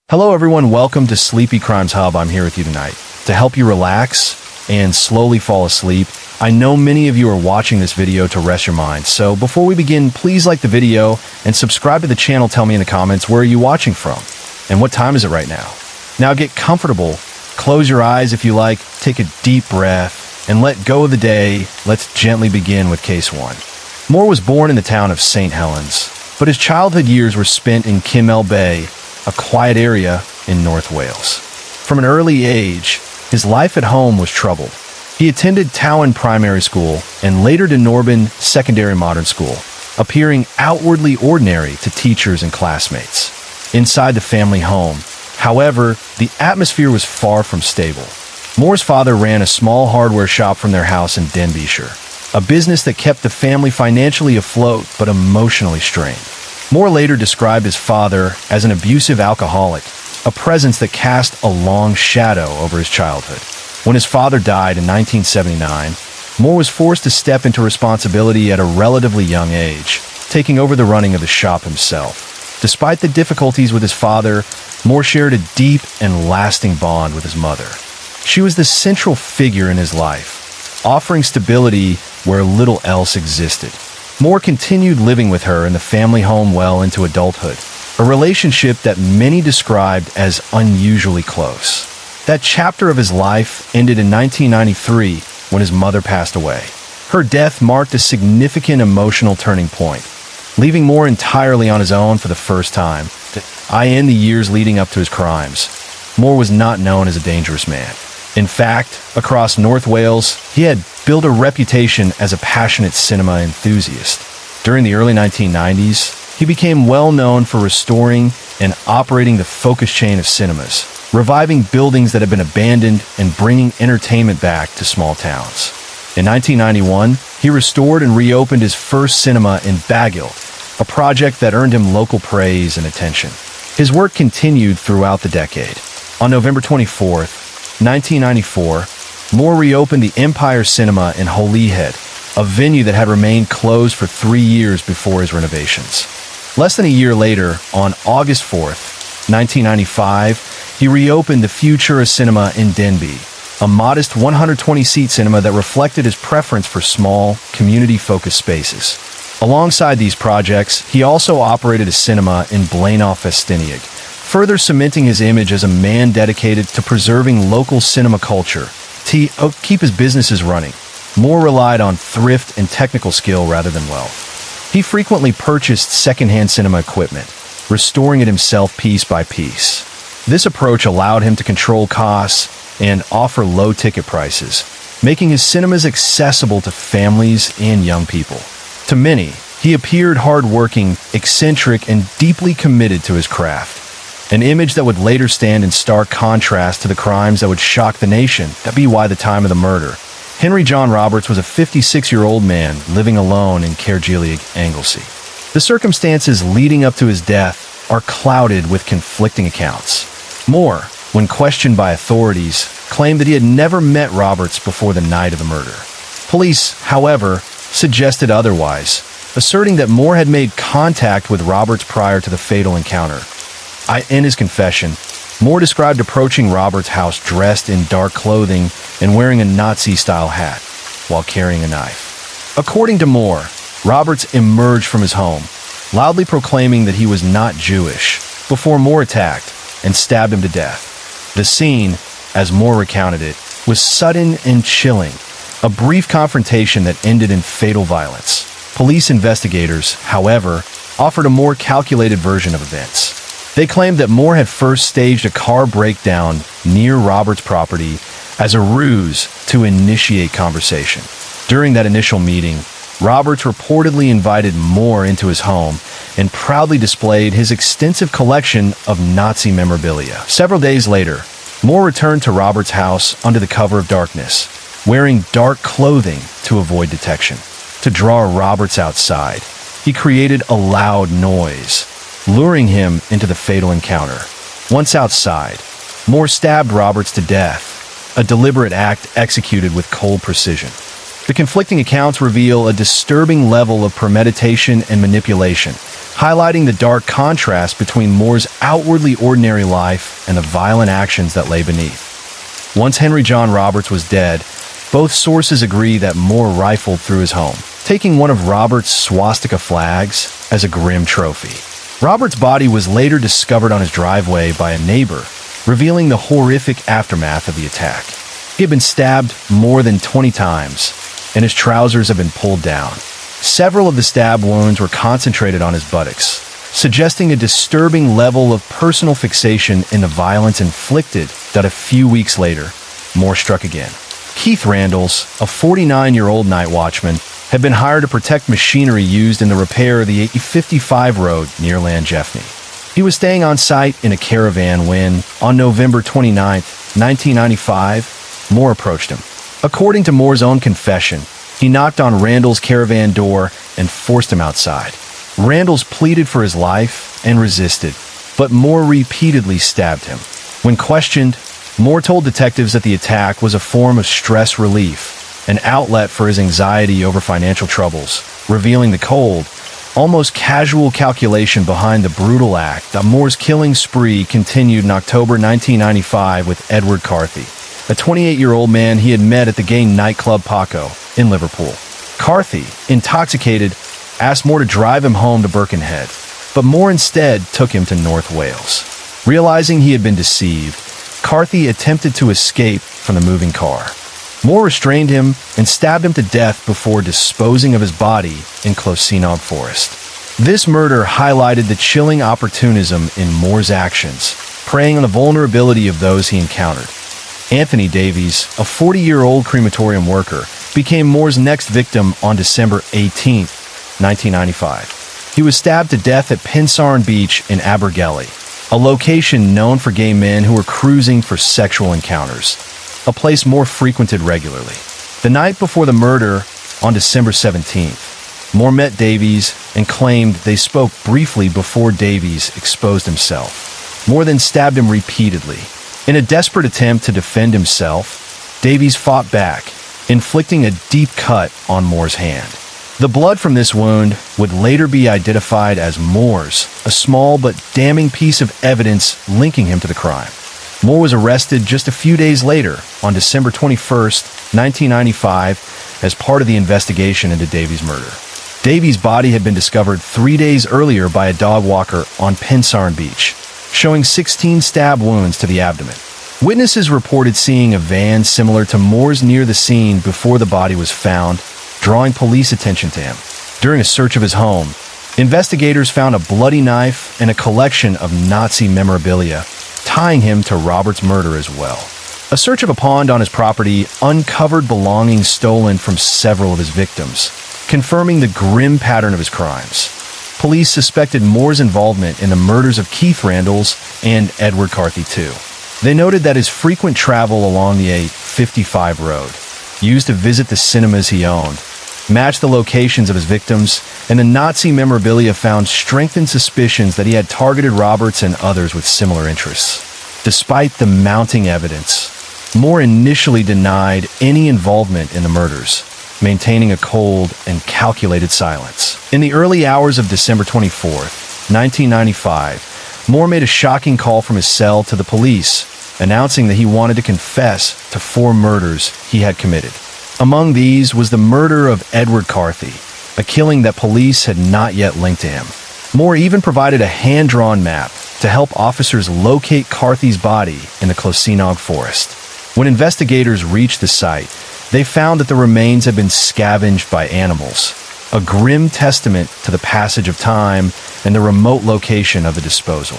Hello everyone, welcome to Sleepy Crimes Hub. I'm here with you tonight to help you relax and slowly fall asleep. I know many of you are watching this video to rest your mind, so before we begin, please like the video and subscribe to the channel. Tell me in the comments, where are you watching from and what time is it right now? Now get comfortable, close your eyes if you like, take a deep breath, and let go of the day. Let's gently begin with case 1. Moore was born in the town of St. Helens, but his childhood years were spent in Kimmel Bay, a quiet area in North Wales. From an early age, his life at home was troubled. He attended Towan Primary School and later to Norban Secondary Modern School, appearing outwardly ordinary to teachers and classmates. Inside the family home, however, the atmosphere was far from stable. Moore's father ran a small hardware shop from their house in Denbighshire, a business that kept the family financially afloat but emotionally strained. Moore later described his father as an abusive alcoholic, a presence that cast a long shadow over his childhood. When his father died in 1979, Moore was forced to step into responsibility at a relatively young age, taking over the running of the shop himself. Despite the difficulties with his father, Moore shared a deep and lasting bond with his mother. She was the central figure in his life, offering stability where little else existed. Moore continued living with her in the family home well into adulthood, a relationship that many described as unusually close. That chapter of his life ended in 1993 when his mother passed away. Her death marked a significant emotional turning point, leaving Moore entirely on his own for the first time. In the years leading up to his crimes, Moore was not known as a dangerous man. In fact, across North Wales, he had built a reputation as a passionate cinema enthusiast. During the early 1990s, he became well known for restoring and operating the Focus chain of cinemas, reviving buildings that had been abandoned and bringing entertainment back to small towns. In 1991, he restored and reopened his first cinema in Baguio, a project that earned him local praise and attention. His work continued throughout the decade. On November 24th, 1994, Moore reopened the Empire Cinema in Holyhead, a venue that had remained closed for 3 years before his renovations. Less than a year later, on August 4th, 1995, he reopened the Futura Cinema in Denby, a modest 120-seat cinema that reflected his preference for small, community-focused spaces. Alongside these projects, he also operated a cinema in Blaenau Festiniog, further cementing his image as a man dedicated to preserving local cinema culture. To keep his businesses running, Moore relied on thrift and technical skill rather than wealth. He frequently purchased secondhand cinema equipment, restoring it himself piece by piece. This approach allowed him to control costs and offer low ticket prices, making his cinemas accessible to families and young people. To many, he appeared hardworking, eccentric, and deeply committed to his craft. An image that would later stand in stark contrast to the crimes that would shock the nation. That'd be why the time of the murder. Henry John Roberts was a 56-year-old man living alone in Caergiliog, Anglesey. The circumstances leading up to his death are clouded with conflicting accounts. Moore, when questioned by authorities, claimed that he had never met Roberts before the night of the murder. Police, however, suggested otherwise, asserting that Moore had made contact with Roberts prior to the fatal encounter. In his confession, Moore described approaching Roberts' house dressed in dark clothing and wearing a Nazi-style hat while carrying a knife. According to Moore, Roberts emerged from his home, loudly proclaiming that he was not Jewish, before Moore attacked and stabbed him to death. The scene, as Moore recounted it, was sudden and chilling, a brief confrontation that ended in fatal violence. Police investigators, however, offered a more calculated version of events. They claimed that Moore had first staged a car breakdown near Roberts' property as a ruse to initiate conversation. During that initial meeting, Roberts reportedly invited Moore into his home and proudly displayed his extensive collection of Nazi memorabilia. Several days later, Moore returned to Roberts' house under the cover of darkness, wearing dark clothing to avoid detection. To draw Roberts outside, he created a loud noise, luring him into the fatal encounter. Once outside, Moore stabbed Roberts to death, a deliberate act executed with cold precision. The conflicting accounts reveal a disturbing level of premeditation and manipulation, highlighting the dark contrast between Moore's outwardly ordinary life and the violent actions that lay beneath. Once Henry John Roberts was dead, both sources agree that Moore rifled through his home, taking one of Roberts' swastika flags as a grim trophy. Roberts' body was later discovered on his driveway by a neighbor, revealing the horrific aftermath of the attack. He had been stabbed more than 20 times, and his trousers had been pulled down. Several of the stab wounds were concentrated on his buttocks, suggesting a disturbing level of personal fixation in the violence inflicted that a few weeks later, Moore struck again. Keith Randles, a 49-year-old night watchman, had been hired to protect machinery used in the repair of the 855 road near Langefni. He was staying on site in a caravan when, on November 29, 1995, Moore approached him. According to Moore's own confession, he knocked on Randall's caravan door and forced him outside. Randles pleaded for his life and resisted, but Moore repeatedly stabbed him. When questioned, Moore told detectives that the attack was a form of stress relief, an outlet for his anxiety over financial troubles, revealing the cold, almost casual calculation behind the brutal act that Moore's killing spree continued in October 1995 with Edward Carthy, a 28-year-old man he had met at the gay nightclub Paco in Liverpool. Carthy, intoxicated, asked Moore to drive him home to Birkenhead, but Moore instead took him to North Wales. Realizing he had been deceived, Carthy attempted to escape from the moving car. Moore restrained him and stabbed him to death before disposing of his body in Closenog Forest. This murder highlighted the chilling opportunism in Moore's actions, preying on the vulnerability of those he encountered. Anthony Davies, a 40-year-old crematorium worker, became Moore's next victim on December 18, 1995. He was stabbed to death at Pinsarn Beach in Abergele, a location known for gay men who were cruising for sexual encounters, a place Moore frequented regularly. The night before the murder, on December 17th, Moore met Davies and claimed they spoke briefly before Davies exposed himself. Moore then stabbed him repeatedly. In a desperate attempt to defend himself, Davies fought back, inflicting a deep cut on Moore's hand. The blood from this wound would later be identified as Moore's, a small but damning piece of evidence linking him to the crime. Moore was arrested just a few days later, on December 21, 1995, as part of the investigation into Davies' murder. Davies' body had been discovered 3 days earlier by a dog walker on Pinsarn Beach, showing 16 stab wounds to the abdomen. Witnesses reported seeing a van similar to Moore's near the scene before the body was found, drawing police attention to him. During a search of his home, investigators found a bloody knife and a collection of Nazi memorabilia, tying him to Robert's murder as well. A search of a pond on his property uncovered belongings stolen from several of his victims, confirming the grim pattern of his crimes. Police suspected Moore's involvement in the murders of Keith Randles and Edward Carthy too. They noted that his frequent travel along the 855 road, used to visit the cinemas he owned, matched the locations of his victims, and the Nazi memorabilia found strengthened suspicions that he had targeted Roberts and others with similar interests. Despite the mounting evidence, Moore initially denied any involvement in the murders, maintaining a cold and calculated silence. In the early hours of December 24, 1995, Moore made a shocking call from his cell to the police, announcing that he wanted to confess to 4 murders he had committed. Among these was the murder of Edward Carthy, a killing that police had not yet linked to him. Moore even provided a hand-drawn map to help officers locate Carthy's body in the Closenog Forest. When investigators reached the site, they found that the remains had been scavenged by animals, a grim testament to the passage of time and the remote location of the disposal.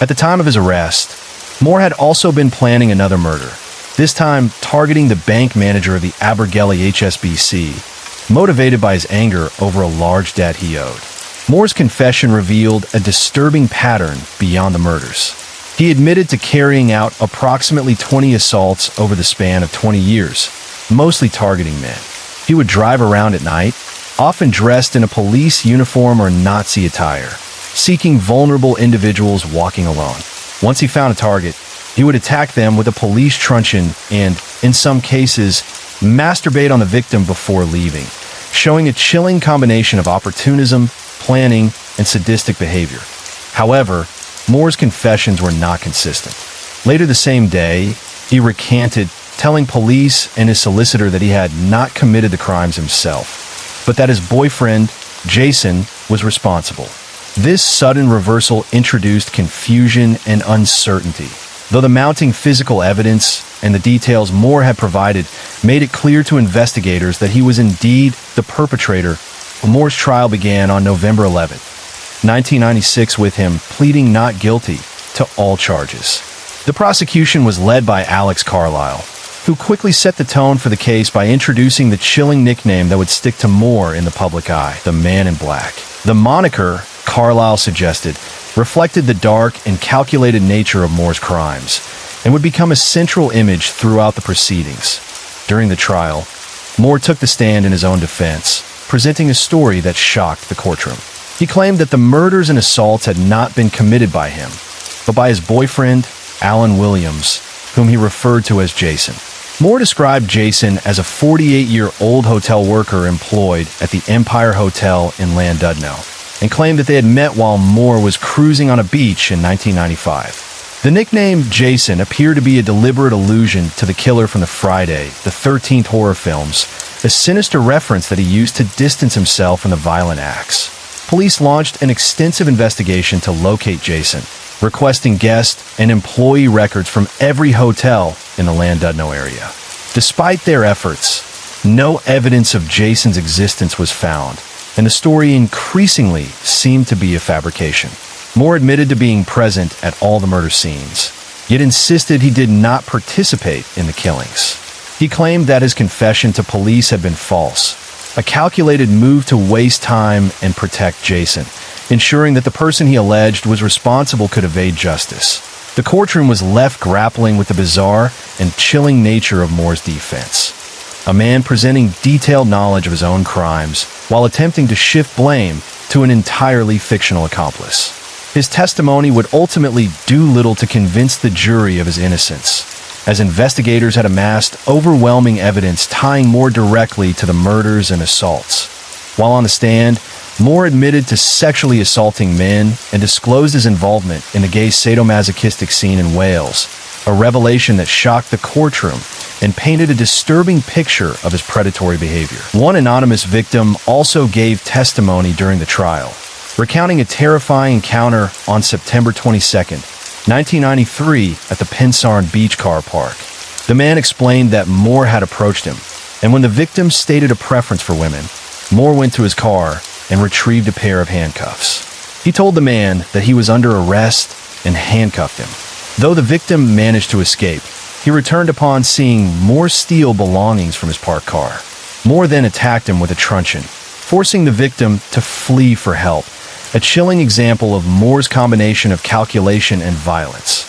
At the time of his arrest, Moore had also been planning another murder, this time targeting the bank manager of the Abergele HSBC, motivated by his anger over a large debt he owed. Moore's confession revealed a disturbing pattern beyond the murders. He admitted to carrying out approximately 20 assaults over the span of 20 years, mostly targeting men. He would drive around at night, often dressed in a police uniform or Nazi attire, seeking vulnerable individuals walking alone. Once he found a target, he would attack them with a police truncheon and, in some cases, masturbate on the victim before leaving, showing a chilling combination of opportunism, planning, and sadistic behavior. However, Moore's confessions were not consistent. Later the same day, he recanted, telling police and his solicitor that he had not committed the crimes himself, but that his boyfriend, Jason, was responsible. This sudden reversal introduced confusion and uncertainty. Though the mounting physical evidence and the details Moore had provided made it clear to investigators that he was indeed the perpetrator, Moore's trial began on November 11, 1996, with him pleading not guilty to all charges. The prosecution was led by Alex Carlisle, who quickly set the tone for the case by introducing the chilling nickname that would stick to Moore in the public eye, the Man in Black. The moniker, Carlisle suggested, reflected the dark and calculated nature of Moore's crimes and would become a central image throughout the proceedings. During the trial, Moore took the stand in his own defense, presenting a story that shocked the courtroom. He claimed that the murders and assaults had not been committed by him, but by his boyfriend, Alan Williams, whom he referred to as Jason. Moore described Jason as a 48-year-old hotel worker employed at the Empire Hotel in Llandudno, and claimed that they had met while Moore was cruising on a beach in 1995. The nickname Jason appeared to be a deliberate allusion to the killer from the Friday the 13th horror films, a sinister reference that he used to distance himself from the violent acts. Police launched an extensive investigation to locate Jason, requesting guest and employee records from every hotel in the Llandudno area. Despite their efforts, no evidence of Jason's existence was found, and the story increasingly seemed to be a fabrication. Moore admitted to being present at all the murder scenes, yet insisted he did not participate in the killings. He claimed that his confession to police had been false, a calculated move to waste time and protect Jason, ensuring that the person he alleged was responsible could evade justice. The courtroom was left grappling with the bizarre and chilling nature of Moore's defense. A man presenting detailed knowledge of his own crimes while attempting to shift blame to an entirely fictional accomplice. His testimony would ultimately do little to convince the jury of his innocence, as investigators had amassed overwhelming evidence tying Moore directly to the murders and assaults. While on the stand, Moore admitted to sexually assaulting men and disclosed his involvement in the gay sadomasochistic scene in Wales, a revelation that shocked the courtroom and painted a disturbing picture of his predatory behavior. One anonymous victim also gave testimony during the trial, recounting a terrifying encounter on September 22, 1993, at the Pensarn Beach Car Park. The man explained that Moore had approached him, and when the victim stated a preference for women, Moore went to his car and retrieved a pair of handcuffs. He told the man that he was under arrest and handcuffed him. Though the victim managed to escape, he returned upon seeing Moore steal belongings from his parked car. Moore then attacked him with a truncheon, forcing the victim to flee for help, a chilling example of Moore's combination of calculation and violence.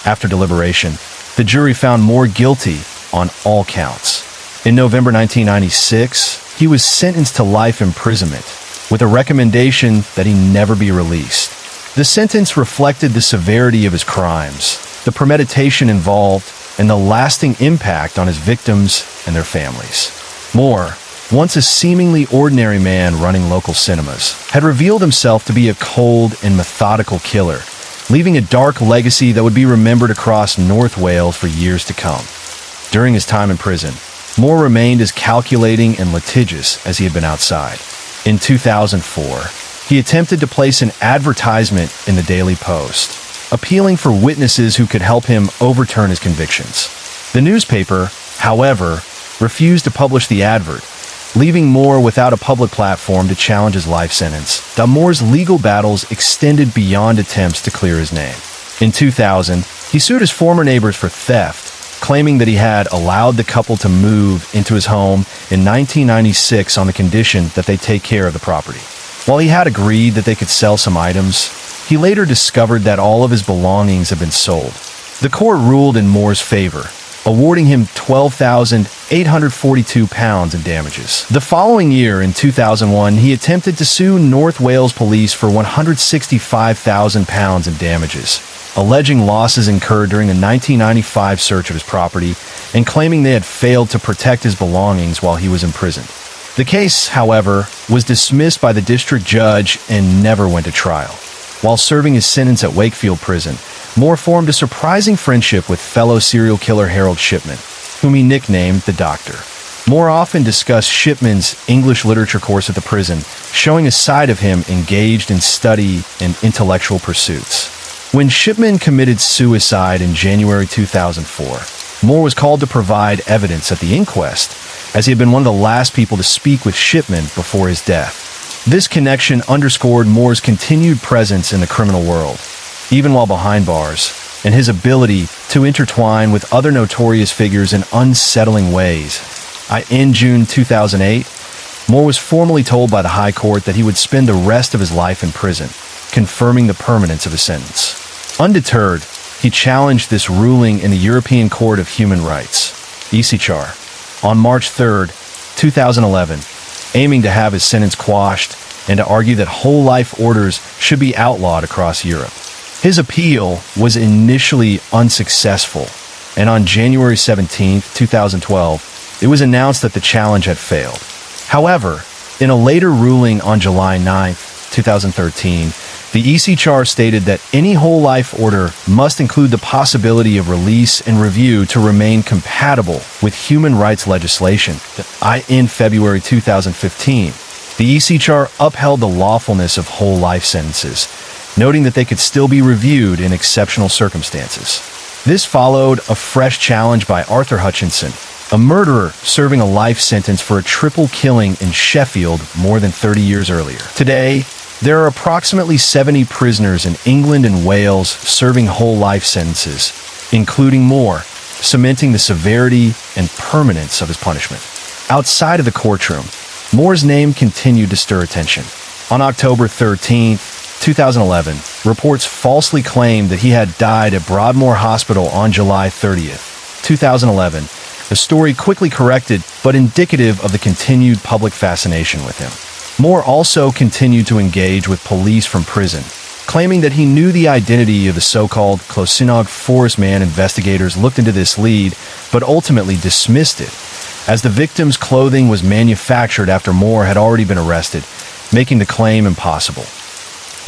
After deliberation, the jury found Moore guilty on all counts. In November 1996, he was sentenced to life imprisonment, with a recommendation that he never be released. The sentence reflected the severity of his crimes, the premeditation involved, and the lasting impact on his victims and their families. Moore, once a seemingly ordinary man running local cinemas, had revealed himself to be a cold and methodical killer, leaving a dark legacy that would be remembered across North Wales for years to come. During his time in prison, Moore remained as calculating and litigious as he had been outside. In 2004, he attempted to place an advertisement in the Daily Post, appealing for witnesses who could help him overturn his convictions. The newspaper, however, refused to publish the advert, leaving Moore without a public platform to challenge his life sentence. Moore's legal battles extended beyond attempts to clear his name. In 2000, he sued his former neighbors for theft, claiming that he had allowed the couple to move into his home in 1996 on the condition that they take care of the property. While he had agreed that they could sell some items, he later discovered that all of his belongings had been sold. The court ruled in Moore's favor, awarding him £12,842 in damages. The following year, in 2001, he attempted to sue North Wales Police for £165,000 in damages, alleging losses incurred during the 1995 search of his property and claiming they had failed to protect his belongings while he was imprisoned. The case, however, was dismissed by the district judge and never went to trial. While serving his sentence at Wakefield Prison, Moore formed a surprising friendship with fellow serial killer Harold Shipman, whom he nicknamed the Doctor. Moore often discussed Shipman's English literature course at the prison, showing a side of him engaged in study and intellectual pursuits. When Shipman committed suicide in January 2004, Moore was called to provide evidence at the inquest, as he had been one of the last people to speak with Shipman before his death. This connection underscored Moore's continued presence in the criminal world, even while behind bars, and his ability to intertwine with other notorious figures in unsettling ways. In June 2008, Moore was formally told by the High Court that he would spend the rest of his life in prison, confirming the permanence of his sentence. Undeterred, he challenged this ruling in the European Court of Human Rights, ECHR, on March 3, 2011, aiming to have his sentence quashed and to argue that whole life orders should be outlawed across Europe. His appeal was initially unsuccessful, and on January 17, 2012, it was announced that the challenge had failed. However, in a later ruling on July 9, 2013, the ECHR stated that any whole life order must include the possibility of release and review to remain compatible with human rights legislation. In February 2015, the ECHR upheld the lawfulness of whole life sentences, noting that they could still be reviewed in exceptional circumstances. This followed a fresh challenge by Arthur Hutchinson, a murderer serving a life sentence for a triple killing in Sheffield more than 30 years earlier. Today, there are approximately 70 prisoners in England and Wales serving whole life sentences, including Moore, cementing the severity and permanence of his punishment. Outside of the courtroom, Moore's name continued to stir attention. On October 13, 2011, reports falsely claimed that he had died at Broadmoor Hospital on July 30, 2011. The story quickly corrected, but indicative of the continued public fascination with him. Moore also continued to engage with police from prison, claiming that he knew the identity of the so-called Closinog Forest Man. Investigators looked into this lead, but ultimately dismissed it, as the victim's clothing was manufactured after Moore had already been arrested, making the claim impossible.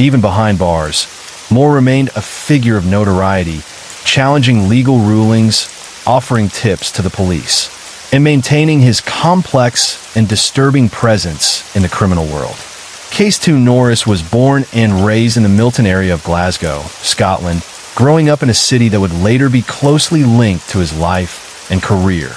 Even behind bars, Moore remained a figure of notoriety, challenging legal rulings, offering tips to the police, and maintaining his complex and disturbing presence in the criminal world. Case 2 Norris was born and raised in the Milton area of Glasgow, Scotland, growing up in a city that would later be closely linked to his life and career.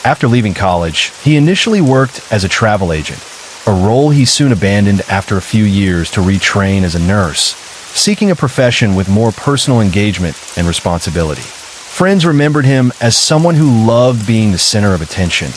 After leaving college, he initially worked as a travel agent, a role he soon abandoned after a few years to retrain as a nurse, seeking a profession with more personal engagement and responsibility. Friends remembered him as someone who loved being the center of attention,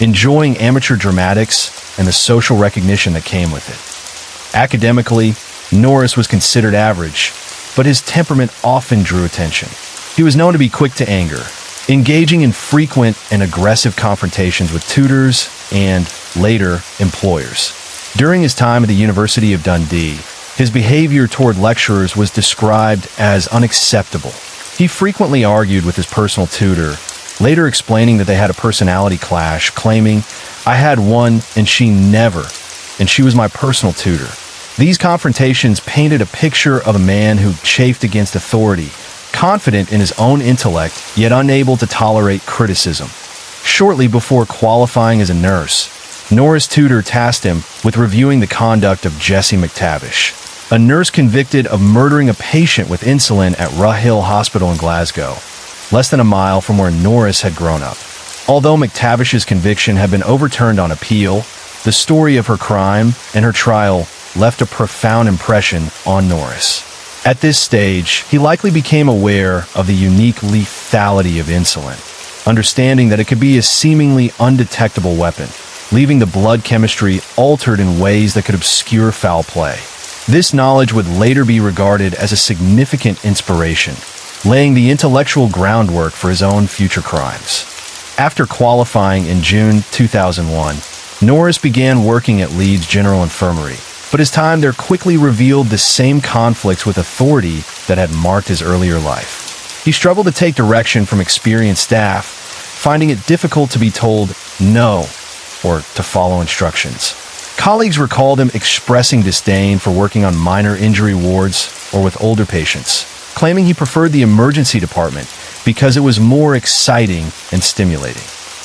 enjoying amateur dramatics and the social recognition that came with it. Academically, Norris was considered average, but his temperament often drew attention. He was known to be quick to anger, engaging in frequent and aggressive confrontations with tutors and, later, employers. During his time at the University of Dundee, his behavior toward lecturers was described as unacceptable. He frequently argued with his personal tutor, later explaining that they had a personality clash, claiming, "I had one and she never, and she was my personal tutor." These confrontations painted a picture of a man who chafed against authority, confident in his own intellect, yet unable to tolerate criticism. Shortly before qualifying as a nurse, Norris' tutor tasked him with reviewing the conduct of Jessie McTavish, a nurse convicted of murdering a patient with insulin at Ruhill Hospital in Glasgow, less than a mile from where Norris had grown up. Although McTavish's conviction had been overturned on appeal, the story of her crime and her trial left a profound impression on Norris. At this stage, he likely became aware of the unique lethality of insulin, understanding that it could be a seemingly undetectable weapon, leaving the blood chemistry altered in ways that could obscure foul play. This knowledge would later be regarded as a significant inspiration, laying the intellectual groundwork for his own future crimes. After qualifying in June 2001, Norris began working at Leeds General Infirmary, but his time there quickly revealed the same conflicts with authority that had marked his earlier life. He struggled to take direction from experienced staff, finding it difficult to be told no or to follow instructions. Colleagues recalled him expressing disdain for working on minor injury wards or with older patients, claiming he preferred the emergency department because it was more exciting and stimulating.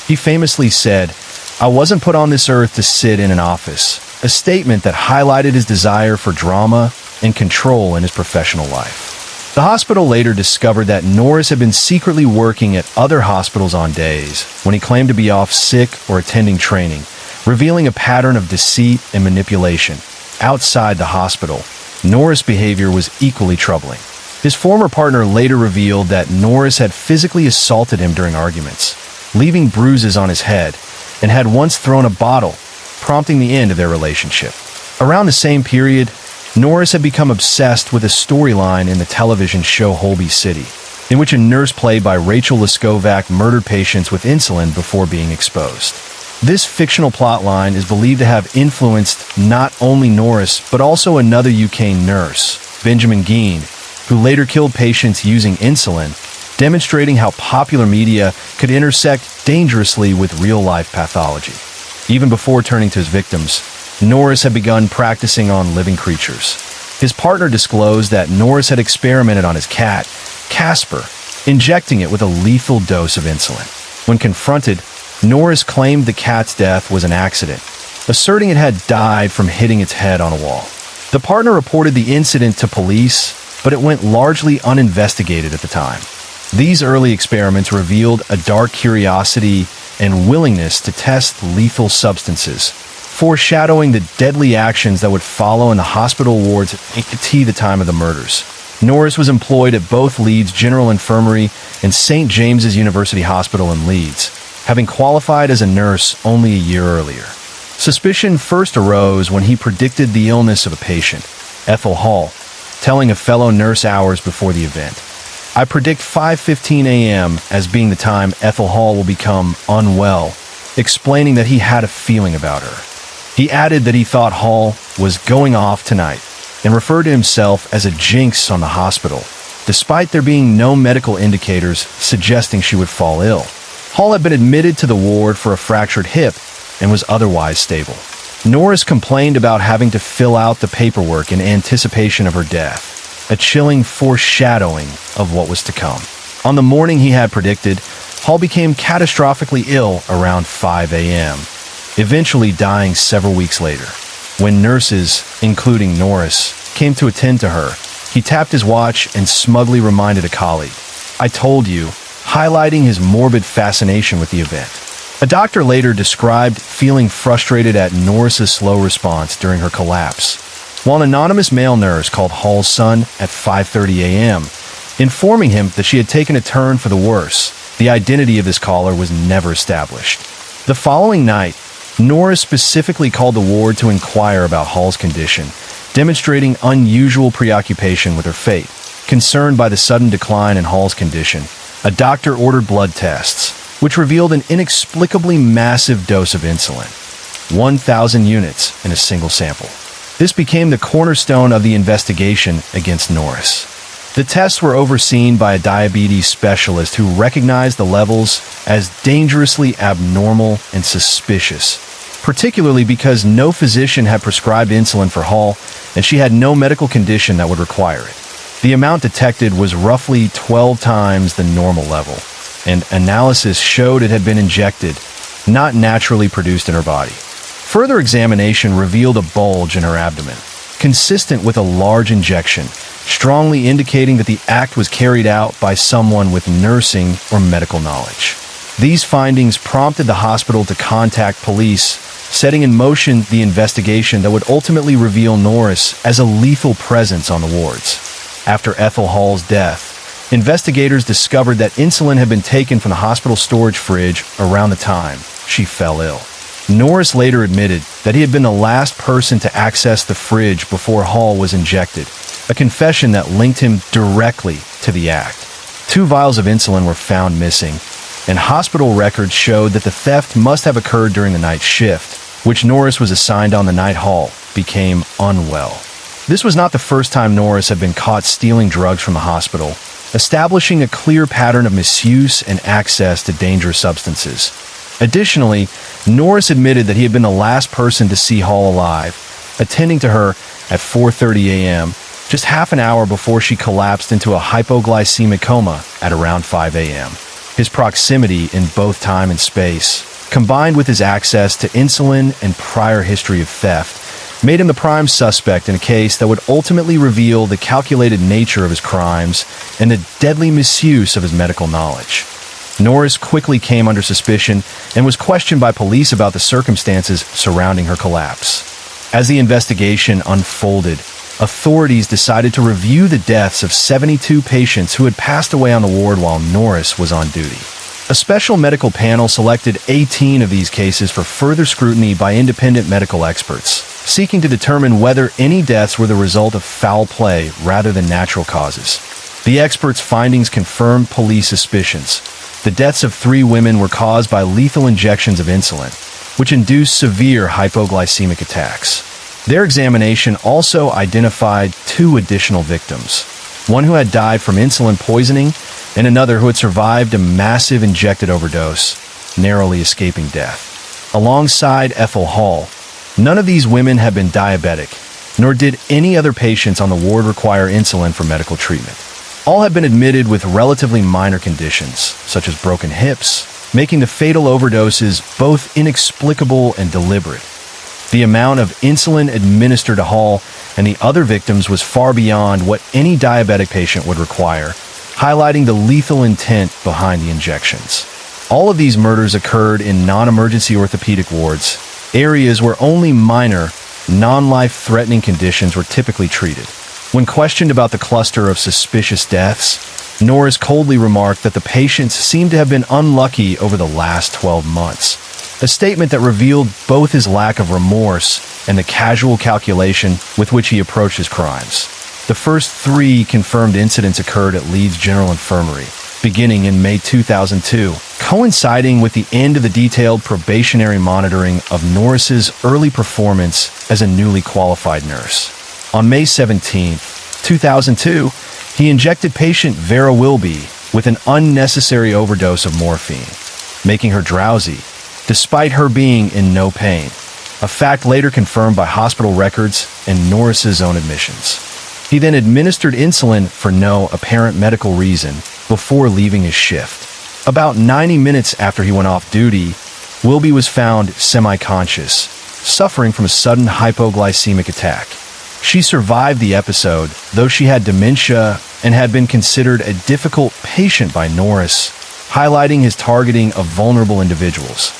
He famously said, "I wasn't put on this earth to sit in an office," a statement that highlighted his desire for drama and control in his professional life. The hospital later discovered that Norris had been secretly working at other hospitals on days when he claimed to be off sick or attending training, revealing a pattern of deceit and manipulation. Outside the hospital, Norris' behavior was equally troubling. His former partner later revealed that Norris had physically assaulted him during arguments, leaving bruises on his head, and had once thrown a bottle, prompting the end of their relationship. Around the same period, Norris had become obsessed with a storyline in the television show Holby City, in which a nurse played by Rachel Leskovac murdered patients with insulin before being exposed. This fictional plotline is believed to have influenced not only Norris, but also another UK nurse, Benjamin Geen, who later killed patients using insulin, demonstrating how popular media could intersect dangerously with real-life pathology. Even before turning to his victims, Norris had begun practicing on living creatures. His partner disclosed that Norris had experimented on his cat, Casper, injecting it with a lethal dose of insulin. When confronted, Norris claimed the cat's death was an accident, asserting it had died from hitting its head on a wall. The partner reported the incident to police, but it went largely uninvestigated at the time. These early experiments revealed a dark curiosity and willingness to test lethal substances, foreshadowing the deadly actions that would follow in the hospital wards at the time of the murders. Norris was employed at both Leeds General Infirmary and St. James's University Hospital in Leeds, having qualified as a nurse only a year earlier. Suspicion first arose when he predicted the illness of a patient, Ethel Hall, telling a fellow nurse hours before the event, "I predict 5:15 a.m. as being the time Ethel Hall will become unwell," explaining that he had a feeling about her. He added that he thought Hall was going off tonight and referred to himself as a jinx on the hospital, despite there being no medical indicators suggesting she would fall ill. Hall had been admitted to the ward for a fractured hip and was otherwise stable. Norris complained about having to fill out the paperwork in anticipation of her death, a chilling foreshadowing of what was to come. On the morning he had predicted, Hall became catastrophically ill around 5 a.m., eventually dying several weeks later. When nurses, including Norris, came to attend to her, he tapped his watch and smugly reminded a colleague, "I told you," highlighting his morbid fascination with the event. A doctor later described feeling frustrated at Norris's slow response during her collapse, while an anonymous male nurse called Hall's son at 5:30 a.m., informing him that she had taken a turn for the worse. The identity of this caller was never established. The following night, Norris specifically called the ward to inquire about Hall's condition, demonstrating unusual preoccupation with her fate. Concerned by the sudden decline in Hall's condition, a doctor ordered blood tests, which revealed an inexplicably massive dose of insulin, 1,000 units in a single sample. This became the cornerstone of the investigation against Norris. The tests were overseen by a diabetes specialist who recognized the levels as dangerously abnormal and suspicious, particularly because no physician had prescribed insulin for Hall and she had no medical condition that would require it. The amount detected was roughly 12 times the normal level, and analysis showed it had been injected, not naturally produced in her body. Further examination revealed a bulge in her abdomen, consistent with a large injection, strongly indicating that the act was carried out by someone with nursing or medical knowledge. These findings prompted the hospital to contact police, setting in motion the investigation that would ultimately reveal Norris as a lethal presence on the wards. After Ethel Hall's death, investigators discovered that insulin had been taken from the hospital storage fridge around the time she fell ill. Norris later admitted that he had been the last person to access the fridge before Hall was injected, a confession that linked him directly to the act. 2 vials of insulin were found missing, and hospital records showed that the theft must have occurred during the night shift, which Norris was assigned on the night Hall became unwell. This was not the first time Norris had been caught stealing drugs from the hospital, establishing a clear pattern of misuse and access to dangerous substances. Additionally, Norris admitted that he had been the last person to see Hall alive, attending to her at 4:30 a.m., just half an hour before she collapsed into a hypoglycemic coma at around 5 a.m. His proximity in both time and space, combined with his access to insulin and prior history of theft, made him the prime suspect in a case that would ultimately reveal the calculated nature of his crimes and the deadly misuse of his medical knowledge. Norris quickly came under suspicion and was questioned by police about the circumstances surrounding her collapse. As the investigation unfolded, authorities decided to review the deaths of 72 patients who had passed away on the ward while Norris was on duty. A special medical panel selected 18 of these cases for further scrutiny by independent medical experts, seeking to determine whether any deaths were the result of foul play rather than natural causes. The experts' findings confirmed police suspicions. The deaths of 3 women were caused by lethal injections of insulin, which induced severe hypoglycemic attacks. Their examination also identified 2 additional victims, one who had died from insulin poisoning and another who had survived a massive injected overdose, narrowly escaping death. Alongside Ethel Hall, none of these women had been diabetic, nor did any other patients on the ward require insulin for medical treatment. All had been admitted with relatively minor conditions, such as broken hips, making the fatal overdoses both inexplicable and deliberate. The amount of insulin administered to Hall and the other victims was far beyond what any diabetic patient would require, highlighting the lethal intent behind the injections. All of these murders occurred in non-emergency orthopedic wards, areas where only minor, non-life-threatening conditions were typically treated. When questioned about the cluster of suspicious deaths, Norris coldly remarked that the patients seemed to have been unlucky over the last 12 months, a statement that revealed both his lack of remorse and the casual calculation with which he approached his crimes. The first 3 confirmed incidents occurred at Leeds General Infirmary, beginning in May 2002, coinciding with the end of the detailed probationary monitoring of Norris's early performance as a newly qualified nurse. On May 17, 2002, he injected patient Vera Wilby with an unnecessary overdose of morphine, making her drowsy, despite her being in no pain, a fact later confirmed by hospital records and Norris's own admissions. He then administered insulin for no apparent medical reason before leaving his shift. About 90 minutes after he went off duty, Wilby was found semi-conscious, suffering from a sudden hypoglycemic attack. She survived the episode, though she had dementia and had been considered a difficult patient by Norris, highlighting his targeting of vulnerable individuals.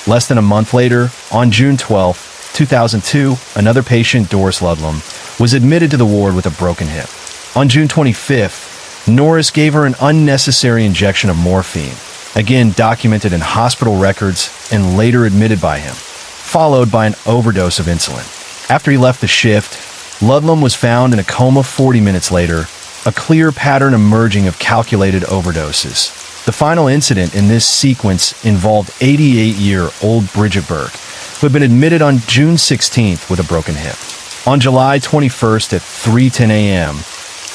Less than a month later, on June 12, 2002, another patient, Doris Ludlam, was admitted to the ward with a broken hip. On June 25th, Norris gave her an unnecessary injection of morphine, again documented in hospital records and later admitted by him, followed by an overdose of insulin. After he left the shift, Ludlam was found in a coma 40 minutes later, a clear pattern emerging of calculated overdoses. The final incident in this sequence involved 88-year-old Bridget Burke, who had been admitted on June 16th with a broken hip. On July 21st at 3:10 a.m.,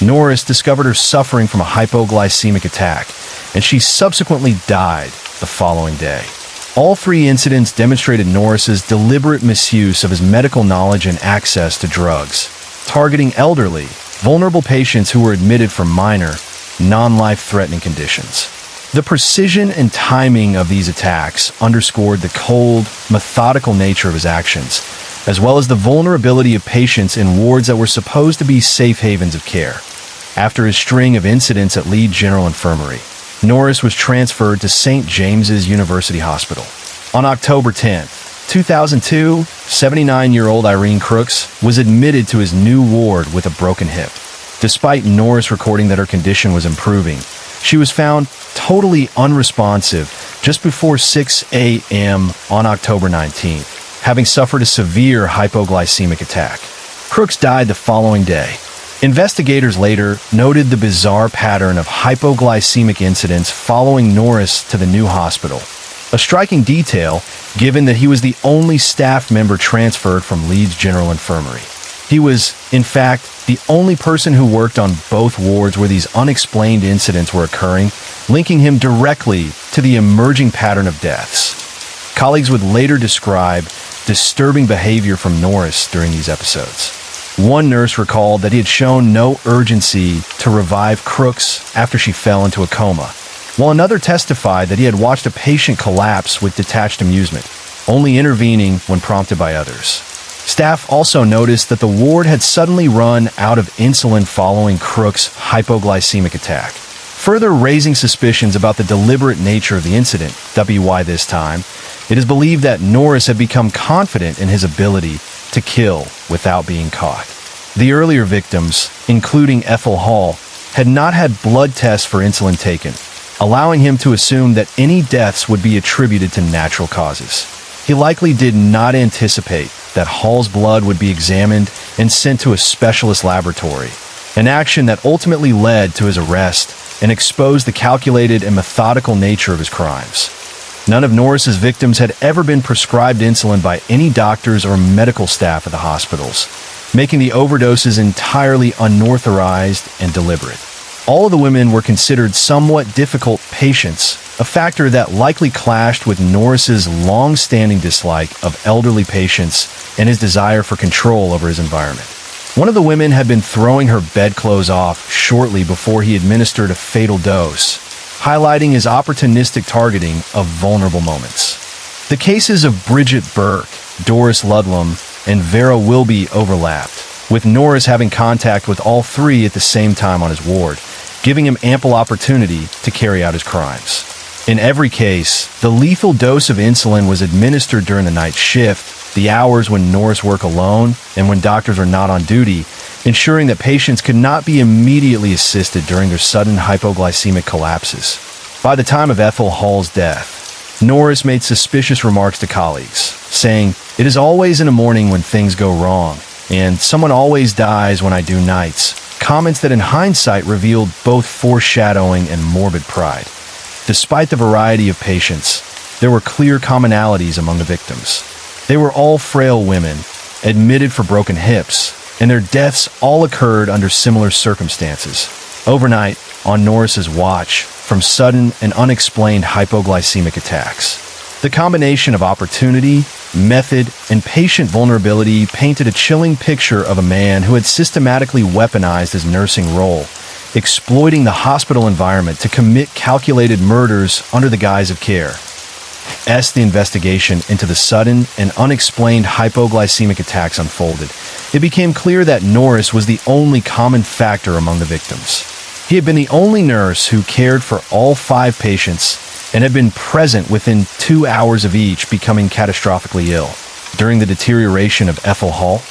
Norris discovered her suffering from a hypoglycemic attack, and she subsequently died the following day. All 3 incidents demonstrated Norris's deliberate misuse of his medical knowledge and access to drugs, targeting elderly, vulnerable patients who were admitted for minor, non-life-threatening conditions. The precision and timing of these attacks underscored the cold, methodical nature of his actions, as well as the vulnerability of patients in wards that were supposed to be safe havens of care. After his string of incidents at Leeds General Infirmary, Norris was transferred to St. James's University Hospital. On October 10, 2002, 79-year-old Irene Crooks was admitted to his new ward with a broken hip. Despite Norris recording that her condition was improving, she was found totally unresponsive just before 6 a.m. on October 19th, having suffered a severe hypoglycemic attack. Crooks died the following day. Investigators later noted the bizarre pattern of hypoglycemic incidents following Norris to the new hospital, a striking detail given that he was the only staff member transferred from Leeds General Infirmary. He was, in fact, the only person who worked on both wards where these unexplained incidents were occurring, linking him directly to the emerging pattern of deaths. Colleagues would later describe disturbing behavior from Norris during these episodes. One nurse recalled that he had shown no urgency to revive Crooks after she fell into a coma, while another testified that he had watched a patient collapse with detached amusement, only intervening when prompted by others. Staff also noticed that the ward had suddenly run out of insulin following Crook's hypoglycemic attack, further raising suspicions about the deliberate nature of the incident. WY this time, it is believed that Norris had become confident in his ability to kill without being caught. The earlier victims, including Ethel Hall, had not had blood tests for insulin taken, allowing him to assume that any deaths would be attributed to natural causes. He likely did not anticipate that Hall's blood would be examined and sent to a specialist laboratory, an action that ultimately led to his arrest and exposed the calculated and methodical nature of his crimes. None of Norris's victims had ever been prescribed insulin by any doctors or medical staff at the hospitals, making the overdoses entirely unauthorized and deliberate. All of the women were considered somewhat difficult patients, a factor that likely clashed with Norris's long-standing dislike of elderly patients and his desire for control over his environment. One of the women had been throwing her bedclothes off shortly before he administered a fatal dose, highlighting his opportunistic targeting of vulnerable moments. The cases of Bridget Burke, Doris Ludlam, and Vera Wilby overlapped, with Norris having contact with all three at the same time on his ward, giving him ample opportunity to carry out his crimes. In every case, the lethal dose of insulin was administered during the night shift, the hours when Norris worked alone and when doctors are not on duty, ensuring that patients could not be immediately assisted during their sudden hypoglycemic collapses. By the time of Ethel Hall's death, Norris made suspicious remarks to colleagues, saying, "It is always in the morning when things go wrong, and someone always dies when I do nights," comments that in hindsight revealed both foreshadowing and morbid pride. Despite the variety of patients, there were clear commonalities among the victims. They were all frail women, admitted for broken hips, and their deaths all occurred under similar circumstances. Overnight, on Norris's watch, from sudden and unexplained hypoglycemic attacks. The combination of opportunity, method, and patient vulnerability painted a chilling picture of a man who had systematically weaponized his nursing role, exploiting the hospital environment to commit calculated murders under the guise of care. As the investigation into the sudden and unexplained hypoglycemic attacks unfolded, it became clear that Norris was the only common factor among the victims. He had been the only nurse who cared for all 5 patients and had been present within 2 hours of each becoming catastrophically ill. During the deterioration of Ethel Hall,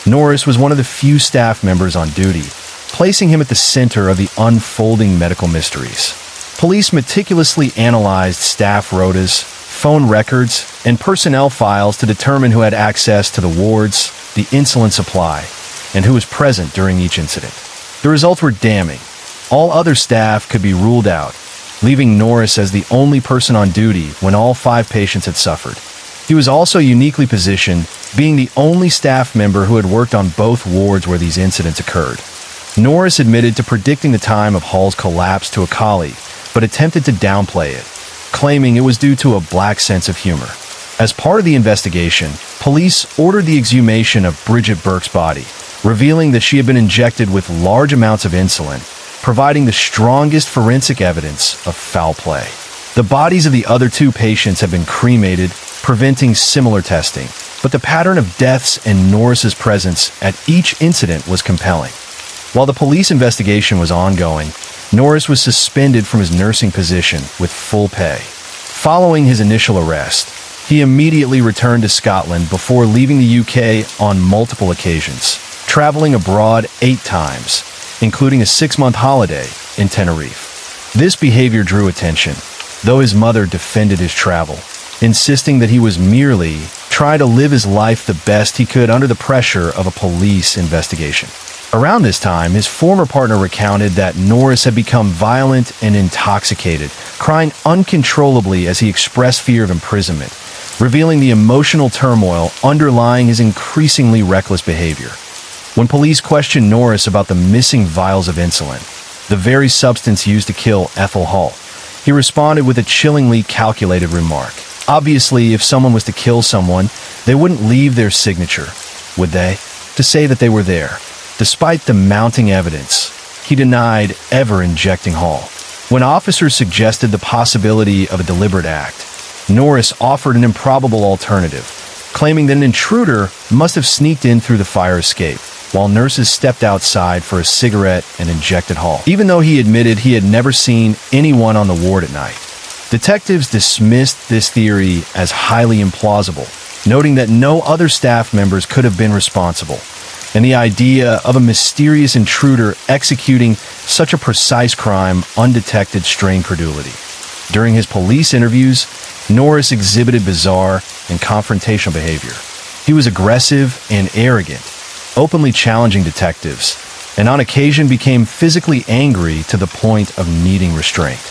Norris was one of the few staff members on duty, placing him at the center of the unfolding medical mysteries. Police meticulously analyzed staff rotas, phone records, and personnel files to determine who had access to the wards, the insulin supply, and who was present during each incident. The results were damning. All other staff could be ruled out, leaving Norris as the only person on duty when all 5 patients had suffered. He was also uniquely positioned, being the only staff member who had worked on both wards where these incidents occurred. Norris admitted to predicting the time of Hall's collapse to a colleague, but attempted to downplay it, claiming it was due to a black sense of humor. As part of the investigation, police ordered the exhumation of Bridget Burke's body, revealing that she had been injected with large amounts of insulin, providing the strongest forensic evidence of foul play. The bodies of the other 2 patients had been cremated, preventing similar testing, but the pattern of deaths and Norris's presence at each incident was compelling. While the police investigation was ongoing, Norris was suspended from his nursing position with full pay. Following his initial arrest, he immediately returned to Scotland before leaving the UK on multiple occasions, traveling abroad 8 times, including a 6-month holiday in Tenerife. This behavior drew attention, though his mother defended his travel, insisting that he was merely trying to live his life the best he could under the pressure of a police investigation. Around this time, his former partner recounted that Norris had become violent and intoxicated, crying uncontrollably as he expressed fear of imprisonment, revealing the emotional turmoil underlying his increasingly reckless behavior. When police questioned Norris about the missing vials of insulin, the very substance used to kill Ethel Hall, he responded with a chillingly calculated remark. Obviously, if someone was to kill someone, they wouldn't leave their signature, would they, to say that they were there. Despite the mounting evidence, he denied ever injecting Hall. When officers suggested the possibility of a deliberate act, Norris offered an improbable alternative, claiming that an intruder must have sneaked in through the fire escape, while nurses stepped outside for a cigarette and injected Hall. Even though he admitted he had never seen anyone on the ward at night, detectives dismissed this theory as highly implausible, noting that no other staff members could have been responsible, and the idea of a mysterious intruder executing such a precise crime undetected strained credulity. During his police interviews, Norris exhibited bizarre and confrontational behavior. He was aggressive and arrogant, openly challenging detectives, and on occasion became physically angry to the point of needing restraint.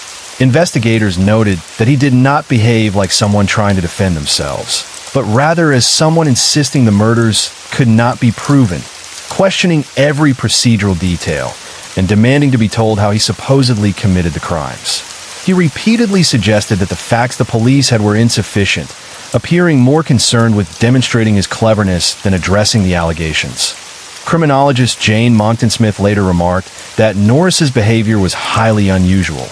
Investigators noted that he did not behave like someone trying to defend themselves, but rather as someone insisting the murders could not be proven, questioning every procedural detail and demanding to be told how he supposedly committed the crimes. He repeatedly suggested that the facts the police had were insufficient, appearing more concerned with demonstrating his cleverness than addressing the allegations. Criminologist Jane Monckton-Smith later remarked that Norris's behavior was highly unusual,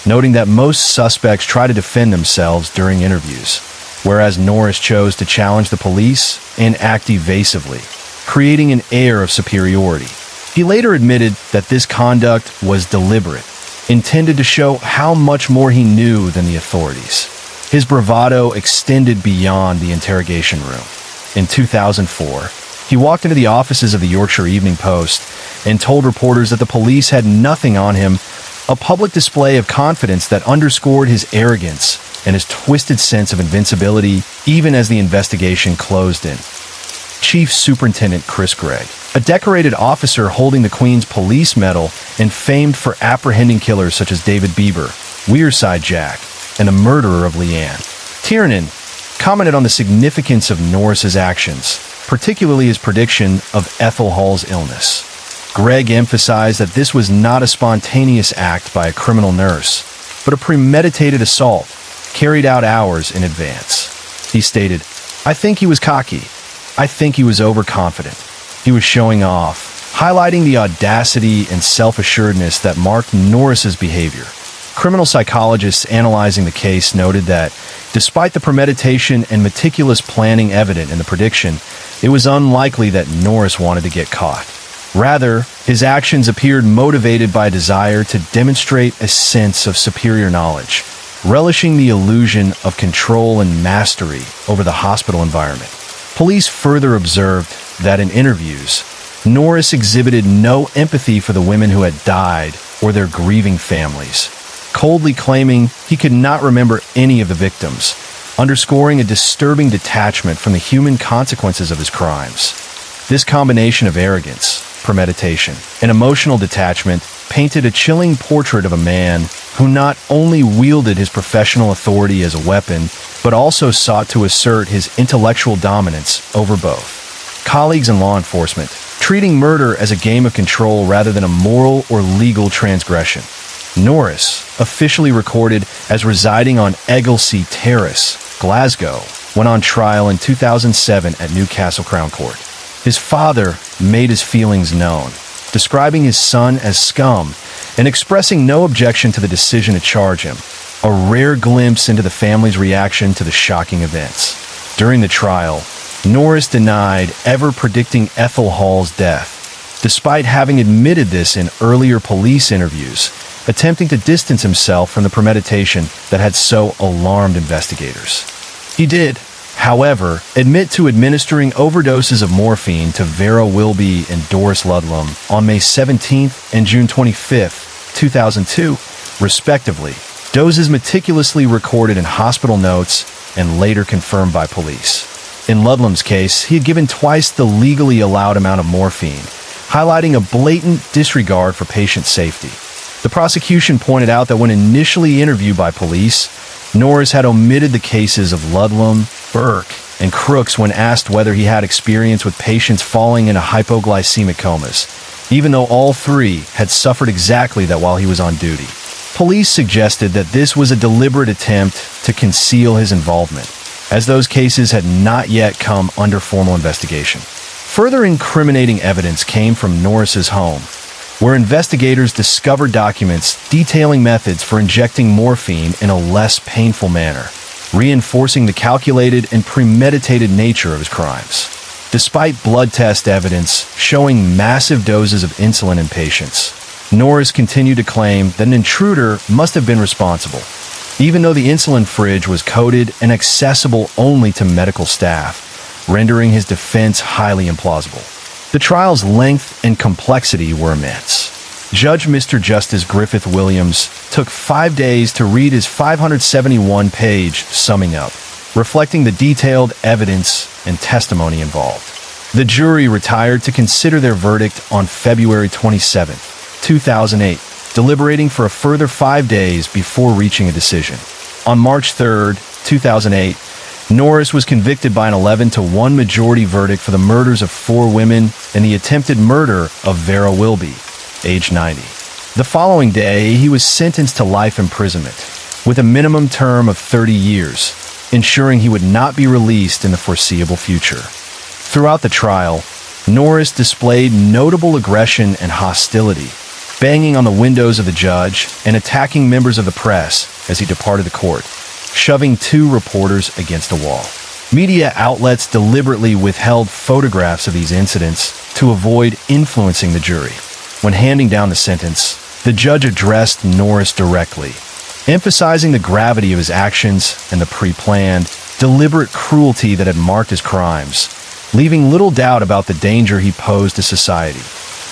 noting that most suspects try to defend themselves during interviews, whereas Norris chose to challenge the police and act evasively, creating an air of superiority. He later admitted that this conduct was deliberate, intended to show how much more he knew than the authorities. His bravado extended beyond the interrogation room. In 2004, he walked into the offices of the Yorkshire Evening Post and told reporters that the police had nothing on him, a public display of confidence that underscored his arrogance and his twisted sense of invincibility even as the investigation closed in. Chief Superintendent Chris Gregg, a decorated officer holding the Queen's Police Medal and famed for apprehending killers such as David Bieber, Wearside Jack, and the murderer of Leanne Tiernan, commented on the significance of Norris's actions, particularly his prediction of Ethel Hall's illness. Gregg emphasized that this was not a spontaneous act by a criminal nurse, but a premeditated assault carried out hours in advance. He stated, "I think he was cocky. I think he was overconfident. He was showing off," highlighting the audacity and self-assuredness that marked Norris's behavior. Criminal psychologists analyzing the case noted that, despite the premeditation and meticulous planning evident in the prediction, it was unlikely that Norris wanted to get caught. Rather, his actions appeared motivated by a desire to demonstrate a sense of superior knowledge, relishing the illusion of control and mastery over the hospital environment. Police further observed that in interviews, Norris exhibited no empathy for the women who had died or their grieving families, coldly claiming he could not remember any of the victims, underscoring a disturbing detachment from the human consequences of his crimes. This combination of arrogance, premeditation, and emotional detachment painted a chilling portrait of a man who not only wielded his professional authority as a weapon, but also sought to assert his intellectual dominance over both. Colleagues in law enforcement, treating murder as a game of control rather than a moral or legal transgression. Norris, officially recorded as residing on Egglesey Terrace, Glasgow, went on trial in 2007 at Newcastle Crown Court. His father made his feelings known, describing his son as scum and expressing no objection to the decision to charge him, a rare glimpse into the family's reaction to the shocking events. During the trial, Norris denied ever predicting Ethel Hall's death, despite having admitted this in earlier police interviews, attempting to distance himself from the premeditation that had so alarmed investigators. He did, however, admit to administering overdoses of morphine to Vera Wilby and Doris Ludlam on May 17th and June 25th, 2002, respectively, doses meticulously recorded in hospital notes and later confirmed by police. In Ludlam's case, he had given twice the legally allowed amount of morphine, highlighting a blatant disregard for patient safety. The prosecution pointed out that when initially interviewed by police, Norris had omitted the cases of Ludlam, Burke, and Crooks when asked whether he had experience with patients falling into hypoglycemic comas, even though all three had suffered exactly that while he was on duty. Police suggested that this was a deliberate attempt to conceal his involvement, as those cases had not yet come under formal investigation. Further incriminating evidence came from Norris's home, where investigators discovered documents detailing methods for injecting morphine in a less painful manner, reinforcing the calculated and premeditated nature of his crimes. Despite blood test evidence showing massive doses of insulin in patients, Norris continued to claim that an intruder must have been responsible, even though the insulin fridge was coded and accessible only to medical staff, rendering his defense highly implausible. The trial's length and complexity were immense. Judge Mr. Justice Griffith Williams took 5 days to read his 571-page summing up, reflecting the detailed evidence and testimony involved. The jury retired to consider their verdict on February 27, 2008, deliberating for a further 5 days before reaching a decision. On March 3, 2008, Norris was convicted by an 11-1 majority verdict for the murders of 4 women and the attempted murder of Vera Wilby, age 90. The following day, he was sentenced to life imprisonment, with a minimum term of 30 years, ensuring he would not be released in the foreseeable future. Throughout the trial, Norris displayed notable aggression and hostility, banging on the windows of the judge and attacking members of the press as he departed the court, shoving 2 reporters against a wall. Media outlets deliberately withheld photographs of these incidents to avoid influencing the jury. When handing down the sentence, the judge addressed Norris directly, emphasizing the gravity of his actions and the pre-planned, deliberate cruelty that had marked his crimes, leaving little doubt about the danger he posed to society.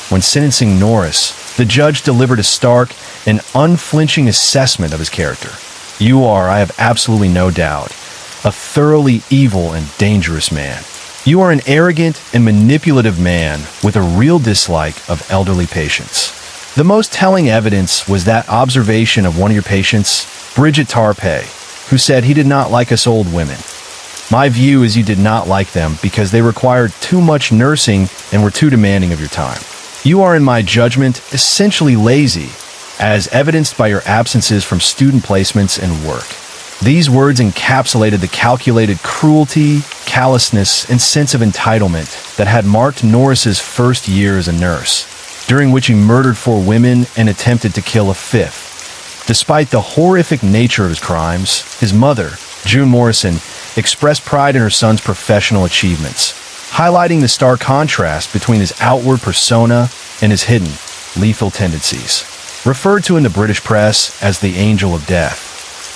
When sentencing Norris, the judge delivered a stark and unflinching assessment of his character. "You are, I have absolutely no doubt, a thoroughly evil and dangerous man. You are an arrogant and manipulative man with a real dislike of elderly patients." The most telling evidence was that observation of one of your patients, Bridget Tarpey, who said he did not like us old women. "My view is you did not like them because they required too much nursing and were too demanding of your time. You are, in my judgment, essentially lazy, as evidenced by your absences from student placements and work." These words encapsulated the calculated cruelty, callousness, and sense of entitlement that had marked Norris's first year as a nurse, during which he murdered 4 women and attempted to kill a 5th. Despite the horrific nature of his crimes, his mother, June Morrison, expressed pride in her son's professional achievements, highlighting the stark contrast between his outward persona and his hidden, lethal tendencies. Referred to in the British press as the Angel of Death,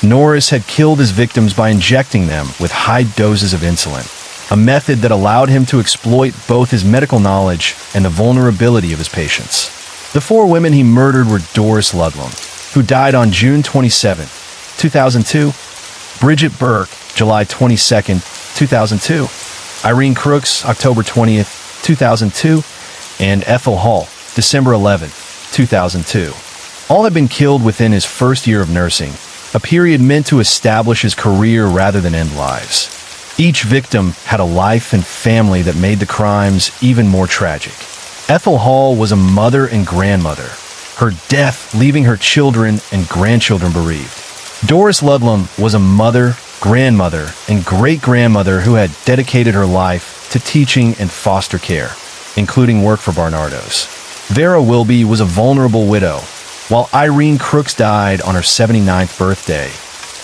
Norris had killed his victims by injecting them with high doses of insulin, a method that allowed him to exploit both his medical knowledge and the vulnerability of his patients. The 4 women he murdered were Doris Ludlam, who died on June 27, 2002, Bridget Burke, July 22, 2002, Irene Crooks, October 20, 2002, and Ethel Hall, December 11, 2002. All had been killed within his first year of nursing, a period meant to establish his career rather than end lives. Each victim had a life and family that made the crimes even more tragic. Ethel Hall was a mother and grandmother, her death leaving her children and grandchildren bereaved. Doris Ludlam was a mother, grandmother, and great-grandmother who had dedicated her life to teaching and foster care, including work for Barnardo's. Vera Wilby was a vulnerable widow, while Irene Crooks died on her 79th birthday,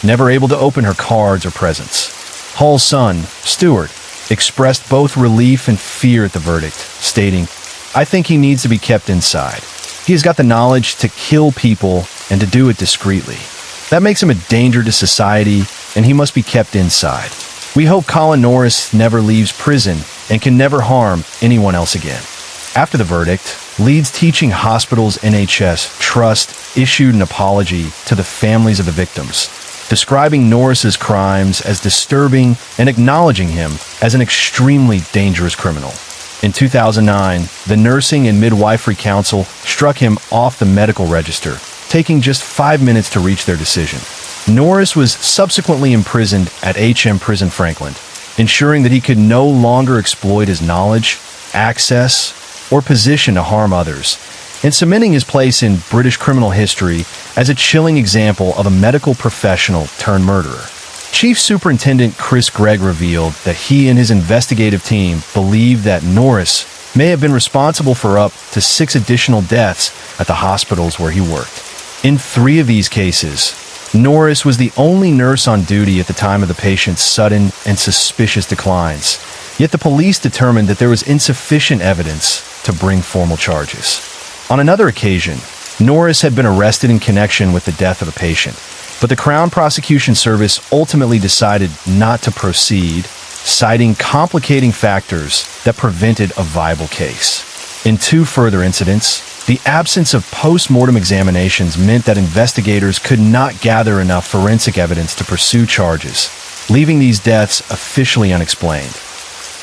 never able to open her cards or presents. Hall's son, Stuart, expressed both relief and fear at the verdict, stating, "I think he needs to be kept inside. He has got the knowledge to kill people and to do it discreetly. That makes him a danger to society, and he must be kept inside. We hope Colin Norris never leaves prison and can never harm anyone else again." After the verdict, Leeds Teaching Hospitals NHS Trust issued an apology to the families of the victims, describing Norris's crimes as disturbing and acknowledging him as an extremely dangerous criminal. In 2009, the Nursing and Midwifery Council struck him off the medical register, taking just 5 minutes to reach their decision. Norris was subsequently imprisoned at HM Prison Franklin, ensuring that he could no longer exploit his knowledge, access, or position to harm others, and cementing his place in British criminal history as a chilling example of a medical professional turned murderer. Chief Superintendent Chris Gregg revealed that he and his investigative team believed that Norris may have been responsible for up to 6 additional deaths at the hospitals where he worked. In 3 of these cases, Norris was the only nurse on duty at the time of the patient's sudden and suspicious declines, yet the police determined that there was insufficient evidence to bring formal charges. On another occasion, Norris had been arrested in connection with the death of a patient, but the Crown Prosecution Service ultimately decided not to proceed, citing complicating factors that prevented a viable case. In 2 further incidents, the absence of post-mortem examinations meant that investigators could not gather enough forensic evidence to pursue charges, leaving these deaths officially unexplained.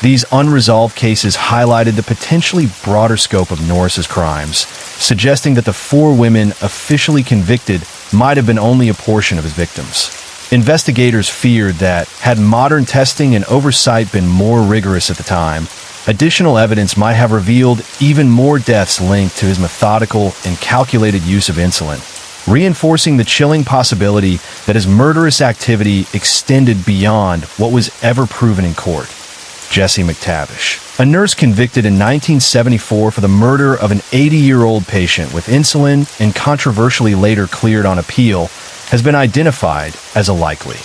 These unresolved cases highlighted the potentially broader scope of Norris's crimes, suggesting that the 4 women officially convicted might have been only a portion of his victims. Investigators feared that, had modern testing and oversight been more rigorous at the time, additional evidence might have revealed even more deaths linked to his methodical and calculated use of insulin, reinforcing the chilling possibility that his murderous activity extended beyond what was ever proven in court. Jesse McTavish, a nurse convicted in 1974 for the murder of an 80-year-old patient with insulin and controversially later cleared on appeal, has been identified as a likely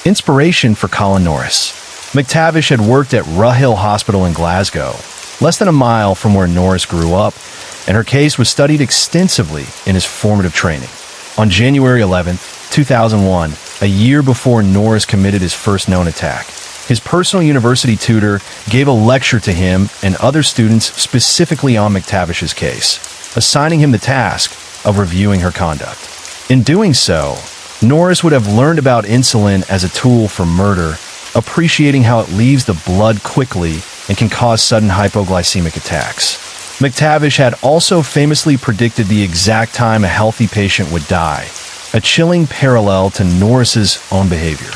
inspiration for Colin Norris. McTavish had worked at Ruhill Hospital in Glasgow, less than a mile from where Norris grew up, and her case was studied extensively in his formative training. On January 11, 2001, a year before Norris committed his first known attack, his personal university tutor gave a lecture to him and other students specifically on McTavish's case, assigning him the task of reviewing her conduct. In doing so, Norris would have learned about insulin as a tool for murder, appreciating how it leaves the blood quickly and can cause sudden hypoglycemic attacks. McTavish had also famously predicted the exact time a healthy patient would die, a chilling parallel to Norris's own behavior.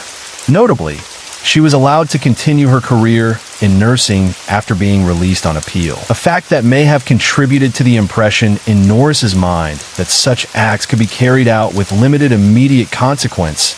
Notably, she was allowed to continue her career in nursing after being released on appeal, a fact that may have contributed to the impression in Norris's mind that such acts could be carried out with limited immediate consequence.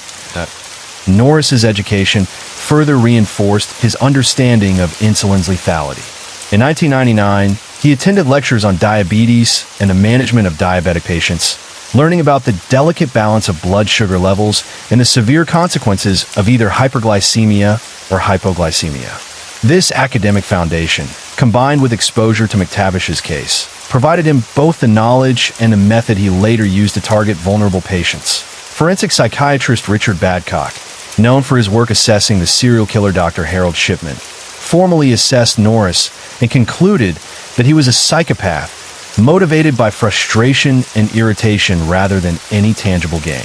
Norris's education further reinforced his understanding of insulin's lethality. In 1999, he attended lectures on diabetes and the management of diabetic patients, learning about the delicate balance of blood sugar levels and the severe consequences of either hyperglycemia or hypoglycemia. This academic foundation, combined with exposure to McTavish's case, provided him both the knowledge and the method he later used to target vulnerable patients. Forensic psychiatrist Richard Badcock, known for his work assessing the serial killer Dr. Harold Shipman, formally assessed Norris and concluded that he was a psychopath motivated by frustration and irritation rather than any tangible gain.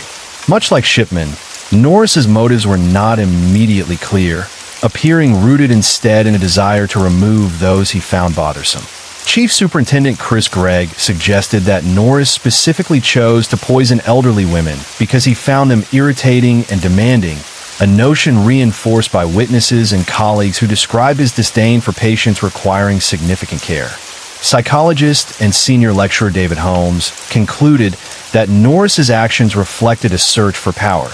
Much like Shipman, Norris's motives were not immediately clear, appearing rooted instead in a desire to remove those he found bothersome. Chief Superintendent Chris Gregg suggested that Norris specifically chose to poison elderly women because he found them irritating and demanding, a notion reinforced by witnesses and colleagues who described his disdain for patients requiring significant care. Psychologist and senior lecturer David Holmes concluded that Norris's actions reflected a search for power,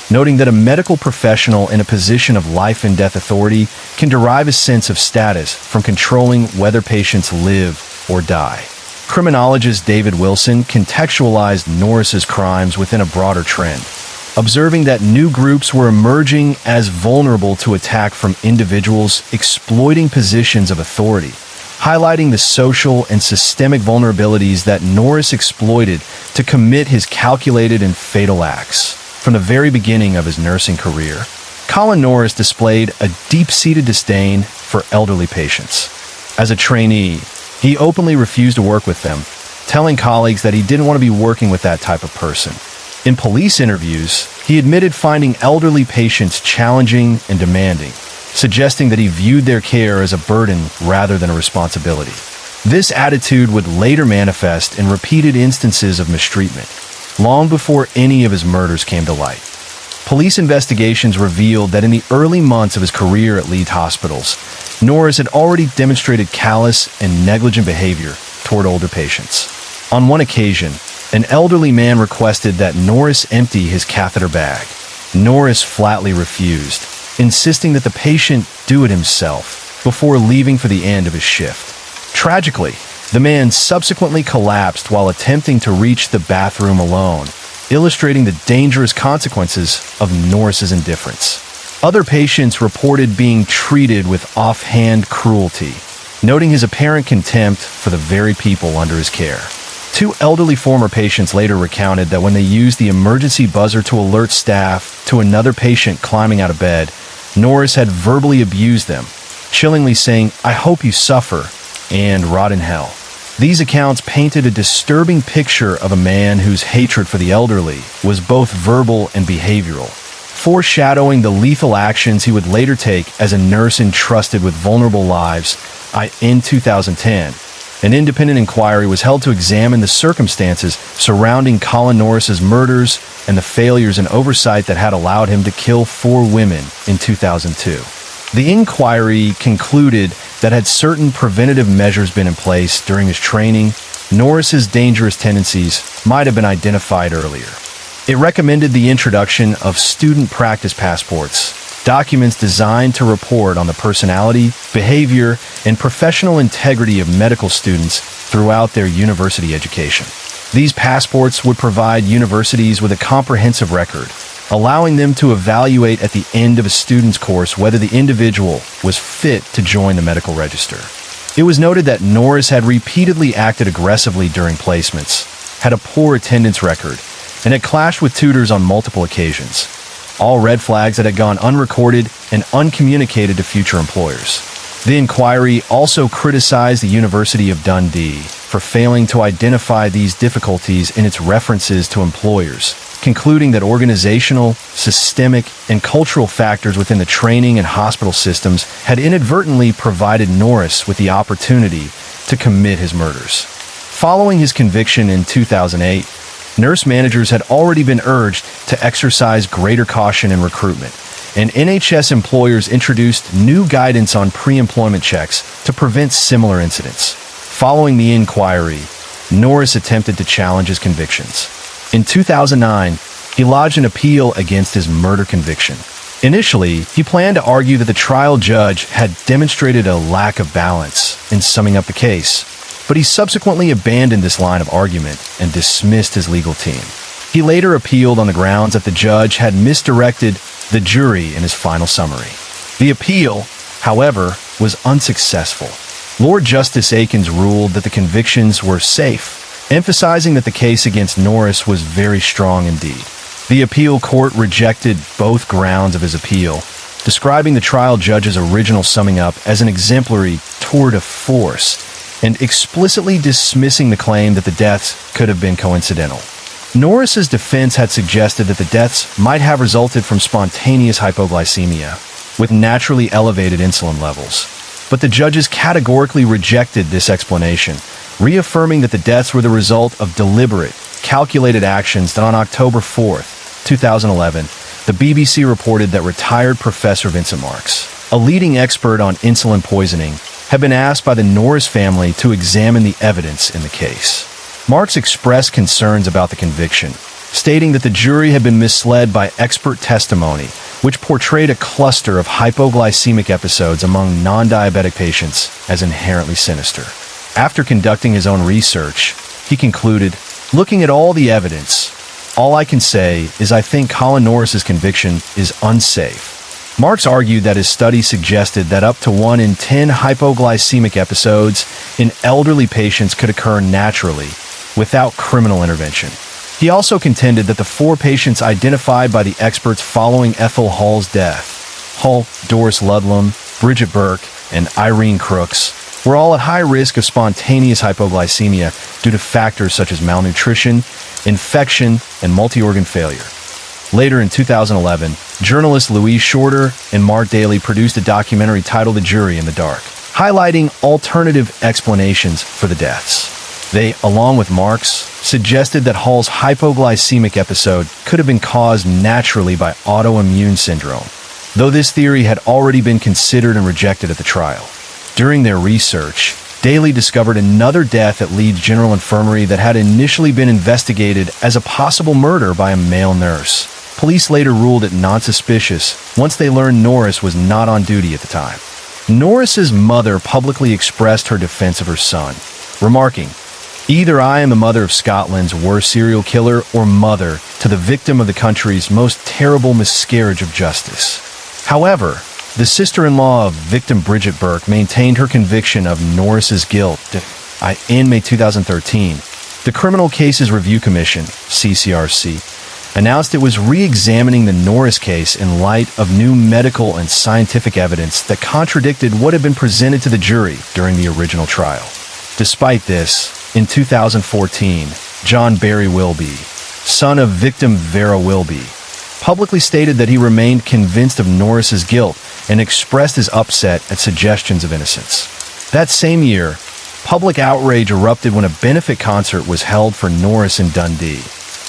noting that a medical professional in a position of life and death authority can derive a sense of status from controlling whether patients live or die. Criminologist David Wilson contextualized Norris's crimes within a broader trend, observing that new groups were emerging as vulnerable to attack from individuals exploiting positions of authority, highlighting the social and systemic vulnerabilities that Norris exploited to commit his calculated and fatal acts. From the very beginning of his nursing career, Colin Norris displayed a deep-seated disdain for elderly patients. As a trainee, he openly refused to work with them, telling colleagues that he didn't want to be working with that type of person. In police interviews, he admitted finding elderly patients challenging and demanding, suggesting that he viewed their care as a burden rather than a responsibility. This attitude would later manifest in repeated instances of mistreatment, long before any of his murders came to light. Police investigations revealed that in the early months of his career at Leeds hospitals, Norris had already demonstrated callous and negligent behavior toward older patients. On one occasion, an elderly man requested that Norris empty his catheter bag. Norris flatly refused, insisting that the patient do it himself before leaving for the end of his shift. Tragically, the man subsequently collapsed while attempting to reach the bathroom alone, illustrating the dangerous consequences of Norris's indifference. Other patients reported being treated with offhand cruelty, noting his apparent contempt for the very people under his care. Two elderly former patients later recounted that when they used the emergency buzzer to alert staff to another patient climbing out of bed, Norris had verbally abused them, chillingly saying, "I hope you suffer," and "rot in hell." These accounts painted a disturbing picture of a man whose hatred for the elderly was both verbal and behavioral, foreshadowing the lethal actions he would later take as a nurse entrusted with vulnerable lives. In 2010, an independent inquiry was held to examine the circumstances surrounding Colin Norris's murders and the failures and oversight that had allowed him to kill 4 women in 2002. The inquiry concluded that had certain preventative measures been in place during his training, Norris's dangerous tendencies might have been identified earlier. It recommended the introduction of student practice passports, documents designed to report on the personality, behavior, and professional integrity of medical students throughout their university education. These passports would provide universities with a comprehensive record, allowing them to evaluate at the end of a student's course whether the individual was fit to join the medical register. It was noted that Norris had repeatedly acted aggressively during placements, had a poor attendance record, and had clashed with tutors on multiple occasions. All red flags that had gone unrecorded and uncommunicated to future employers. The inquiry also criticized the University of Dundee for failing to identify these difficulties in its references to employers, concluding that organizational, systemic, and cultural factors within the training and hospital systems had inadvertently provided Norris with the opportunity to commit his murders. Following his conviction in 2008, nurse managers had already been urged to exercise greater caution in recruitment, and NHS employers introduced new guidance on pre-employment checks to prevent similar incidents. Following the inquiry, Norris attempted to challenge his convictions. In 2009, he lodged an appeal against his murder conviction. Initially, he planned to argue that the trial judge had demonstrated a lack of balance in summing up the case, but he subsequently abandoned this line of argument and dismissed his legal team. He later appealed on the grounds that the judge had misdirected the jury in his final summary. The appeal, however, was unsuccessful. Lord Justice Aikens ruled that the convictions were safe, emphasizing that the case against Norris was very strong indeed. The appeal court rejected both grounds of his appeal, describing the trial judge's original summing up as an exemplary tour de force, and explicitly dismissing the claim that the deaths could have been coincidental. Norris's defense had suggested that the deaths might have resulted from spontaneous hypoglycemia, with naturally elevated insulin levels. But the judges categorically rejected this explanation, reaffirming that the deaths were the result of deliberate, calculated actions that on October 4th, 2011, the BBC reported that retired Professor Vincent Marks, a leading expert on insulin poisoning, had been asked by the Norris family to examine the evidence in the case. Marks expressed concerns about the conviction, stating that the jury had been misled by expert testimony, which portrayed a cluster of hypoglycemic episodes among non-diabetic patients as inherently sinister. After conducting his own research, he concluded, "Looking at all the evidence, all I can say is I think Colin Norris's conviction is unsafe." Marks argued that his study suggested that up to 1 in 10 hypoglycemic episodes in elderly patients could occur naturally, without criminal intervention. He also contended that the 4 patients identified by the experts following Ethel Hall's death, Hall, Doris Ludlam, Bridget Burke, and Irene Crooks, were all at high risk of spontaneous hypoglycemia due to factors such as malnutrition, infection, and multi-organ failure. Later in 2011, journalists Louise Shorter and Mark Daly produced a documentary titled The Jury in the Dark, highlighting alternative explanations for the deaths. They, along with Marks, suggested that Hall's hypoglycemic episode could have been caused naturally by autoimmune syndrome, though this theory had already been considered and rejected at the trial. During their research, Daly discovered another death at Leeds General Infirmary that had initially been investigated as a possible murder by a male nurse. Police later ruled it non-suspicious once they learned Norris was not on duty at the time. Norris's mother publicly expressed her defense of her son, remarking, "Either I am the mother of Scotland's worst serial killer or mother to the victim of the country's most terrible miscarriage of justice." However, the sister-in-law of victim Bridget Burke maintained her conviction of Norris's guilt. In May 2013, the Criminal Cases Review Commission, CCRC, announced it was re-examining the Norris case in light of new medical and scientific evidence that contradicted what had been presented to the jury during the original trial. Despite this, in 2014, John Barry Wilby, son of victim Vera Wilby, publicly stated that he remained convinced of Norris's guilt and expressed his upset at suggestions of innocence. That same year, public outrage erupted when a benefit concert was held for Norris in Dundee,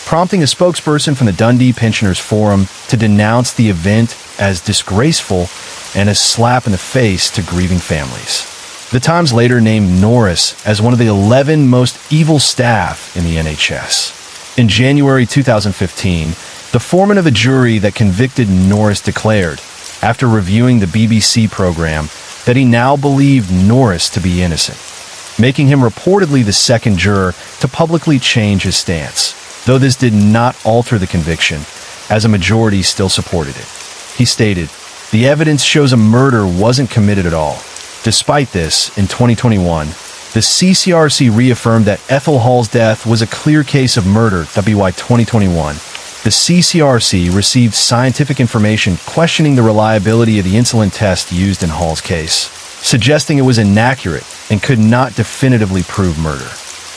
prompting a spokesperson from the Dundee Pensioners Forum to denounce the event as disgraceful and a slap in the face to grieving families. The Times later named Norris as one of the 11 most evil staff in the NHS. In January 2015, the foreman of the jury that convicted Norris declared, after reviewing the BBC program, that he now believed Norris to be innocent, making him reportedly the second juror to publicly change his stance, though this did not alter the conviction, as a majority still supported it. He stated, "The evidence shows a murder wasn't committed at all." Despite this, in 2021, the CCRC reaffirmed that Ethel Hall's death was a clear case of murder. WY 2021. The CCRC received scientific information questioning the reliability of the insulin test used in Hall's case, suggesting it was inaccurate and could not definitively prove murder.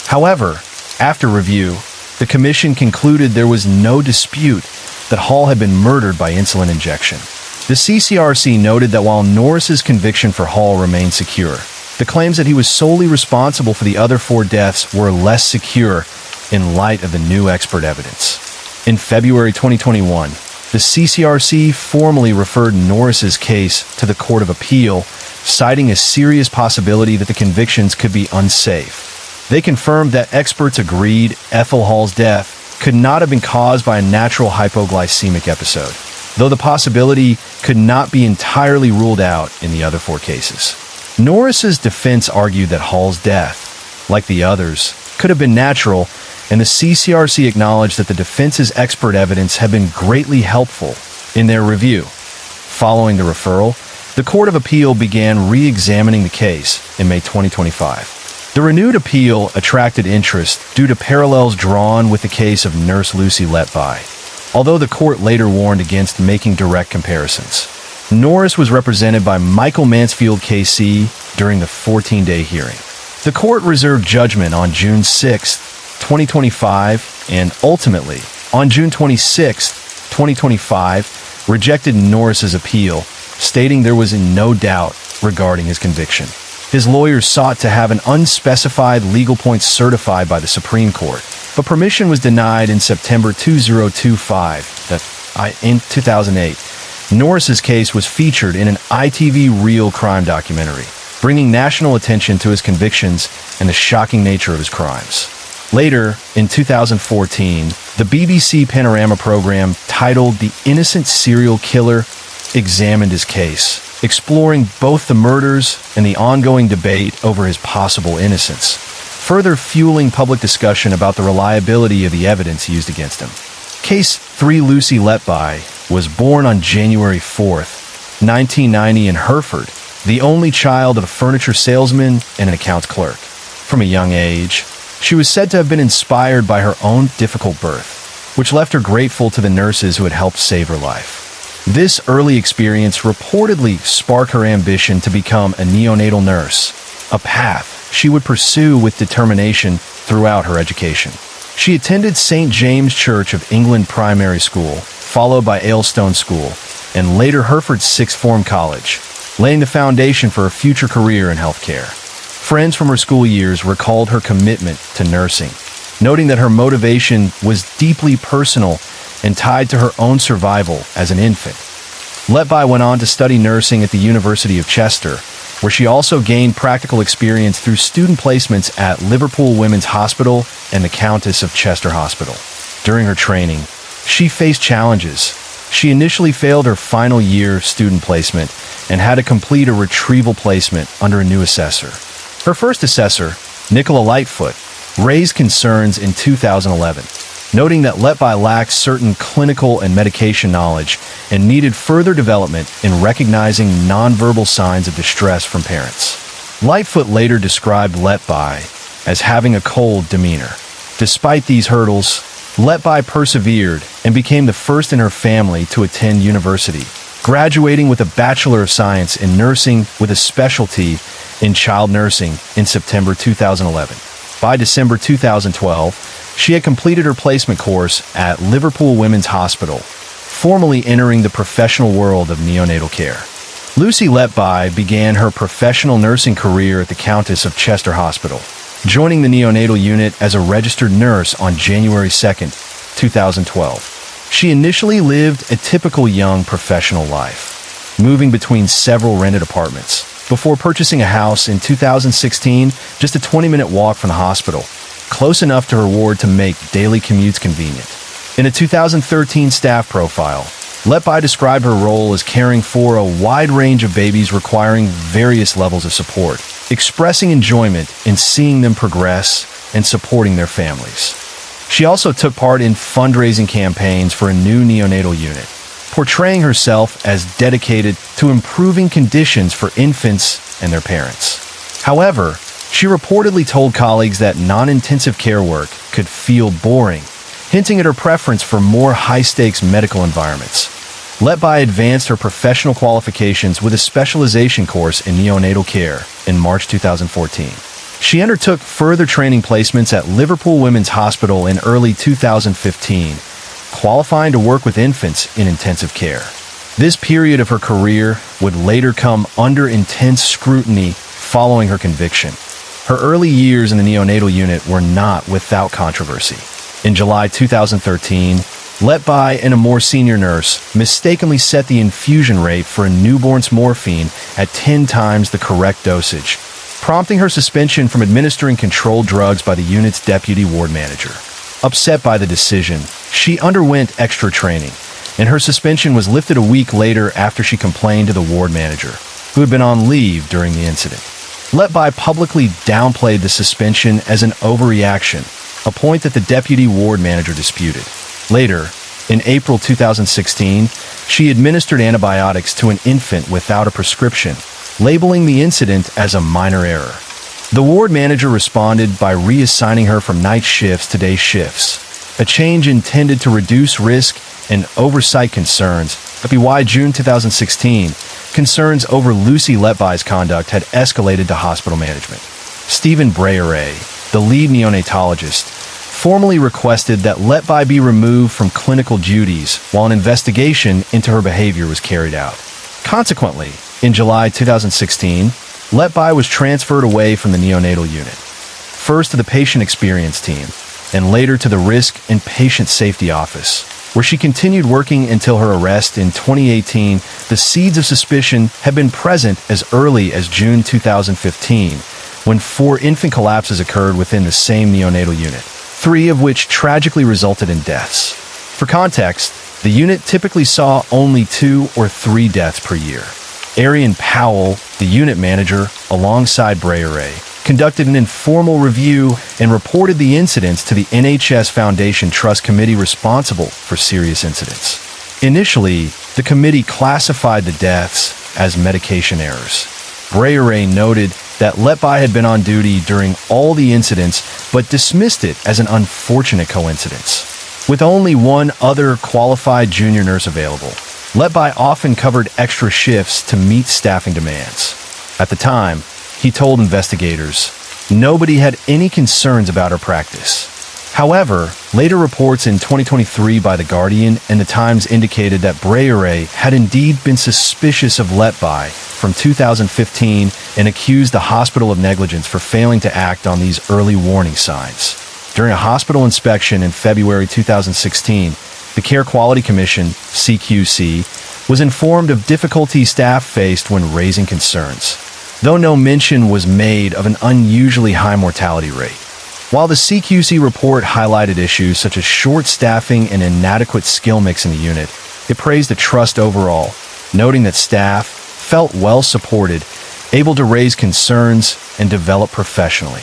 However, after review, the commission concluded there was no dispute that Hall had been murdered by insulin injection. The CCRC noted that while Norris's conviction for Hall remained secure, the claims that he was solely responsible for the other 4 deaths were less secure in light of the new expert evidence. In February 2021, the CCRC formally referred Norris's case to the Court of Appeal, citing a serious possibility that the convictions could be unsafe. They confirmed that experts agreed Ethel Hall's death could not have been caused by a natural hypoglycemic episode, though the possibility could not be entirely ruled out in the other 4 cases. Norris's defense argued that Hall's death, like the others, could have been natural, and the CCRC acknowledged that the defense's expert evidence had been greatly helpful in their review. Following the referral, the Court of Appeal began re-examining the case in May 2025. The renewed appeal attracted interest due to parallels drawn with the case of Nurse Lucy Letby, although the court later warned against making direct comparisons. Norris was represented by Michael Mansfield KC during the 14-day hearing. The court reserved judgment on June 6, 2025, and ultimately, on June 26, 2025, rejected Norris's appeal, stating there was no doubt regarding his conviction. His lawyers sought to have an unspecified legal point certified by the Supreme Court, but permission was denied in September 2025. In 2008, Norris's case was featured in an ITV Real Crime documentary, bringing national attention to his convictions and the shocking nature of his crimes. Later, in 2014, the BBC Panorama program titled The Innocent Serial Killer examined his case, exploring both the murders and the ongoing debate over his possible innocence, further fueling public discussion about the reliability of the evidence used against him. Case 3 Lucy Letby was born on January 4th, 1990 in Hereford, the only child of a furniture salesman and an accounts clerk. From a young age, she was said to have been inspired by her own difficult birth, which left her grateful to the nurses who had helped save her life. This early experience reportedly sparked her ambition to become a neonatal nurse, a path she would pursue with determination throughout her education. She attended St. James Church of England Primary School, followed by Aylstone School, and later Hereford Sixth Form College, laying the foundation for a future career in healthcare. Friends from her school years recalled her commitment to nursing, noting that her motivation was deeply personal and tied to her own survival as an infant. Letby went on to study nursing at the University of Chester where she also gained practical experience through student placements at Liverpool Women's Hospital and the Countess of Chester Hospital. During her training, she faced challenges. She initially failed her final year student placement and had to complete a retrieval placement under a new assessor. Her first assessor, Nicola Lightfoot, raised concerns in 2011, noting that Letby lacked certain clinical and medication knowledge and needed further development in recognizing nonverbal signs of distress from parents. Lightfoot later described Letby as having a cold demeanor. Despite these hurdles, Letby persevered and became the first in her family to attend university, graduating with a Bachelor of Science in Nursing with a specialty in child nursing in September 2011. By December 2012, she had completed her placement course at Liverpool Women's Hospital, formally entering the professional world of neonatal care. Lucy Letby began her professional nursing career at the Countess of Chester Hospital, joining the neonatal unit as a registered nurse on January 2, 2012. She initially lived a typical young professional life, moving between several rented apartments, before purchasing a house in 2016, just a 20-minute walk from the hospital, close enough to her ward to make daily commutes convenient. In a 2013 staff profile, Letby described her role as caring for a wide range of babies requiring various levels of support, expressing enjoyment in seeing them progress and supporting their families. She also took part in fundraising campaigns for a new neonatal unit, portraying herself as dedicated to improving conditions for infants and their parents. However, she reportedly told colleagues that non-intensive care work could feel boring, hinting at her preference for more high-stakes medical environments. Letby advanced her professional qualifications with a specialization course in neonatal care in March 2014. She undertook further training placements at Liverpool Women's Hospital in early 2015, qualifying to work with infants in intensive care. This period of her career would later come under intense scrutiny following her conviction. Her early years in the neonatal unit were not without controversy. In July 2013, Letby and a more senior nurse mistakenly set the infusion rate for a newborn's morphine at 10 times the correct dosage, prompting her suspension from administering controlled drugs by the unit's deputy ward manager. Upset by the decision, she underwent extra training, and her suspension was lifted a week later after she complained to the ward manager, who had been on leave during the incident. Letby publicly downplayed the suspension as an overreaction, a point that the deputy ward manager disputed. Later, in April 2016, she administered antibiotics to an infant without a prescription, labeling the incident as a minor error. The ward manager responded by reassigning her from night shifts to day shifts, a change intended to reduce risk and oversight concerns. By June 2016, concerns over Lucy Letby's conduct had escalated to hospital management. Stephen Breyer, the lead neonatologist, formally requested that Letby be removed from clinical duties while an investigation into her behavior was carried out. Consequently, in July 2016, Letby was transferred away from the neonatal unit, first to the patient experience team, and later to the risk and patient safety office, where she continued working until her arrest in 2018. The seeds of suspicion had been present as early as June 2015, when 4 infant collapses occurred within the same neonatal unit, 3 of which tragically resulted in deaths. For context, the unit typically saw only 2 or 3 deaths per year. Arian Powell, the unit manager, alongside Breyer, conducted an informal review and reported the incidents to the NHS Foundation Trust Committee responsible for serious incidents. Initially, the committee classified the deaths as medication errors. Breyer noted that Letby had been on duty during all the incidents but dismissed it as an unfortunate coincidence. With only one other qualified junior nurse available, Letby often covered extra shifts to meet staffing demands. At the time, he told investigators, nobody had any concerns about her practice. However, later reports in 2023 by The Guardian and The Times indicated that Breyer had indeed been suspicious of Letby from 2015 and accused the hospital of negligence for failing to act on these early warning signs. During a hospital inspection in February 2016, the Care Quality Commission, CQC, was informed of difficulties staff faced when raising concerns. though no mention was made of an unusually high mortality rate. While the CQC report highlighted issues such as short staffing and inadequate skill mix in the unit, it praised the trust overall, noting that staff felt well supported, able to raise concerns, and develop professionally.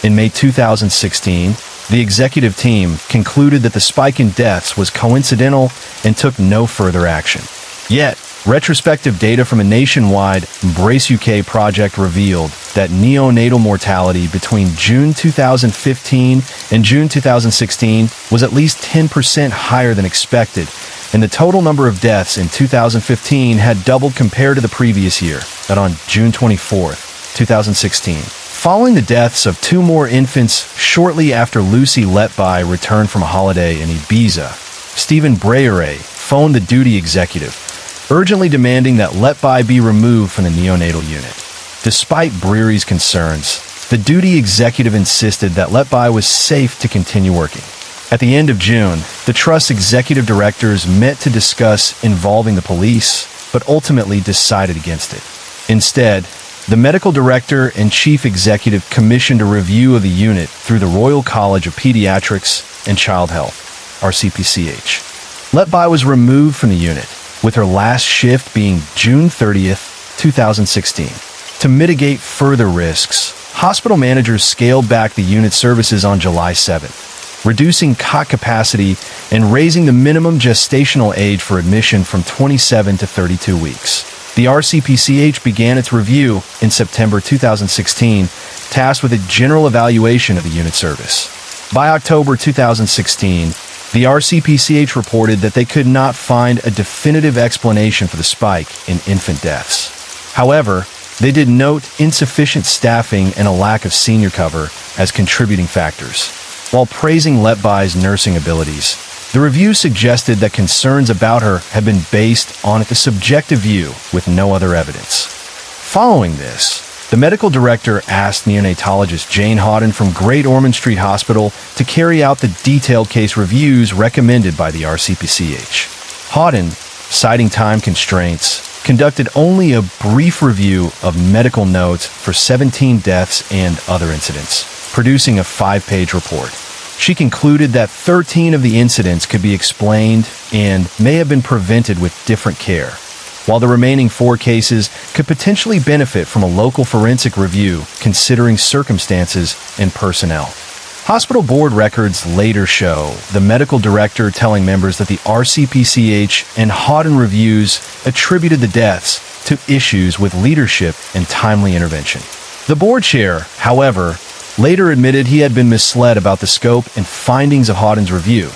In May 2016, the executive team concluded that the spike in deaths was coincidental and took no further action. Yet, retrospective data from a nationwide Embrace UK project revealed that neonatal mortality between June 2015 and June 2016 was at least 10% higher than expected, and the total number of deaths in 2015 had doubled compared to the previous year, that on June 24, 2016. Following the deaths of two more infants shortly after Lucy Letby returned from a holiday in Ibiza, Stephen Breyer phoned the duty executive, urgently demanding that Letby be removed from the neonatal unit. Despite Breery's concerns, the duty executive insisted that Letby was safe to continue working. At the end of June, the Trust's executive directors met to discuss involving the police, but ultimately decided against it. Instead, the medical director and chief executive commissioned a review of the unit through the Royal College of Pediatrics and Child Health, RCPCH. Letby was removed from the unit, with her last shift being June 30th, 2016. To mitigate further risks, hospital managers scaled back the unit services on July 7th, reducing cot capacity and raising the minimum gestational age for admission from 27 to 32 weeks. The RCPCH began its review in September 2016, tasked with a general evaluation of the unit service. By October 2016, the RCPCH reported that they could not find a definitive explanation for the spike in infant deaths. However, they did note insufficient staffing and a lack of senior cover as contributing factors. While praising Letby's nursing abilities, the review suggested that concerns about her had been based on a subjective view with no other evidence. Following this, the medical director asked neonatologist Jane Houghton from Great Ormond Street Hospital to carry out the detailed case reviews recommended by the RCPCH. Houghton, citing time constraints, conducted only a brief review of medical notes for 17 deaths and other incidents, producing a 5-page report. She concluded that 13 of the incidents could be explained and may have been prevented with different care, while the remaining 4 cases could potentially benefit from a local forensic review considering circumstances and personnel. Hospital board records later show the medical director telling members that the RCPCH and Houghton reviews attributed the deaths to issues with leadership and timely intervention. The board chair, however, later admitted he had been misled about the scope and findings of Houghton's review.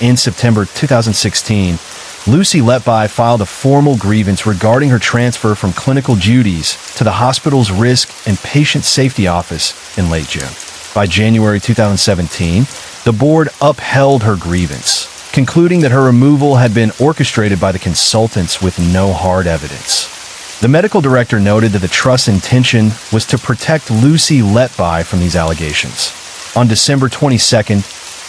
In September 2016, Lucy Letby filed a formal grievance regarding her transfer from clinical duties to the hospital's Risk and Patient Safety Office in late June. By January 2017, the board upheld her grievance, concluding that her removal had been orchestrated by the consultants with no hard evidence. The medical director noted that the Trust's intention was to protect Lucy Letby from these allegations. On December 22,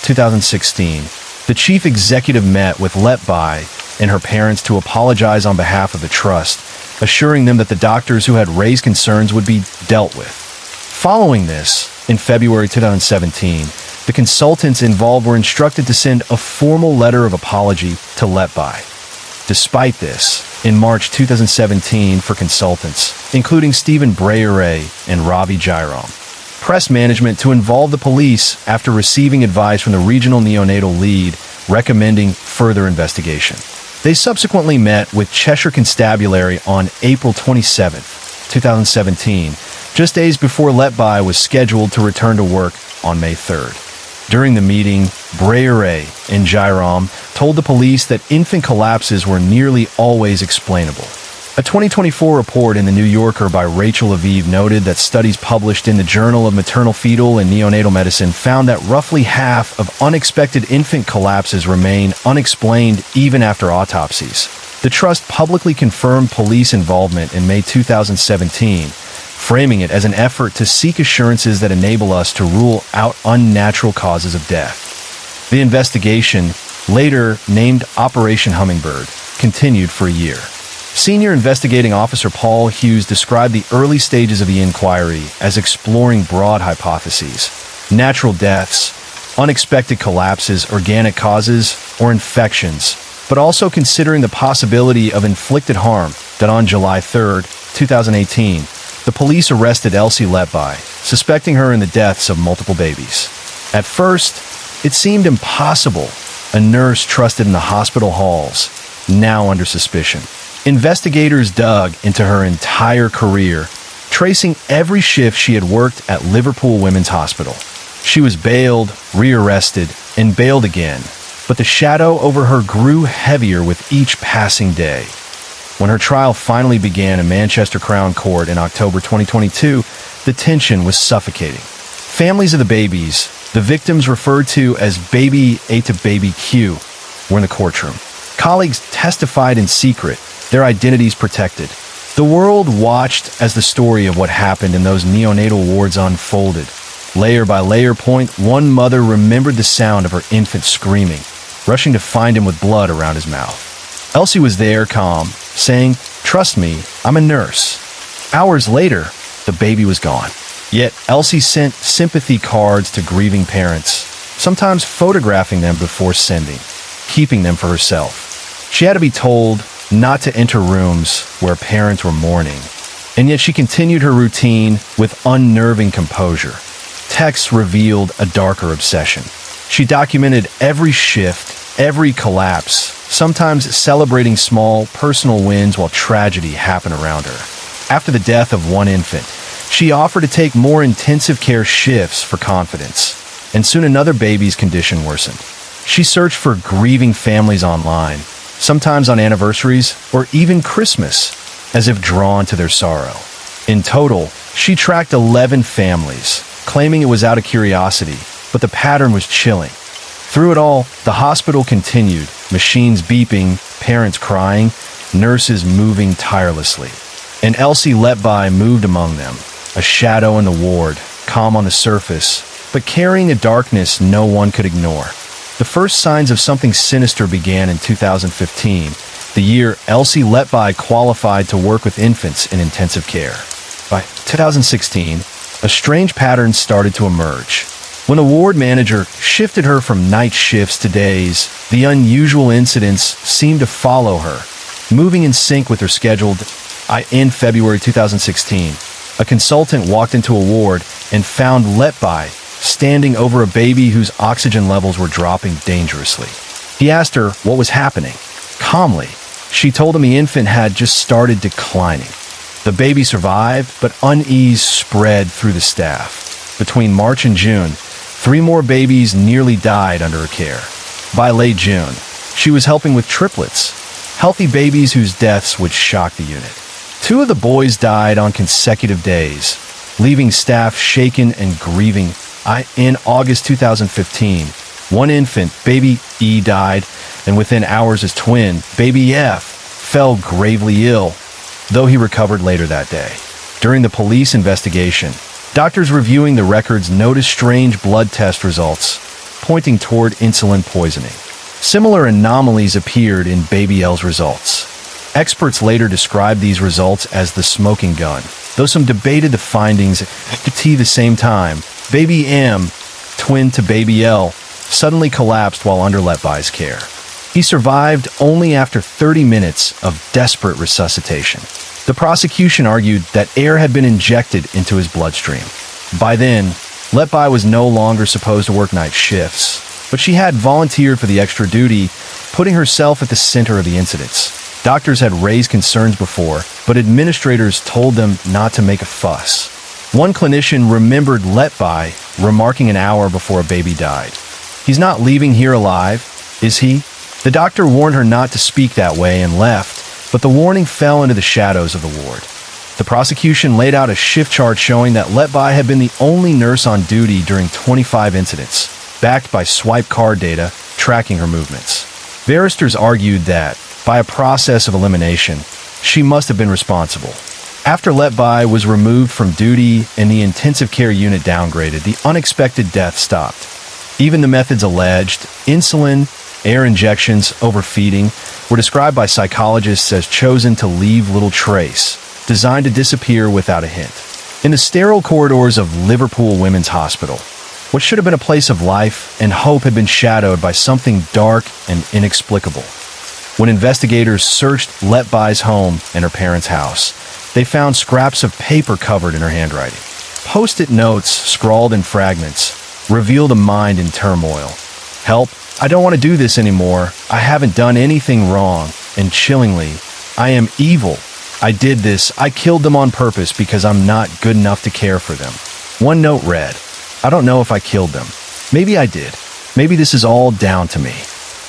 2016, the chief executive met with Letby and her parents to apologize on behalf of the Trust, assuring them that the doctors who had raised concerns would be dealt with. Following this, in February 2017, the consultants involved were instructed to send a formal letter of apology to Letby. Despite this, in March 2017 for consultants, including Stephen Breyer and Ravi Jairam, pressed management to involve the police after receiving advice from the regional neonatal lead recommending further investigation. They subsequently met with Cheshire Constabulary on April 27, 2017, just days before Letby was scheduled to return to work on May 3rd. During the meeting, Breyer and Jairam told the police that infant collapses were nearly always explainable. A 2024 report in The New Yorker by Rachel Aviv noted that studies published in the Journal of Maternal Fetal and Neonatal Medicine found that roughly half of unexpected infant collapses remain unexplained even after autopsies. The Trust publicly confirmed police involvement in May 2017, framing it as an effort to seek assurances that enable us to rule out unnatural causes of death. The investigation, later named Operation Hummingbird, continued for a year. Senior Investigating Officer Paul Hughes described the early stages of the inquiry as exploring broad hypotheses: natural deaths, unexpected collapses, organic causes, or infections, but also considering the possibility of inflicted harm. That on July 3, 2018, the police arrested Elsie Letby, suspecting her in the deaths of multiple babies. At first, it seemed impossible. A nurse trusted in the hospital halls, now under suspicion. Investigators dug into her entire career, tracing every shift she had worked at Liverpool Women's Hospital. She was bailed, rearrested, and bailed again, but the shadow over her grew heavier with each passing day. When her trial finally began in Manchester Crown Court in October 2022, the tension was suffocating. Families of the babies, the victims referred to as Baby A to Baby Q, were in the courtroom. Colleagues testified in secret, their identities protected. The world watched as the story of what happened in those neonatal wards unfolded. Layer by layer point, one mother remembered the sound of her infant screaming, rushing to find him with blood around his mouth. Elsie was there, calm, saying, "Trust me, I'm a nurse." Hours later, the baby was gone. Yet Elsie sent sympathy cards to grieving parents, sometimes photographing them before sending, keeping them for herself. She had to be told not to enter rooms where parents were mourning, and yet she continued her routine with unnerving composure. Texts revealed a darker obsession. She documented every shift, every collapse, sometimes celebrating small, personal wins while tragedy happened around her. After the death of one infant, she offered to take more intensive care shifts for confidence, and soon another baby's condition worsened. She searched for grieving families online, sometimes on anniversaries or even Christmas, as if drawn to their sorrow. In total, she tracked 11 families, claiming it was out of curiosity, but the pattern was chilling. Through it all, the hospital continued, machines beeping, parents crying, nurses moving tirelessly. And Elsie Letby moved among them, a shadow in the ward, calm on the surface, but carrying a darkness no one could ignore. The first signs of something sinister began in 2015, the year Elsie Letby qualified to work with infants in intensive care. By 2016, a strange pattern started to emerge. When a ward manager shifted her from night shifts to days, the unusual incidents seemed to follow her, moving in sync with her schedule. In February 2016, a consultant walked into a ward and found Letby standing over a baby whose oxygen levels were dropping dangerously. He asked her what was happening. Calmly, she told him the infant had just started declining. The baby survived, but unease spread through the staff. Between March and June, 3 more babies nearly died under her care. By late June, she was helping with triplets, healthy babies whose deaths would shock the unit. 2 of the boys died on consecutive days, leaving staff shaken and grieving. In August 2015, one infant, baby E, died, and within hours his twin, baby F, fell gravely ill, though he recovered later that day. During the police investigation, doctors reviewing the records noticed strange blood test results, pointing toward insulin poisoning. Similar anomalies appeared in baby L's results. Experts later described these results as the smoking gun, though some debated the findings. At the same time, baby M, twin to baby L, suddenly collapsed while under Letby's care. He survived only after 30 minutes of desperate resuscitation. The prosecution argued that air had been injected into his bloodstream. By then, Letby was no longer supposed to work night shifts, but she had volunteered for the extra duty, putting herself at the center of the incidents. Doctors had raised concerns before, but administrators told them not to make a fuss. One clinician remembered Letby remarking an hour before a baby died, "He's not leaving here alive, is he?" The doctor warned her not to speak that way and left, but the warning fell into the shadows of the ward. The prosecution laid out a shift chart showing that Letby had been the only nurse on duty during 25 incidents, backed by swipe card data tracking her movements. Barristers argued that, by a process of elimination, she must have been responsible. After Letby was removed from duty and the intensive care unit downgraded, the unexpected death stopped. Even the methods alleged, insulin, air injections, overfeeding, were described by psychologists as chosen to leave little trace, designed to disappear without a hint. In the sterile corridors of Liverpool Women's Hospital, what should have been a place of life and hope had been shadowed by something dark and inexplicable. When investigators searched Letby's home and her parents' house, they found scraps of paper covered in her handwriting. Post-it notes, scrawled in fragments, revealed a mind in turmoil. "Help, I don't want to do this anymore. I haven't done anything wrong." And chillingly, "I am evil. I did this. I killed them on purpose because I'm not good enough to care for them." One note read, "I don't know if I killed them. Maybe I did. Maybe this is all down to me."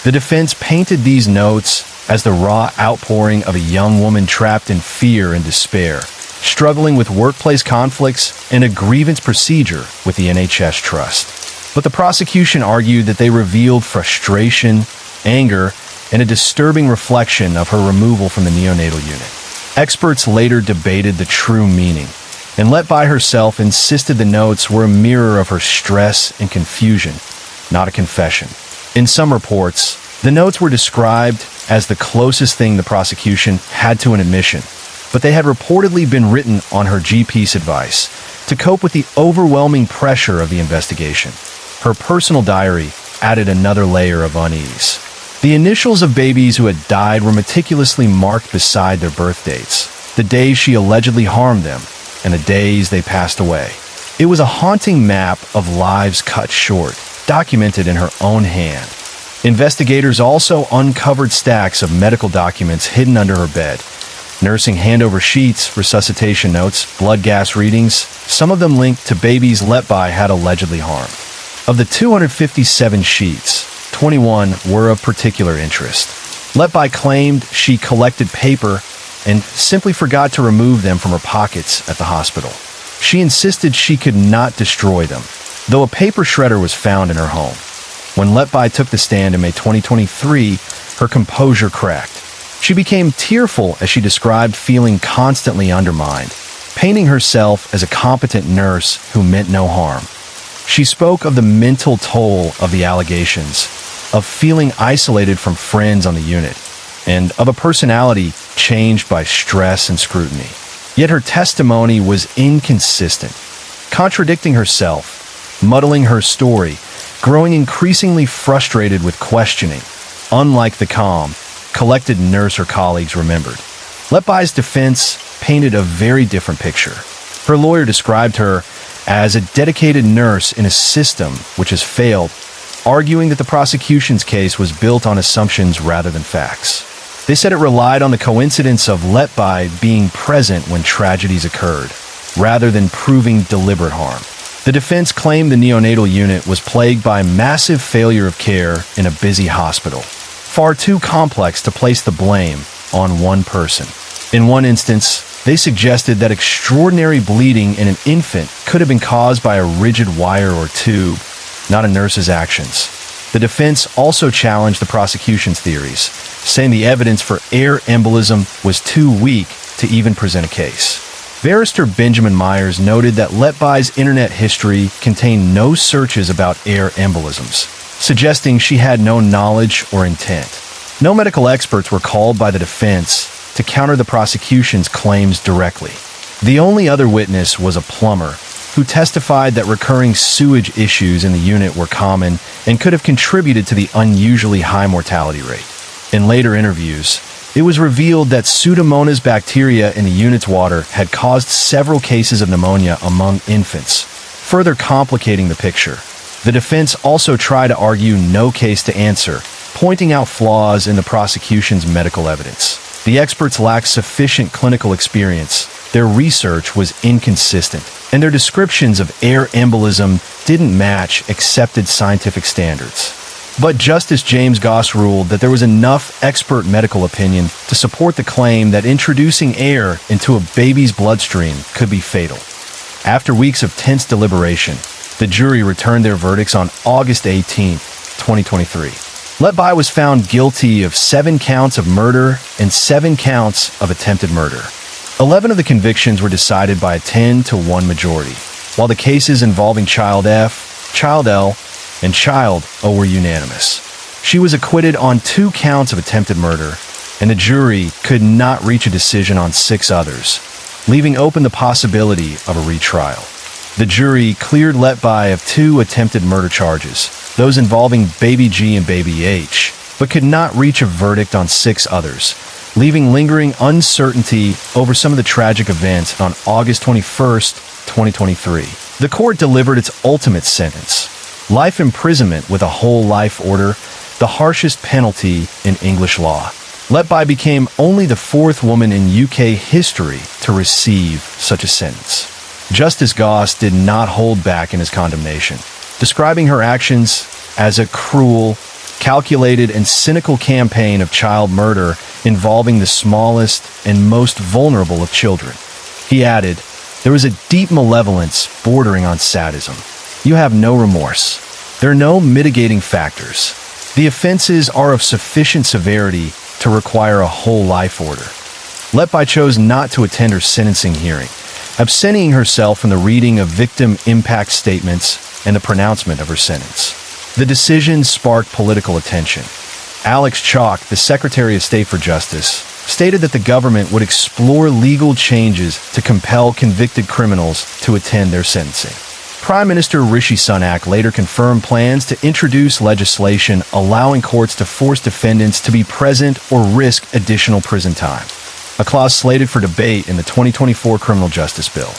The defense painted these notes as the raw outpouring of a young woman trapped in fear and despair, struggling with workplace conflicts and a grievance procedure with the NHS Trust. But the prosecution argued that they revealed frustration, anger, and a disturbing reflection of her removal from the neonatal unit. Experts later debated the true meaning, and Letby herself insisted the notes were a mirror of her stress and confusion, not a confession. In some reports, the notes were described as the closest thing the prosecution had to an admission, but they had reportedly been written on her GP's advice to cope with the overwhelming pressure of the investigation. Her personal diary added another layer of unease. The initials of babies who had died were meticulously marked beside their birth dates, the days she allegedly harmed them, and the days they passed away. It was a haunting map of lives cut short, documented in her own hand. Investigators also uncovered stacks of medical documents hidden under her bed. Nursing handover sheets, resuscitation notes, blood gas readings, some of them linked to babies Letby had allegedly harmed. Of the 257 sheets, 21 were of particular interest. Letby claimed she collected paper and simply forgot to remove them from her pockets at the hospital. She insisted she could not destroy them, though a paper shredder was found in her home. When Letby took the stand in May 2023, her composure cracked. She became tearful as she described feeling constantly undermined, painting herself as a competent nurse who meant no harm. She spoke of the mental toll of the allegations, of feeling isolated from friends on the unit, and of a personality changed by stress and scrutiny. Yet her testimony was inconsistent, contradicting herself, muddling her story, growing increasingly frustrated with questioning, unlike the calm, collected nurse her colleagues remembered. Letby's defense painted a very different picture. Her lawyer described her as a dedicated nurse in a system which has failed, arguing that the prosecution's case was built on assumptions rather than facts. They said it relied on the coincidence of Letby being present when tragedies occurred, rather than proving deliberate harm. The defense claimed the neonatal unit was plagued by massive failure of care in a busy hospital, far too complex to place the blame on one person. In one instance, they suggested that extraordinary bleeding in an infant could have been caused by a rigid wire or tube, not a nurse's actions. The defense also challenged the prosecution's theories, saying the evidence for air embolism was too weak to even present a case. Barrister Benjamin Myers noted that Letby's internet history contained no searches about air embolisms, suggesting she had no knowledge or intent. No medical experts were called by the defense to counter the prosecution's claims directly. The only other witness was a plumber, who testified that recurring sewage issues in the unit were common and could have contributed to the unusually high mortality rate. In later interviews, it was revealed that Pseudomonas bacteria in the unit's water had caused several cases of pneumonia among infants, further complicating the picture. The defense also tried to argue no case to answer, pointing out flaws in the prosecution's medical evidence. The experts lacked sufficient clinical experience, their research was inconsistent, and their descriptions of air embolism didn't match accepted scientific standards. But Justice James Goss ruled that there was enough expert medical opinion to support the claim that introducing air into a baby's bloodstream could be fatal. After weeks of tense deliberation, the jury returned their verdicts on August 18, 2023. Letby was found guilty of 7 counts of murder and 7 counts of attempted murder. 11 of the convictions were decided by a 10-1 majority, while the cases involving Child F, Child L, and Child O were unanimous. She was acquitted on 2 counts of attempted murder and the jury could not reach a decision on 6 others, leaving open the possibility of a retrial. The jury cleared Letby of 2 attempted murder charges, those involving Baby G and Baby H, but could not reach a verdict on 6 others, leaving lingering uncertainty over some of the tragic events on August 21st, 2023. The court delivered its ultimate sentence: life imprisonment with a whole life order, the harshest penalty in English law. Letby became only the 4th woman in UK history to receive such a sentence. Justice Goss did not hold back in his condemnation, describing her actions as a cruel, calculated, and cynical campaign of child murder involving the smallest and most vulnerable of children. He added, "There was a deep malevolence bordering on sadism. You have no remorse. There are no mitigating factors. The offenses are of sufficient severity to require a whole life order." Letby chose not to attend her sentencing hearing, abstaining herself from the reading of victim impact statements and the pronouncement of her sentence. The decision sparked political attention. Alex Chalk, the Secretary of State for Justice, stated that the government would explore legal changes to compel convicted criminals to attend their sentencing. Prime Minister Rishi Sunak later confirmed plans to introduce legislation allowing courts to force defendants to be present or risk additional prison time, a clause slated for debate in the 2024 Criminal Justice Bill.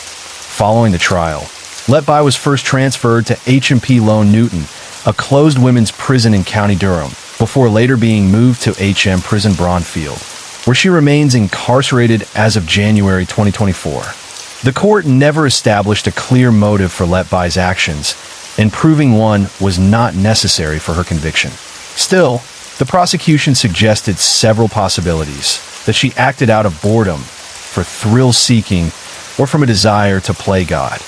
Following the trial, Letby was first transferred to H&P Lone Newton, a closed women's prison in County Durham, before later being moved to HM Prison Bronfield, where she remains incarcerated as of January 2024. The court never established a clear motive for Letby's actions, and proving one was not necessary for her conviction. Still, the prosecution suggested several possibilities: that she acted out of boredom, for thrill-seeking, or from a desire to play God.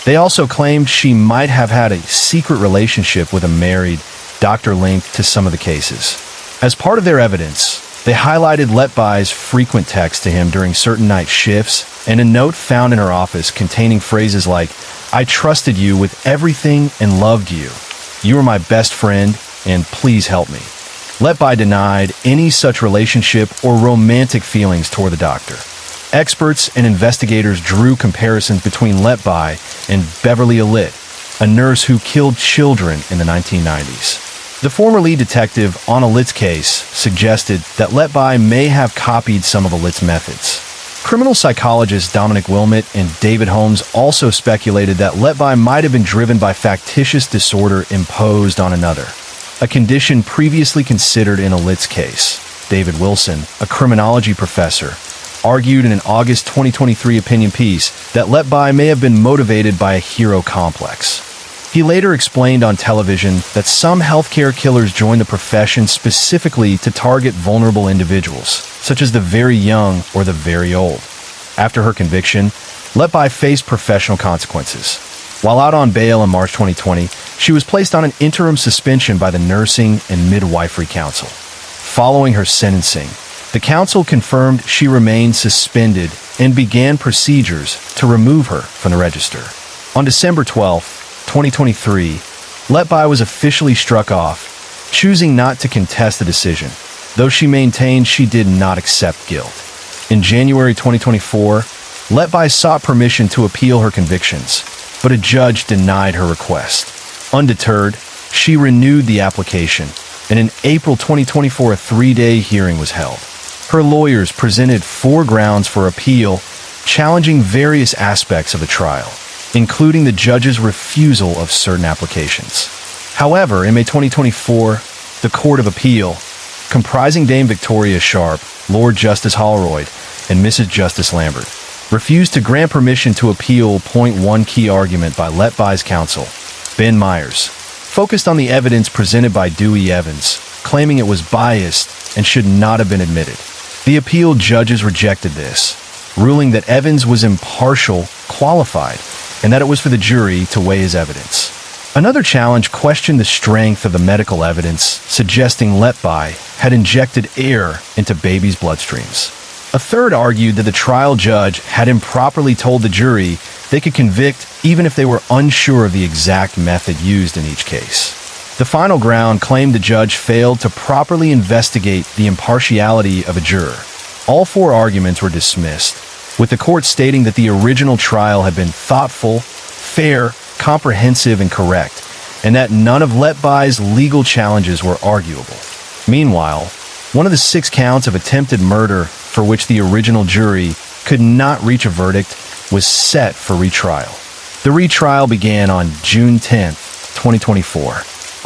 They also claimed she might have had a secret relationship with a married doctor linked to some of the cases. As part of their evidence, they highlighted Letby's frequent texts to him during certain night shifts and a note found in her office containing phrases like, "I trusted you with everything and loved you. You were my best friend, and please help me." Letby denied any such relationship or romantic feelings toward the doctor. Experts and investigators drew comparisons between Letby and Beverly Alit, a nurse who killed children in the 1990s. The former lead detective on Alit's case suggested that Letby may have copied some of Alit's methods. Criminal psychologists Dominic Wilmot and David Holmes also speculated that Letby might have been driven by factitious disorder imposed on another, a condition previously considered in Alit's case. David Wilson, a criminology professor, argued in an August 2023 opinion piece that Letby may have been motivated by a hero complex. He later explained on television that some healthcare killers join the profession specifically to target vulnerable individuals, such as the very young or the very old. After her conviction, Letby faced professional consequences. While out on bail in March 2020, she was placed on an interim suspension by the Nursing and Midwifery Council. Following her sentencing, the council confirmed she remained suspended and began procedures to remove her from the register. On December 12, 2023, Letby was officially struck off, choosing not to contest the decision, though she maintained she did not accept guilt. In January 2024, Letby sought permission to appeal her convictions, but a judge denied her request. Undeterred, she renewed the application, and in April 2024 a 3-day hearing was held. Her lawyers presented 4 grounds for appeal, challenging various aspects of the trial, including the judge's refusal of certain applications. However, in May 2024, the Court of Appeal, comprising Dame Victoria Sharp, Lord Justice Holroyd, and Mrs. Justice Lambert, refused to grant permission to appeal. One key argument by Letby's counsel, Ben Myers, focused on the evidence presented by Dewey Evans, claiming it was biased and should not have been admitted. The appeal judges rejected this, ruling that Evans was impartial, qualified, and that it was for the jury to weigh his evidence. Another challenge questioned the strength of the medical evidence, suggesting Letby had injected air into babies' bloodstreams. A third argued that the trial judge had improperly told the jury they could convict even if they were unsure of the exact method used in each case. The final ground claimed the judge failed to properly investigate the impartiality of a juror. All 4 arguments were dismissed, with the court stating that the original trial had been thoughtful, fair, comprehensive, and correct, and that none of Letby's legal challenges were arguable. Meanwhile, one of the 6 counts of attempted murder for which the original jury could not reach a verdict was set for retrial. The retrial began on June 10, 2024.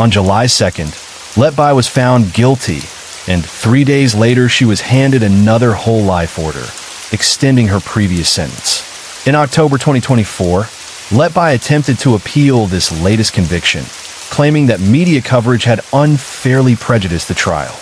On July 2nd, Letby was found guilty, and 3 days later she was handed another whole life order, extending her previous sentence. In October 2024, Letby attempted to appeal this latest conviction, claiming that media coverage had unfairly prejudiced the trial.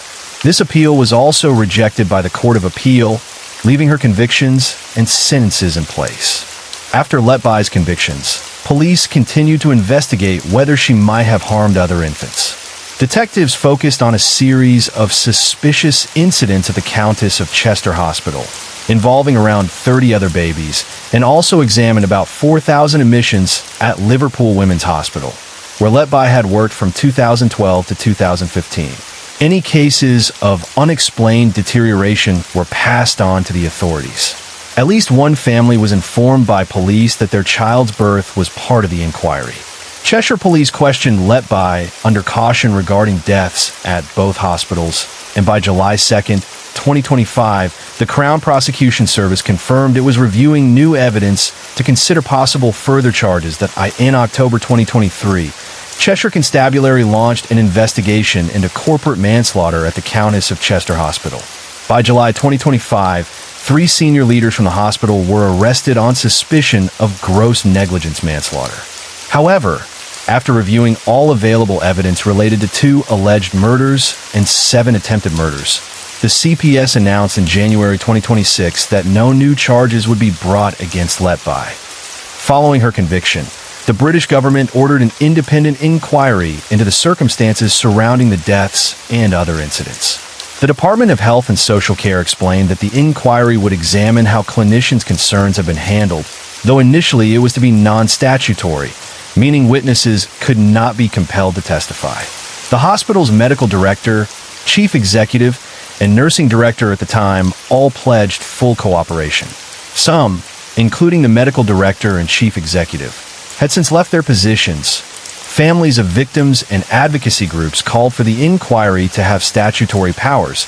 This appeal was also rejected by the Court of Appeal, leaving her convictions and sentences in place. After Letby's convictions, police continued to investigate whether she might have harmed other infants. Detectives focused on a series of suspicious incidents at the Countess of Chester Hospital, involving around 30 other babies, and also examined about 4,000 admissions at Liverpool Women's Hospital, where Letby had worked from 2012 to 2015. Any cases of unexplained deterioration were passed on to the authorities. At least one family was informed by police that their child's birth was part of the inquiry. Cheshire police questioned Letby under caution regarding deaths at both hospitals, and by July 2nd, 2025, the Crown Prosecution Service confirmed it was reviewing new evidence to consider possible further charges in October 2023. Cheshire Constabulary launched an investigation into corporate manslaughter at the Countess of Chester Hospital. By July 2025, 3 senior leaders from the hospital were arrested on suspicion of gross negligence manslaughter. However, after reviewing all available evidence related to 2 alleged murders and 7 attempted murders, the CPS announced in January 2026 that no new charges would be brought against Letby. Following her conviction, the British government ordered an independent inquiry into the circumstances surrounding the deaths and other incidents. The Department of Health and Social Care explained that the inquiry would examine how clinicians' concerns have been handled, though initially it was to be non-statutory, meaning witnesses could not be compelled to testify. The hospital's medical director, chief executive, and nursing director at the time all pledged full cooperation. Some, including the medical director and chief executive, had since left their positions. Families of victims and advocacy groups called for the inquiry to have statutory powers,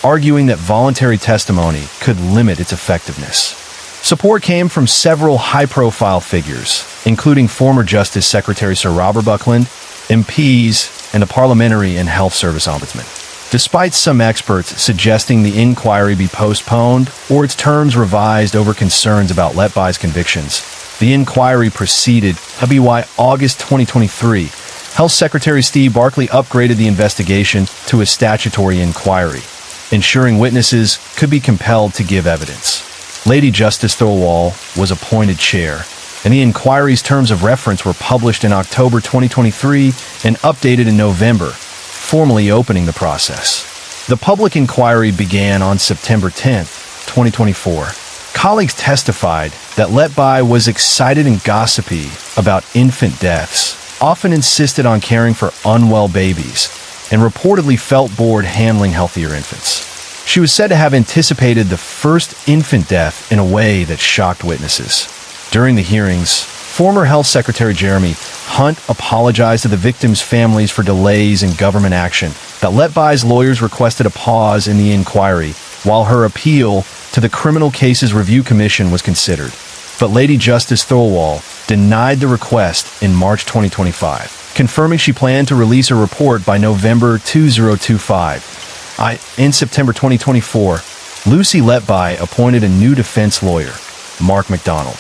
arguing that voluntary testimony could limit its effectiveness. Support came from several high-profile figures, including former Justice Secretary Sir Robert Buckland, MPs, and the Parliamentary and Health Service Ombudsman. Despite some experts suggesting the inquiry be postponed or its terms revised over concerns about Letby's convictions, the inquiry proceeded. By August 2023, Health Secretary Steve Barclay upgraded the investigation to a statutory inquiry, ensuring witnesses could be compelled to give evidence. Lady Justice Thirlwall was appointed chair, and the inquiry's terms of reference were published in October 2023 and updated in November, formally opening the process. The public inquiry began on September 10, 2024. Colleagues testified that Letby was excited and gossipy about infant deaths, often insisted on caring for unwell babies, and reportedly felt bored handling healthier infants. She was said to have anticipated the first infant death in a way that shocked witnesses. During the hearings, former Health Secretary Jeremy Hunt apologized to the victims' families for delays in government action, that Letby's lawyers requested a pause in the inquiry while her appeal to the Criminal Cases Review Commission was considered. But Lady Justice Thirlwall denied the request in March 2025, confirming she planned to release a report by November 2025. In September 2024, Lucy Letby appointed a new defense lawyer, Mark MacDonald.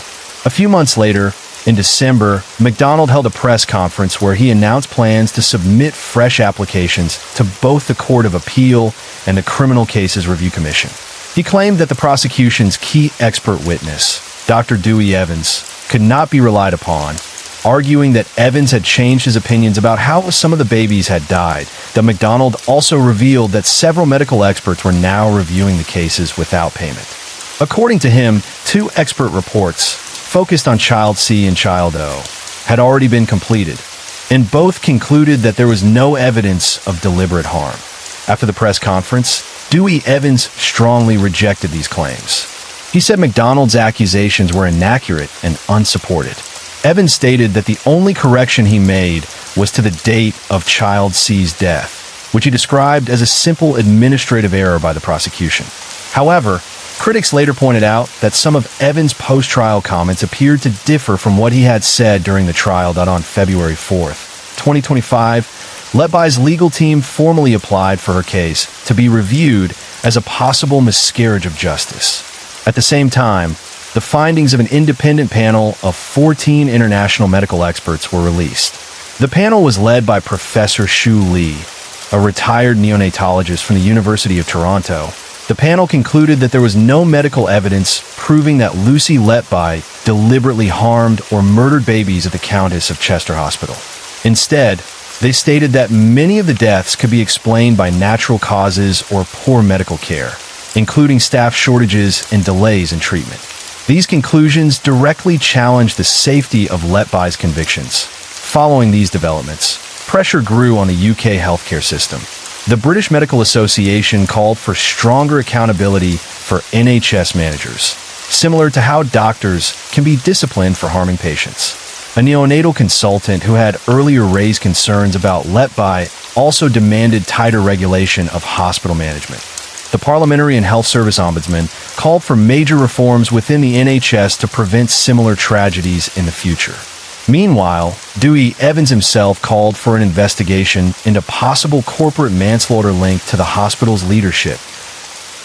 A few months later, in December, MacDonald held a press conference where he announced plans to submit fresh applications to both the Court of Appeal and the Criminal Cases Review Commission. He claimed that the prosecution's key expert witness, Dr. Dewey Evans, could not be relied upon, arguing that Evans had changed his opinions about how some of the babies had died. That MacDonald also revealed that several medical experts were now reviewing the cases without payment. According to him, 2 expert reports focused on Child C and Child O had already been completed, and both concluded that there was no evidence of deliberate harm. After the press conference, Dewey Evans strongly rejected these claims. He said McDonald's accusations were inaccurate and unsupported. Evans stated that the only correction he made was to the date of child C's death, which he described as a simple administrative error by the prosecution. However, critics later pointed out that some of Evans' post-trial comments appeared to differ from what he had said during the trial. On February 4th, 2025, Letby's legal team formally applied for her case to be reviewed as a possible miscarriage of justice. At the same time, the findings of an independent panel of 14 international medical experts were released. The panel was led by Professor Shu Lee, a retired neonatologist from the University of Toronto. The panel concluded that there was no medical evidence proving that Lucy Letby deliberately harmed or murdered babies at the Countess of Chester Hospital. Instead, they stated that many of the deaths could be explained by natural causes or poor medical care, including staff shortages and delays in treatment. These conclusions directly challenged the safety of Letby's convictions. Following these developments, pressure grew on the UK healthcare system. The British Medical Association called for stronger accountability for NHS managers, similar to how doctors can be disciplined for harming patients. A neonatal consultant who had earlier raised concerns about Letby also demanded tighter regulation of hospital management. The Parliamentary and Health Service Ombudsman called for major reforms within the NHS to prevent similar tragedies in the future. Meanwhile, Dewey Evans himself called for an investigation into possible corporate manslaughter linked to the hospital's leadership.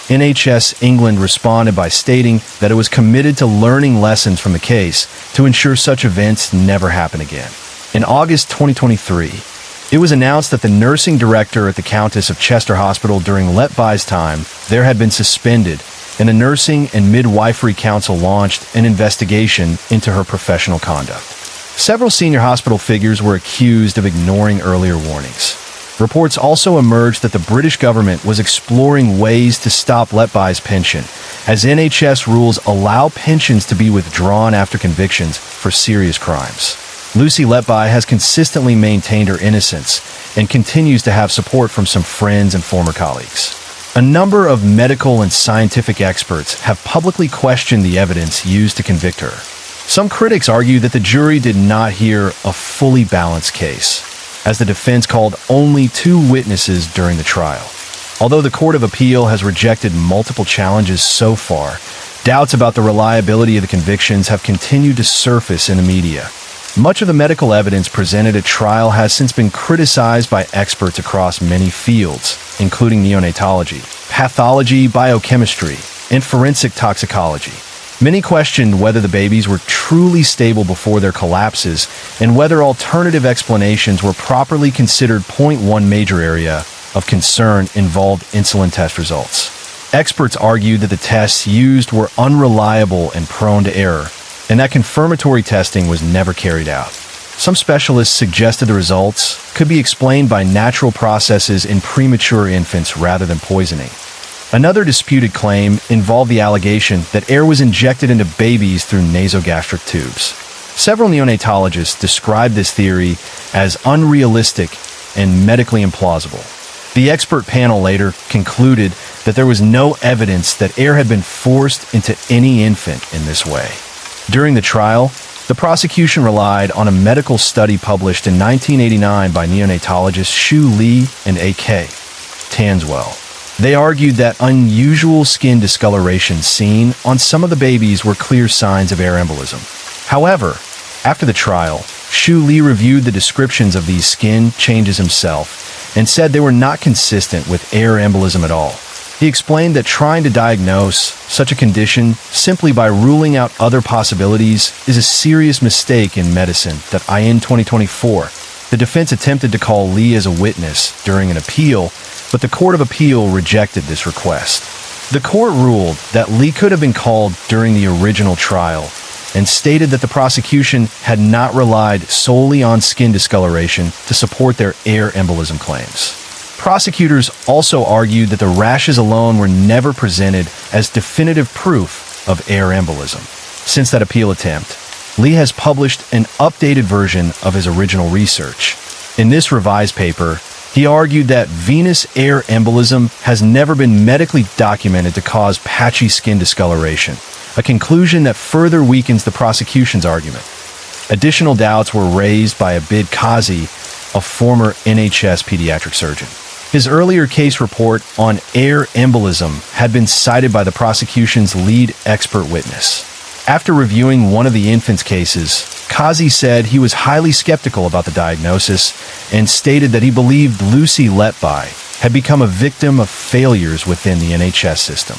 NHS England responded by stating that it was committed to learning lessons from the case to ensure such events never happen again. In August 2023, it was announced that the nursing director at the Countess of Chester Hospital during Letby's time there had been suspended, and the Nursing and Midwifery Council launched an investigation into her professional conduct. Several senior hospital figures were accused of ignoring earlier warnings. Reports also emerged that the British government was exploring ways to stop Letby's pension, as NHS rules allow pensions to be withdrawn after convictions for serious crimes. Lucy Letby has consistently maintained her innocence and continues to have support from some friends and former colleagues. A number of medical and scientific experts have publicly questioned the evidence used to convict her. Some critics argue that the jury did not hear a fully balanced case, as the defense called only 2 witnesses during the trial. Although the Court of Appeal has rejected multiple challenges so far, doubts about the reliability of the convictions have continued to surface in the media. Much of the medical evidence presented at trial has since been criticized by experts across many fields, including neonatology, pathology, biochemistry, and forensic toxicology. Many questioned whether the babies were truly stable before their collapses and whether alternative explanations were properly considered. One major area of concern involved insulin test results. Experts argued that the tests used were unreliable and prone to error, and that confirmatory testing was never carried out. Some specialists suggested the results could be explained by natural processes in premature infants rather than poisoning. Another disputed claim involved the allegation that air was injected into babies through nasogastric tubes. Several neonatologists described this theory as unrealistic and medically implausible. The expert panel later concluded that there was no evidence that air had been forced into any infant in this way. During the trial, the prosecution relied on a medical study published in 1989 by neonatologists Shu Lee and A.K. Tanswell. They argued that unusual skin discoloration seen on some of the babies were clear signs of air embolism. However, after the trial, Shu Lee reviewed the descriptions of these skin changes himself and said they were not consistent with air embolism at all. He explained that trying to diagnose such a condition simply by ruling out other possibilities is a serious mistake in medicine. In 2024, the defense attempted to call Lee as a witness during an appeal, but the Court of Appeal rejected this request. The court ruled that Lee could have been called during the original trial and stated that the prosecution had not relied solely on skin discoloration to support their air embolism claims. Prosecutors also argued that the rashes alone were never presented as definitive proof of air embolism. Since that appeal attempt, Lee has published an updated version of his original research. In this revised paper, he argued that venous air embolism has never been medically documented to cause patchy skin discoloration, a conclusion that further weakens the prosecution's argument. Additional doubts were raised by Abid Kazi, a former NHS pediatric surgeon. His earlier case report on air embolism had been cited by the prosecution's lead expert witness. After reviewing one of the infant's cases, Kazi said he was highly skeptical about the diagnosis and stated that he believed Lucy Letby had become a victim of failures within the NHS system.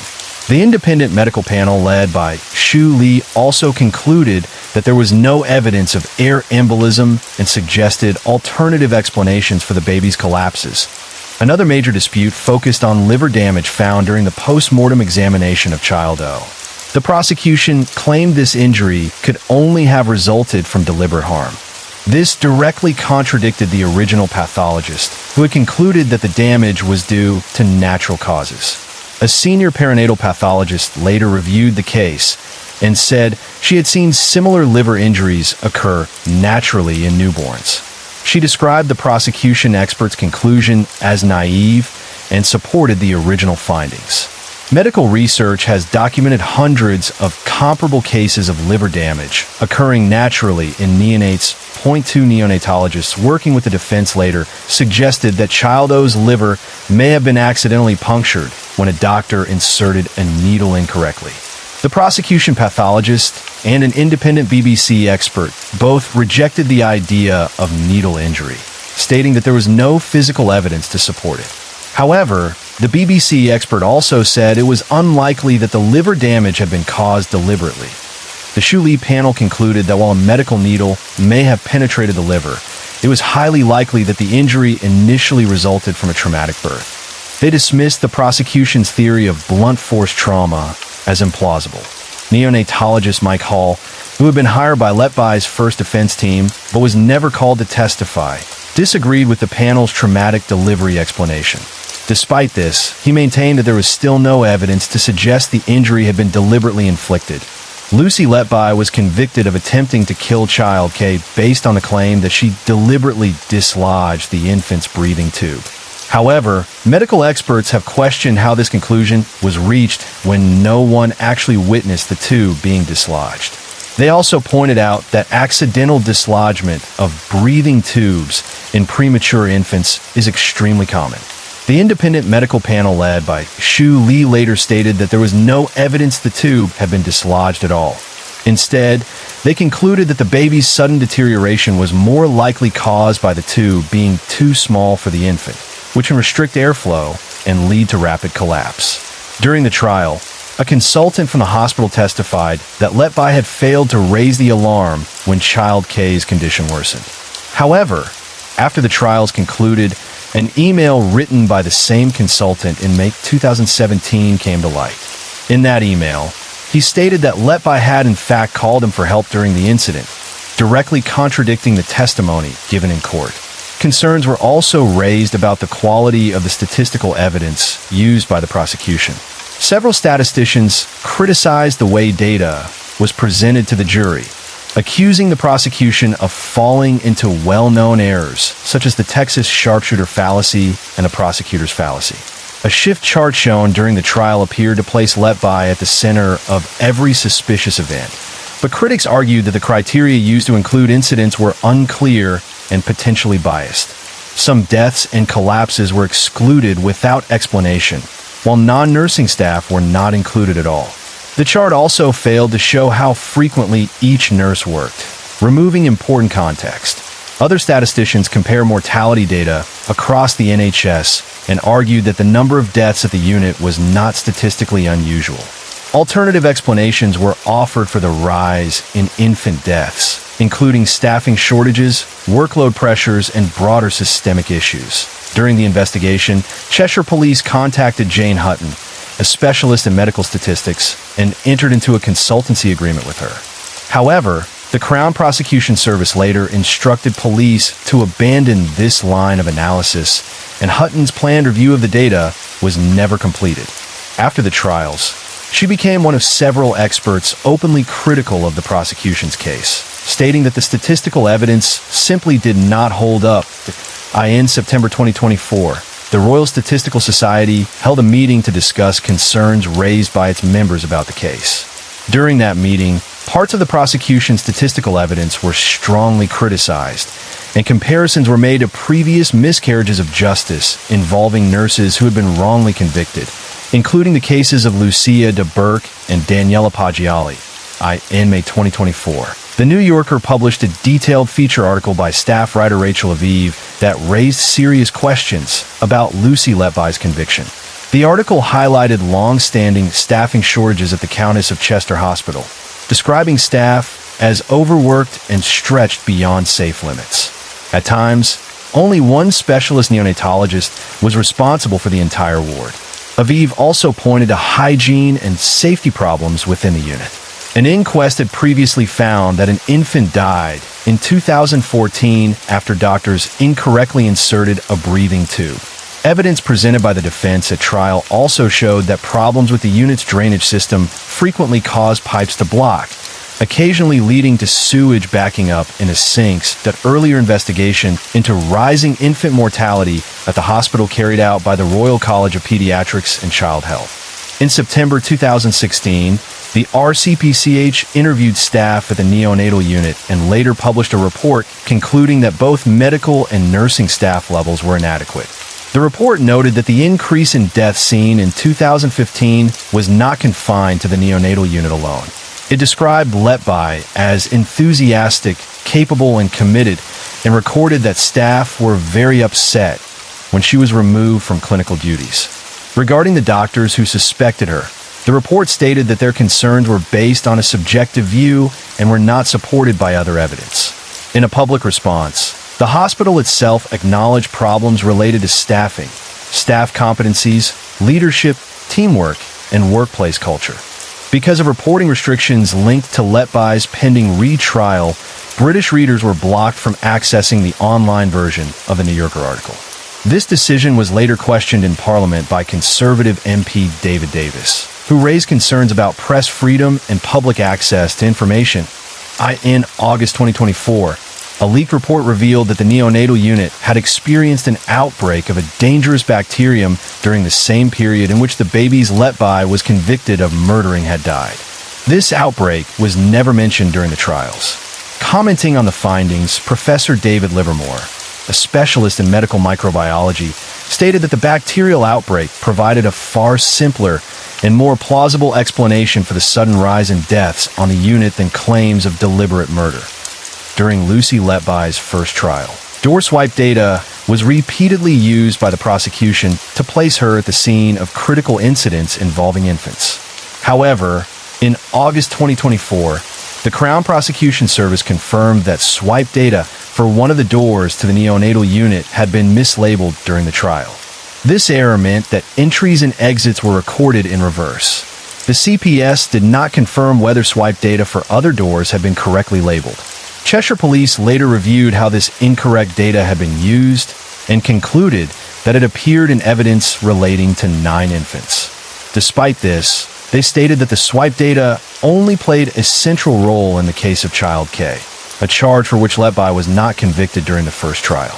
The independent medical panel led by Shu Lee also concluded that there was no evidence of air embolism and suggested alternative explanations for the baby's collapses. Another major dispute focused on liver damage found during the post-mortem examination of Child O. The prosecution claimed this injury could only have resulted from deliberate harm. This directly contradicted the original pathologist, who had concluded that the damage was due to natural causes. A senior perinatal pathologist later reviewed the case and said she had seen similar liver injuries occur naturally in newborns. She described the prosecution expert's conclusion as naive and supported the original findings. Medical research has documented hundreds of comparable cases of liver damage occurring naturally in neonates. 2 neonatologists working with the defense later suggested that Child O's liver may have been accidentally punctured when a doctor inserted a needle incorrectly. The prosecution pathologist and an independent BBC expert both rejected the idea of needle injury, stating that there was no physical evidence to support it. However, the BBC expert also said it was unlikely that the liver damage had been caused deliberately. The Shu Lee panel concluded that while a medical needle may have penetrated the liver, it was highly likely that the injury initially resulted from a traumatic birth. They dismissed the prosecution's theory of blunt force trauma as implausible. Neonatologist Mike Hall, who had been hired by Letby's first defense team but was never called to testify, disagreed with the panel's traumatic delivery explanation. Despite this, he maintained that there was still no evidence to suggest the injury had been deliberately inflicted. Lucy Letby was convicted of attempting to kill Child K based on the claim that she deliberately dislodged the infant's breathing tube. However, medical experts have questioned how this conclusion was reached when no one actually witnessed the tube being dislodged. They also pointed out that accidental dislodgement of breathing tubes in premature infants is extremely common. The independent medical panel led by Shu Lee later stated that there was no evidence the tube had been dislodged at all. Instead, they concluded that the baby's sudden deterioration was more likely caused by the tube being too small for the infant, which can restrict airflow and lead to rapid collapse. During the trial, a consultant from the hospital testified that Letby had failed to raise the alarm when Child K's condition worsened. However, after the trials concluded, an email written by the same consultant in May 2017 came to light. In that email, he stated that Letby had in fact called him for help during the incident, directly contradicting the testimony given in court. Concerns were also raised about the quality of the statistical evidence used by the prosecution. Several statisticians criticized the way data was presented to the jury, accusing the prosecution of falling into well-known errors, such as the Texas sharpshooter fallacy and the prosecutor's fallacy. A shift chart shown during the trial appeared to place Letby at the center of every suspicious event, but critics argued that the criteria used to include incidents were unclear and potentially biased. Some deaths and collapses were excluded without explanation, while non-nursing staff were not included at all. The chart also failed to show how frequently each nurse worked, removing important context. Other statisticians compare mortality data across the NHS and argued that the number of deaths at the unit was not statistically unusual. Alternative explanations were offered for the rise in infant deaths, including staffing shortages, workload pressures, and broader systemic issues. During the investigation, Cheshire Police contacted Jane Hutton, a specialist in medical statistics, and entered into a consultancy agreement with her. However, the Crown Prosecution Service later instructed police to abandon this line of analysis, and Hutton's planned review of the data was never completed. After the trials, She became one of several experts openly critical of the prosecution's case, stating that the statistical evidence simply did not hold up. In September 2024, the Royal Statistical Society held a meeting to discuss concerns raised by its members about the case. During that meeting, parts of the prosecution's statistical evidence were strongly criticized, and comparisons were made to previous miscarriages of justice involving nurses who had been wrongly convicted, including the cases of Lucia de Burke and Daniela Paggiali. In May 2024, The New Yorker published a detailed feature article by staff writer Rachel Aviv that raised serious questions about Lucy Letby's conviction. The article highlighted long-standing staffing shortages at the Countess of Chester Hospital, describing staff as overworked and stretched beyond safe limits. At times, only one specialist neonatologist was responsible for the entire ward. Aviv also pointed to hygiene and safety problems within the unit. An inquest had previously found that an infant died in 2014 after doctors incorrectly inserted a breathing tube. Evidence presented by the defense at trial also showed that problems with the unit's drainage system frequently caused pipes to block, occasionally leading to sewage backing up into sinks. That earlier investigation into rising infant mortality at the hospital carried out by the Royal College of Pediatrics and Child Health. In September 2016, the RCPCH interviewed staff at the neonatal unit and later published a report concluding that both medical and nursing staff levels were inadequate. The report noted that the increase in deaths seen in 2015 was not confined to the neonatal unit alone. It described Letby as enthusiastic, capable, and committed, and recorded that staff were very upset when she was removed from clinical duties. Regarding the doctors who suspected her, the report stated that their concerns were based on a subjective view and were not supported by other evidence. In a public response, the hospital itself acknowledged problems related to staffing, staff competencies, leadership, teamwork, and workplace culture. Because of reporting restrictions linked to Letby's pending retrial, British readers were blocked from accessing the online version of the New Yorker article. This decision was later questioned in Parliament by Conservative MP David Davis, who raised concerns about press freedom and public access to information. In August 2024, a leaked report revealed that the neonatal unit had experienced an outbreak of a dangerous bacterium during the same period in which the baby's Letby was convicted of murdering had died. This outbreak was never mentioned during the trials. Commenting on the findings, Professor David Livermore, a specialist in medical microbiology, stated that the bacterial outbreak provided a far simpler and more plausible explanation for the sudden rise in deaths on the unit than claims of deliberate murder. During Lucy Letby's first trial, door swipe data was repeatedly used by the prosecution to place her at the scene of critical incidents involving infants. However, in August 2024, the Crown Prosecution Service confirmed that swipe data for one of the doors to the neonatal unit had been mislabeled during the trial. This error meant that entries and exits were recorded in reverse. The CPS did not confirm whether swipe data for other doors had been correctly labeled. Cheshire Police later reviewed how this incorrect data had been used and concluded that it appeared in evidence relating to 9 infants. Despite this, they stated that the swipe data only played a central role in the case of Child K, a charge for which Letby was not convicted during the first trial.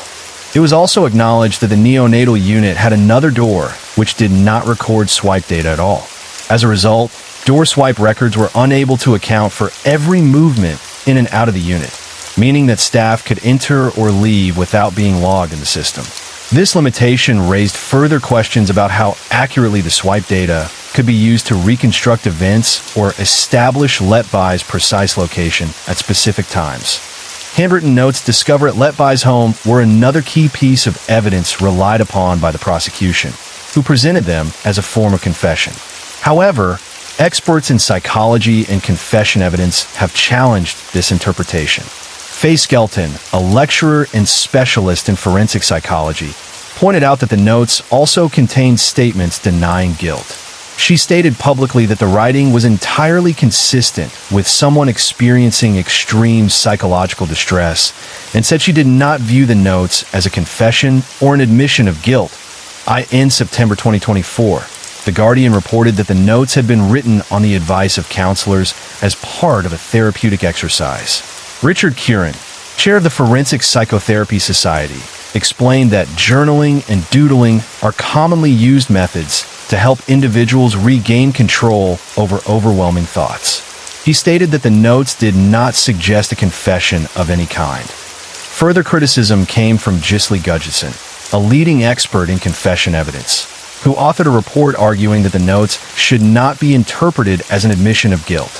It was also acknowledged that the neonatal unit had another door which did not record swipe data at all. As a result, door swipe records were unable to account for every movement in and out of the unit, meaning that staff could enter or leave without being logged in the system. This limitation raised further questions about how accurately the swipe data could be used to reconstruct events or establish Letby's precise location at specific times. Handwritten notes discovered at Letby's home were another key piece of evidence relied upon by the prosecution, who presented them as a form of confession. However, experts in psychology and confession evidence have challenged this interpretation. Faye Skelton, a lecturer and specialist in forensic psychology, pointed out that the notes also contained statements denying guilt. She stated publicly that the writing was entirely consistent with someone experiencing extreme psychological distress and said she did not view the notes as a confession or an admission of guilt. In September 2024, The Guardian reported that the notes had been written on the advice of counselors as part of a therapeutic exercise. Richard Curran, chair of the Forensic Psychotherapy Society, explained that journaling and doodling are commonly used methods to help individuals regain control over overwhelming thoughts. He stated that the notes did not suggest a confession of any kind. Further criticism came from Gisli Gudgeson, a leading expert in confession evidence, who authored a report arguing that the notes should not be interpreted as an admission of guilt.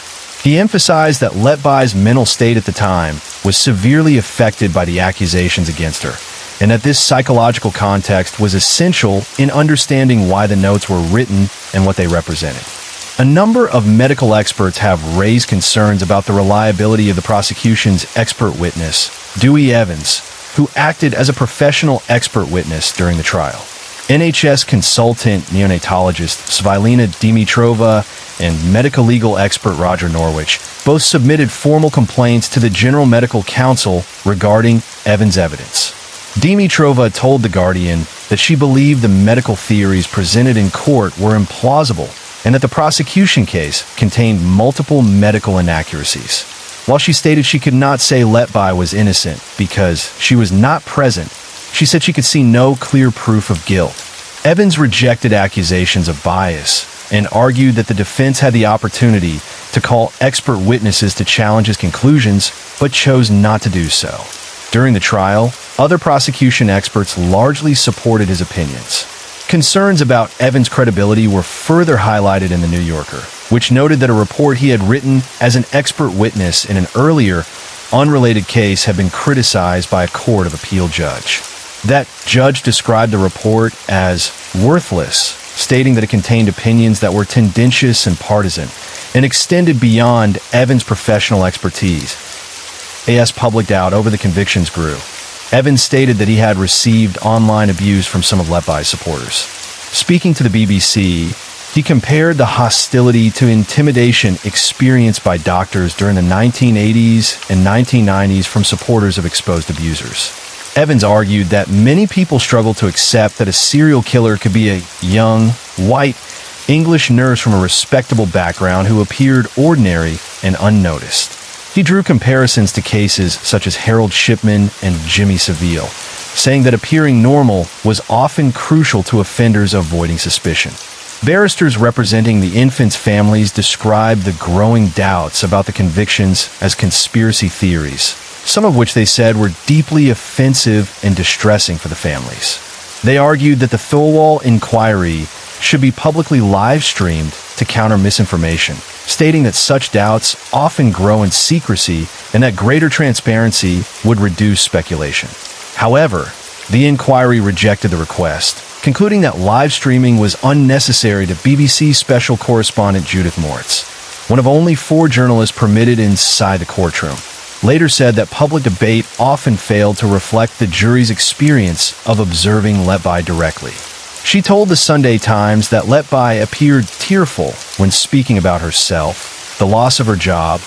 He emphasized that Letby's mental state at the time was severely affected by the accusations against her, and that this psychological context was essential in understanding why the notes were written and what they represented. A number of medical experts have raised concerns about the reliability of the prosecution's expert witness, Dewey Evans, who acted as a professional expert witness during the trial. NHS consultant neonatologist Svilina Dimitrova and medical legal expert Roger Norwich both submitted formal complaints to the General Medical Council regarding Evans' evidence. Dimitrova told The Guardian that she believed the medical theories presented in court were implausible and that the prosecution case contained multiple medical inaccuracies. While she stated she could not say Letby was innocent because she was not present, she said she could see no clear proof of guilt. Evans rejected accusations of bias and argued that the defense had the opportunity to call expert witnesses to challenge his conclusions, but chose not to do so. During the trial, other prosecution experts largely supported his opinions. Concerns about Evans' credibility were further highlighted in The New Yorker, which noted that a report he had written as an expert witness in an earlier, unrelated case had been criticized by a court of appeal judge. That judge described the report as worthless, stating that it contained opinions that were tendentious and partisan, and extended beyond Evans' professional expertise. As public doubt over the convictions grew, Evans stated that he had received online abuse from some of Letby's supporters. Speaking to the BBC, he compared the hostility to intimidation experienced by doctors during the 1980s and 1990s from supporters of exposed abusers. Evans argued that many people struggle to accept that a serial killer could be a young, white, English nurse from a respectable background who appeared ordinary and unnoticed. He drew comparisons to cases such as Harold Shipman and Jimmy Savile, saying that appearing normal was often crucial to offenders avoiding suspicion. Barristers representing the infants' families described the growing doubts about the convictions as conspiracy theories, some of which they said were deeply offensive and distressing for the families. They argued that the Thorwall inquiry should be publicly live-streamed to counter misinformation, stating that such doubts often grow in secrecy and that greater transparency would reduce speculation. However, the inquiry rejected the request, concluding that live streaming was unnecessary to BBC special correspondent Judith Moritz, one of only 4 journalists permitted inside the courtroom, later said that public debate often failed to reflect the jury's experience of observing Letby directly. She told the Sunday Times that Letby appeared tearful when speaking about herself, the loss of her job,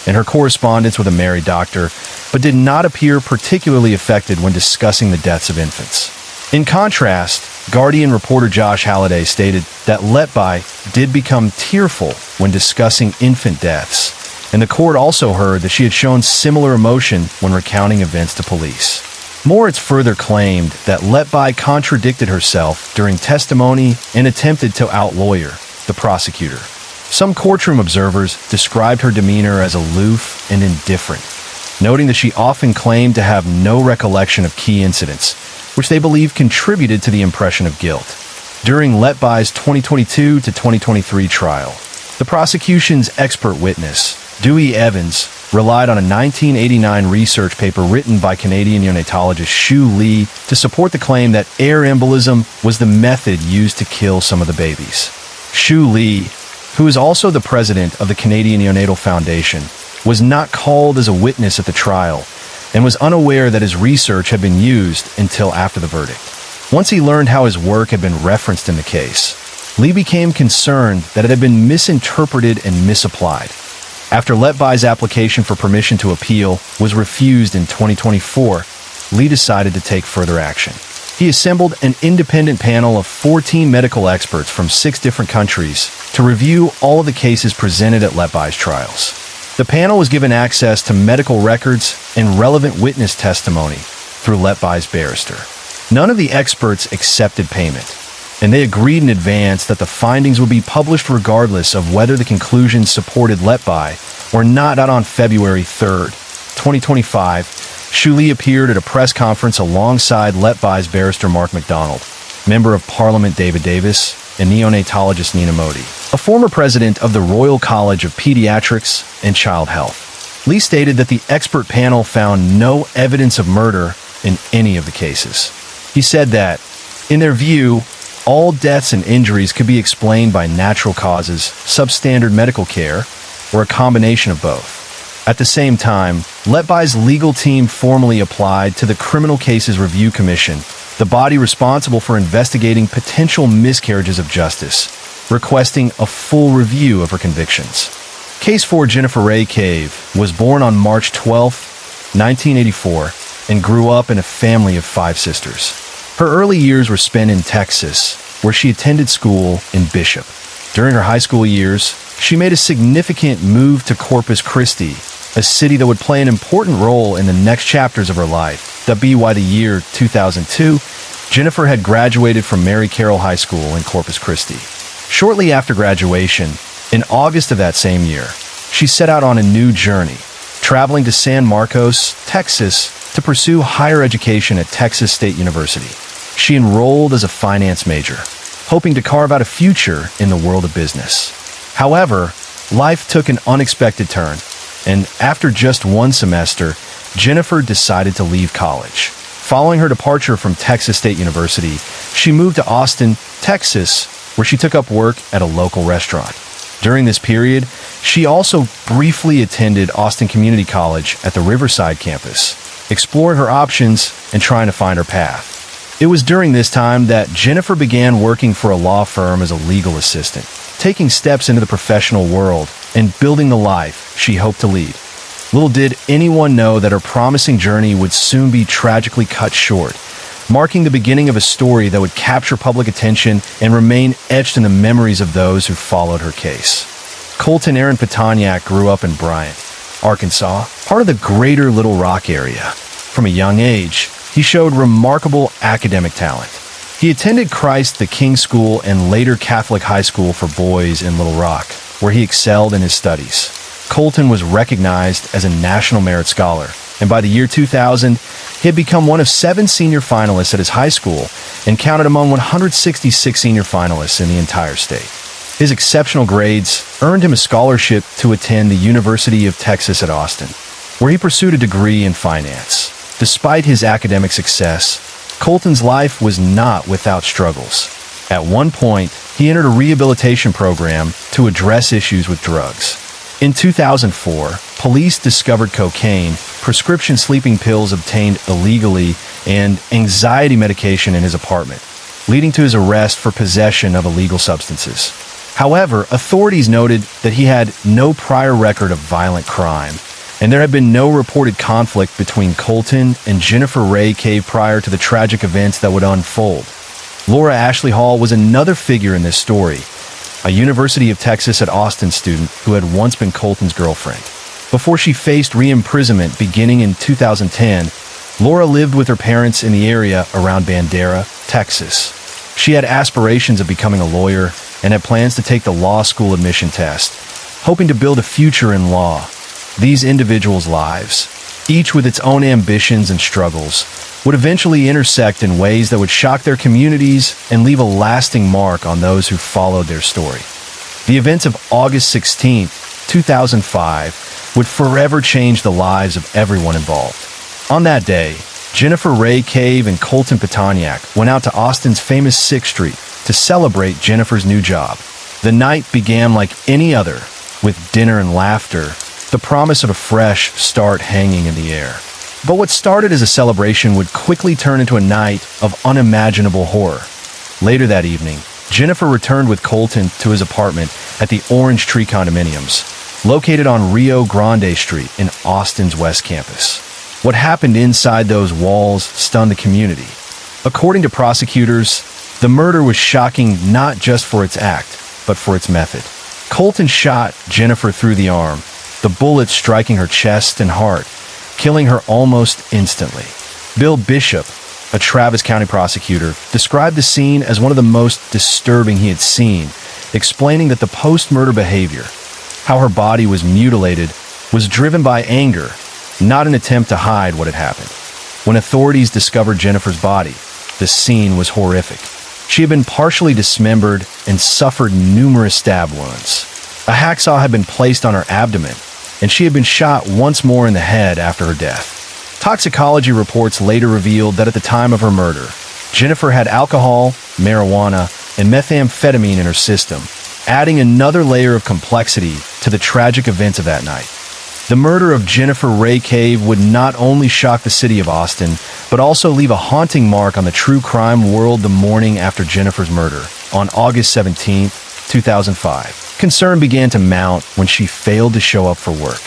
and her correspondence with a married doctor, but did not appear particularly affected when discussing the deaths of infants. In contrast, Guardian reporter Josh Halliday stated that Letby did become tearful when discussing infant deaths, and the court also heard that she had shown similar emotion when recounting events to police. Moritz further claimed that Letby contradicted herself during testimony and attempted to out-lawyer the prosecutor. Some courtroom observers described her demeanor as aloof and indifferent, noting that she often claimed to have no recollection of key incidents, which they believe contributed to the impression of guilt. During Letby's 2022 to 2023 trial, the prosecution's expert witness, Dewey Evans, relied on a 1989 research paper written by Canadian neonatologist Shu Lee to support the claim that air embolism was the method used to kill some of the babies. Shu Lee, who is also the president of the Canadian Neonatal Foundation, was not called as a witness at the trial and was unaware that his research had been used until after the verdict. Once he learned how his work had been referenced in the case, Lee became concerned that it had been misinterpreted and misapplied. After Letby's application for permission to appeal was refused in 2024, Lee decided to take further action. He assembled an independent panel of 14 medical experts from 6 different countries to review all of the cases presented at Letby's trials. The panel was given access to medical records and relevant witness testimony through Letby's barrister. None of the experts accepted payment, and they agreed in advance that the findings would be published regardless of whether the conclusions supported Letby or not. On February 3rd, 2025, Shuli appeared at a press conference alongside Letby's barrister Mark MacDonald, Member of Parliament David Davis, and neonatologist Nina Modi, a former president of the Royal College of Pediatrics and Child Health. Lee stated that the expert panel found no evidence of murder in any of the cases. He said that, in their view, all deaths and injuries could be explained by natural causes, substandard medical care, or a combination of both. At the same time, Letby's legal team formally applied to the Criminal Cases Review Commission, the body responsible for investigating potential miscarriages of justice, requesting a full review of her convictions. Case 4 Jennifer Ray Cave was born on March 12, 1984, and grew up in a family of 5 sisters. Her early years were spent in Texas, where she attended school in Bishop. During her high school years, she made a significant move to Corpus Christi, a city that would play an important role in the next chapters of her life. That be why the year 2002, Jennifer had graduated from Mary Carroll High School in Corpus Christi. Shortly after graduation, in August of that same year, she set out on a new journey, traveling to San Marcos, Texas, to pursue higher education at Texas State University. She enrolled as a finance major, hoping to carve out a future in the world of business. However, life took an unexpected turn, and after just one semester, Jennifer decided to leave college. Following her departure from Texas State University, she moved to Austin, Texas, where she took up work at a local restaurant. During this period, she also briefly attended Austin Community College at the Riverside campus, exploring her options and trying to find her path. It was during this time that Jennifer began working for a law firm as a legal assistant, taking steps into the professional world and building the life she hoped to lead. Little did anyone know that her promising journey would soon be tragically cut short, marking the beginning of a story that would capture public attention and remain etched in the memories of those who followed her case. Colton Aaron Petoniak grew up in Bryant, Arkansas, part of the greater Little Rock area. From a young age, he showed remarkable academic talent. He attended Christ the King School and later Catholic High School for Boys in Little Rock, where he excelled in his studies. Colton was recognized as a National Merit Scholar, and by the year 2000, he had become one of 7 senior finalists at his high school and counted among 166 senior finalists in the entire state. His exceptional grades earned him a scholarship to attend the University of Texas at Austin, where he pursued a degree in finance. Despite his academic success, Colton's life was not without struggles. At one point, he entered a rehabilitation program to address issues with drugs. In 2004, police discovered cocaine, prescription sleeping pills obtained illegally, and anxiety medication in his apartment, leading to his arrest for possession of illegal substances. However, authorities noted that he had no prior record of violent crime, and there had been no reported conflict between Colton and Jennifer Ray Cave prior to the tragic events that would unfold. Laura Ashley Hall was another figure in this story, a University of Texas at Austin student who had once been Colton's girlfriend. Before she faced re-imprisonment beginning in 2010, Laura lived with her parents in the area around Bandera, Texas. She had aspirations of becoming a lawyer and had plans to take the law school admission test, hoping to build a future in law. These individuals' lives, each with its own ambitions and struggles, would eventually intersect in ways that would shock their communities and leave a lasting mark on those who followed their story. The events of August 16, 2005, would forever change the lives of everyone involved. On that day, Jennifer Ray Cave and Colton Petoniak went out to Austin's famous 6th Street to celebrate Jennifer's new job. The night began like any other, with dinner and laughter, the promise of a fresh start hanging in the air. But what started as a celebration would quickly turn into a night of unimaginable horror. Later that evening, Jennifer returned with Colton to his apartment at the Orange Tree Condominiums, located on Rio Grande Street in Austin's West Campus. What happened inside those walls stunned the community. According to prosecutors, the murder was shocking not just for its act, but for its method. Colton shot Jennifer through the arm, the bullet striking her chest and heart, killing her almost instantly. Bill Bishop, a Travis County prosecutor, described the scene as one of the most disturbing he had seen, explaining that the post-murder behavior, how her body was mutilated, was driven by anger, not an attempt to hide what had happened. When authorities discovered Jennifer's body, the scene was horrific. She had been partially dismembered and suffered numerous stab wounds. A hacksaw had been placed on her abdomen, and she had been shot once more in the head after her death. Toxicology reports later revealed that at the time of her murder, Jennifer had alcohol, marijuana, and methamphetamine in her system, adding another layer of complexity to the tragic events of that night. The murder of Jennifer Ray Cave would not only shock the city of Austin, but also leave a haunting mark on the true crime world the morning after Jennifer's murder, on August 17, 2005. Concern began to mount when she failed to show up for work.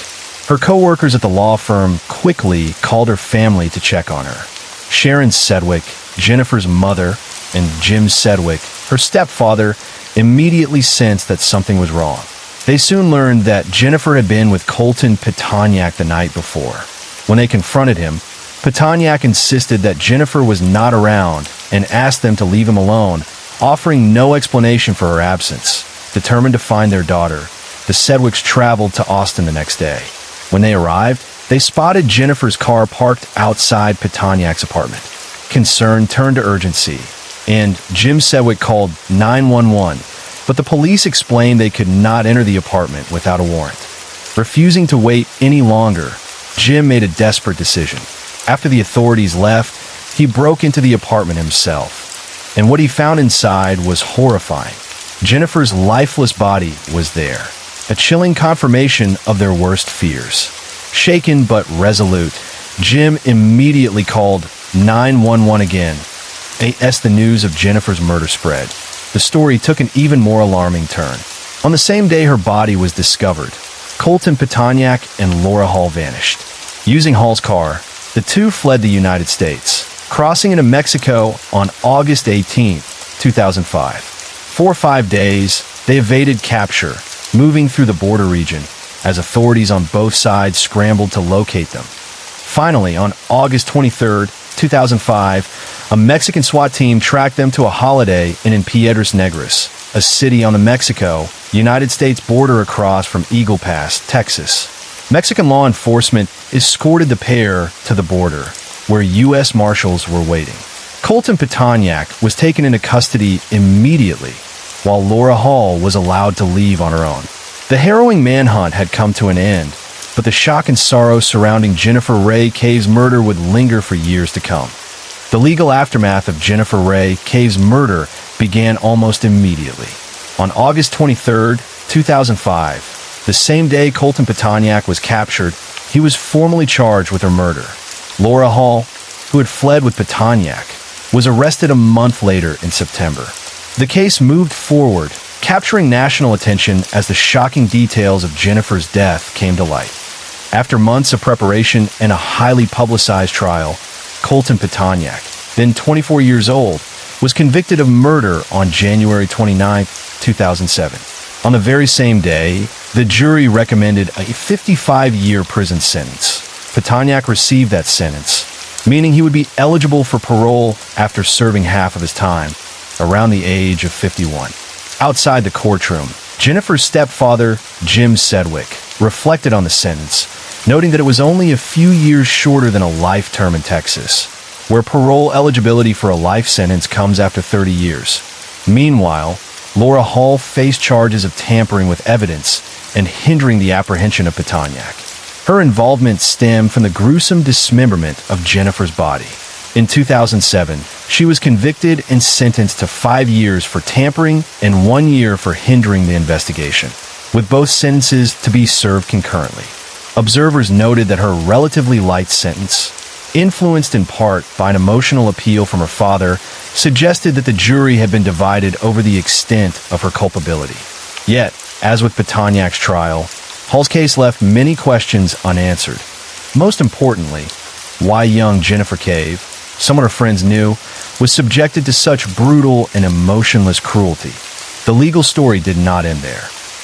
Her co-workers at the law firm quickly called her family to check on her. Sharon Sedgwick, Jennifer's mother, and Jim Sedgwick, her stepfather, immediately sensed that something was wrong. They soon learned that Jennifer had been with Colton Petoniak the night before. When they confronted him, Petoniak insisted that Jennifer was not around and asked them to leave him alone, offering no explanation for her absence. Determined to find their daughter, the Sedgwicks traveled to Austin the next day. When they arrived, they spotted Jennifer's car parked outside Petoniak's apartment. Concern turned to urgency, and Jim Sedgwick called 911, but the police explained they could not enter the apartment without a warrant. Refusing to wait any longer, Jim made a desperate decision. After the authorities left, he broke into the apartment himself, and what he found inside was horrifying. Jennifer's lifeless body was there, a chilling confirmation of their worst fears. Shaken but resolute, Jim immediately called 911 again. As the news of Jennifer's murder spread, the story took an even more alarming turn. On the same day her body was discovered, Colton Petoniak and Laura Hall vanished. Using Hall's car, the two fled the United States, crossing into Mexico on August 18, 2005. For 5 days, they evaded capture, moving through the border region, as authorities on both sides scrambled to locate them. Finally, on August 23, 2005, a Mexican SWAT team tracked them to a holiday inn in Piedras Negras, a city on the Mexico-United States border across from Eagle Pass, Texas. Mexican law enforcement escorted the pair to the border, where U.S. Marshals were waiting. Colton Petoniak was taken into custody immediately, while Laura Hall was allowed to leave on her own. The harrowing manhunt had come to an end, but the shock and sorrow surrounding Jennifer Ray Cave's murder would linger for years to come. The legal aftermath of Jennifer Ray Cave's murder began almost immediately. On August 23, 2005, the same day Colton Petoniak was captured, he was formally charged with her murder. Laura Hall, who had fled with Petoniak, was arrested a month later in September. The case moved forward, capturing national attention as the shocking details of Jennifer's death came to light. After months of preparation and a highly publicized trial, Colton Petoniak, then 24 years old, was convicted of murder on January 29, 2007. On the very same day, the jury recommended a 55-year prison sentence. Petoniak received that sentence, meaning he would be eligible for parole after serving half of his time, around the age of 51. Outside the courtroom, Jennifer's stepfather, Jim Sedgwick, reflected on the sentence, noting that it was only a few years shorter than a life term in Texas, where parole eligibility for a life sentence comes after 30 years. Meanwhile, Laura Hall faced charges of tampering with evidence and hindering the apprehension of Petoniak. Her involvement stemmed from the gruesome dismemberment of Jennifer's body. In 2007, she was convicted and sentenced to 5 years for tampering and 1 year for hindering the investigation, with both sentences to be served concurrently. Observers noted that her relatively light sentence, influenced in part by an emotional appeal from her father, suggested that the jury had been divided over the extent of her culpability. Yet, as with Petoniak's trial, Hall's case left many questions unanswered. Most importantly, why young Jennifer Cave? someone her friends knew, was subjected to such brutal and emotionless cruelty. The legal story did not end there.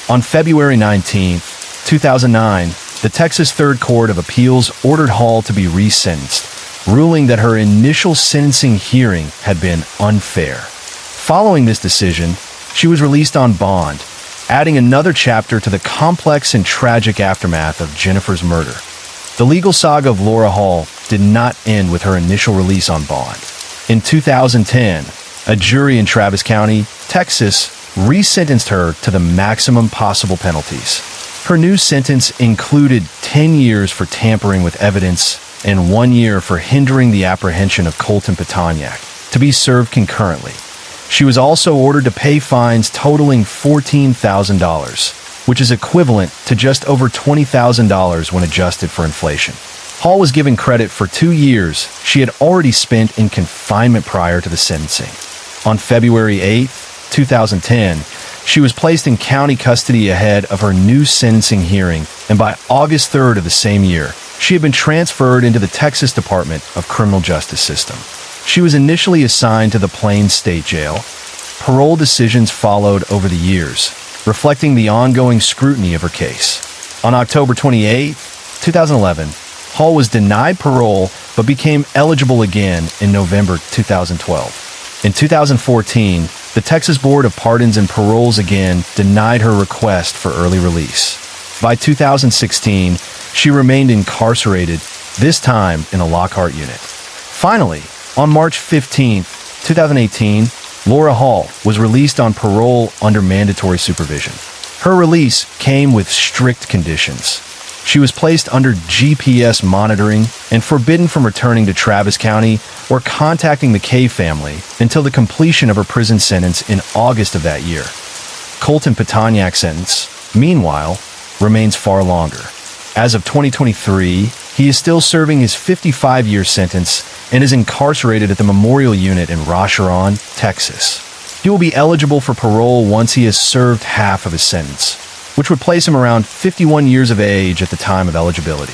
On February 19, 2009, the Texas Third Court of Appeals ordered Hall to be resentenced, ruling that her initial sentencing hearing had been unfair. Following this decision, she was released on bond, adding another chapter to the complex and tragic aftermath of Jennifer's murder. The legal saga of Laura Hall did not end with her initial release on bond. In 2010, a jury in Travis County, Texas, resentenced her to the maximum possible penalties. Her new sentence included 10 years for tampering with evidence and 1 year for hindering the apprehension of Colton Petoniak, to be served concurrently. She was also ordered to pay fines totaling $14,000, which is equivalent to just over $20,000 when adjusted for inflation. Hall was given credit for 2 years she had already spent in confinement prior to the sentencing. On February 8, 2010, she was placed in county custody ahead of her new sentencing hearing, and by August 3rd of the same year, she had been transferred into the Texas Department of Criminal Justice System. She was initially assigned to the Plains State Jail. Parole decisions followed over the years, reflecting the ongoing scrutiny of her case. On October 28, 2011, Hall was denied parole but became eligible again in November 2012. In 2014, the Texas Board of Pardons and Paroles again denied her request for early release. By 2016, she remained incarcerated, this time in a Lockhart unit. Finally, on March 15, 2018, Laura Hall was released on parole under mandatory supervision. Her release came with strict conditions. She was placed under GPS monitoring and forbidden from returning to Travis County or contacting the K family until the completion of her prison sentence in August of that year. Colton Petoniak's sentence, meanwhile, remains far longer. As of 2023, he is still serving his 55-year sentence and is incarcerated at the Memorial Unit in Rocheron, Texas. He will be eligible for parole once he has served half of his sentence, which would place him around 51 years of age at the time of eligibility.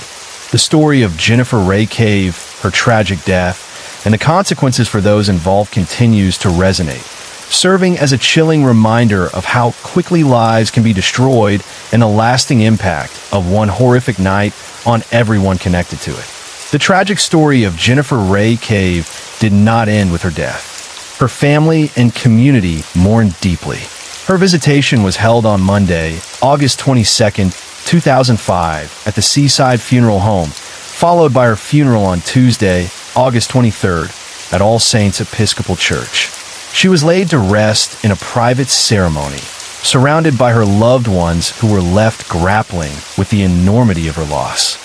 The story of Jennifer Ray Cave, her tragic death, and the consequences for those involved continues to resonate, serving as a chilling reminder of how quickly lives can be destroyed and the lasting impact of one horrific night on everyone connected to it. The tragic story of Jennifer Ray Cave did not end with her death. Her family and community mourned deeply. Her visitation was held on Monday, August 22, 2005, at the Seaside Funeral Home, followed by her funeral on Tuesday, August 23rd, at All Saints Episcopal Church. She was laid to rest in a private ceremony, surrounded by her loved ones who were left grappling with the enormity of her loss.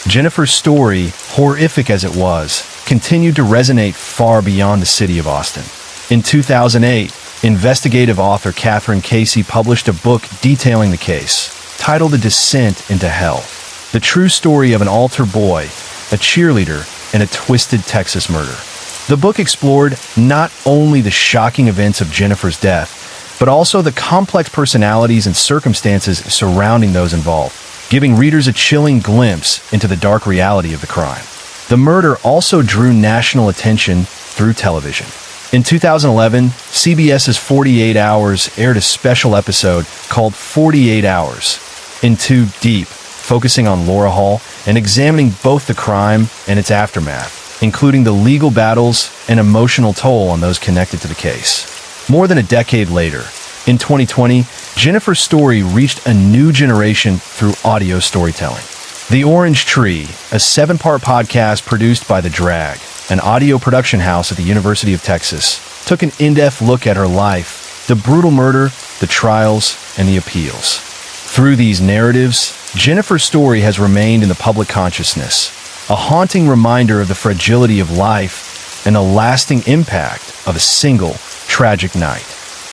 Jennifer's story, horrific as it was, continued to resonate far beyond the city of Austin. In 2008, investigative author Catherine Casey published a book detailing the case, titled A Descent into Hell, the true story of an altar boy, a cheerleader, and a twisted Texas murder. The book explored not only the shocking events of Jennifer's death, but also the complex personalities and circumstances surrounding those involved, giving readers a chilling glimpse into the dark reality of the crime. The murder also drew national attention through television. In 2011, CBS's 48 Hours aired a special episode called 48 Hours, In Too Deep, focusing on Laura Hall and examining both the crime and its aftermath, including the legal battles and emotional toll on those connected to the case. More than a decade later, in 2020, Jennifer's story reached a new generation through audio storytelling. The Orange Tree, a 7-part podcast produced by The Drag, an audio production house at the University of Texas, took an in-depth look at her life, the brutal murder, the trials, and the appeals. Through these narratives, Jennifer's story has remained in the public consciousness, a haunting reminder of the fragility of life and the lasting impact of a single tragic night.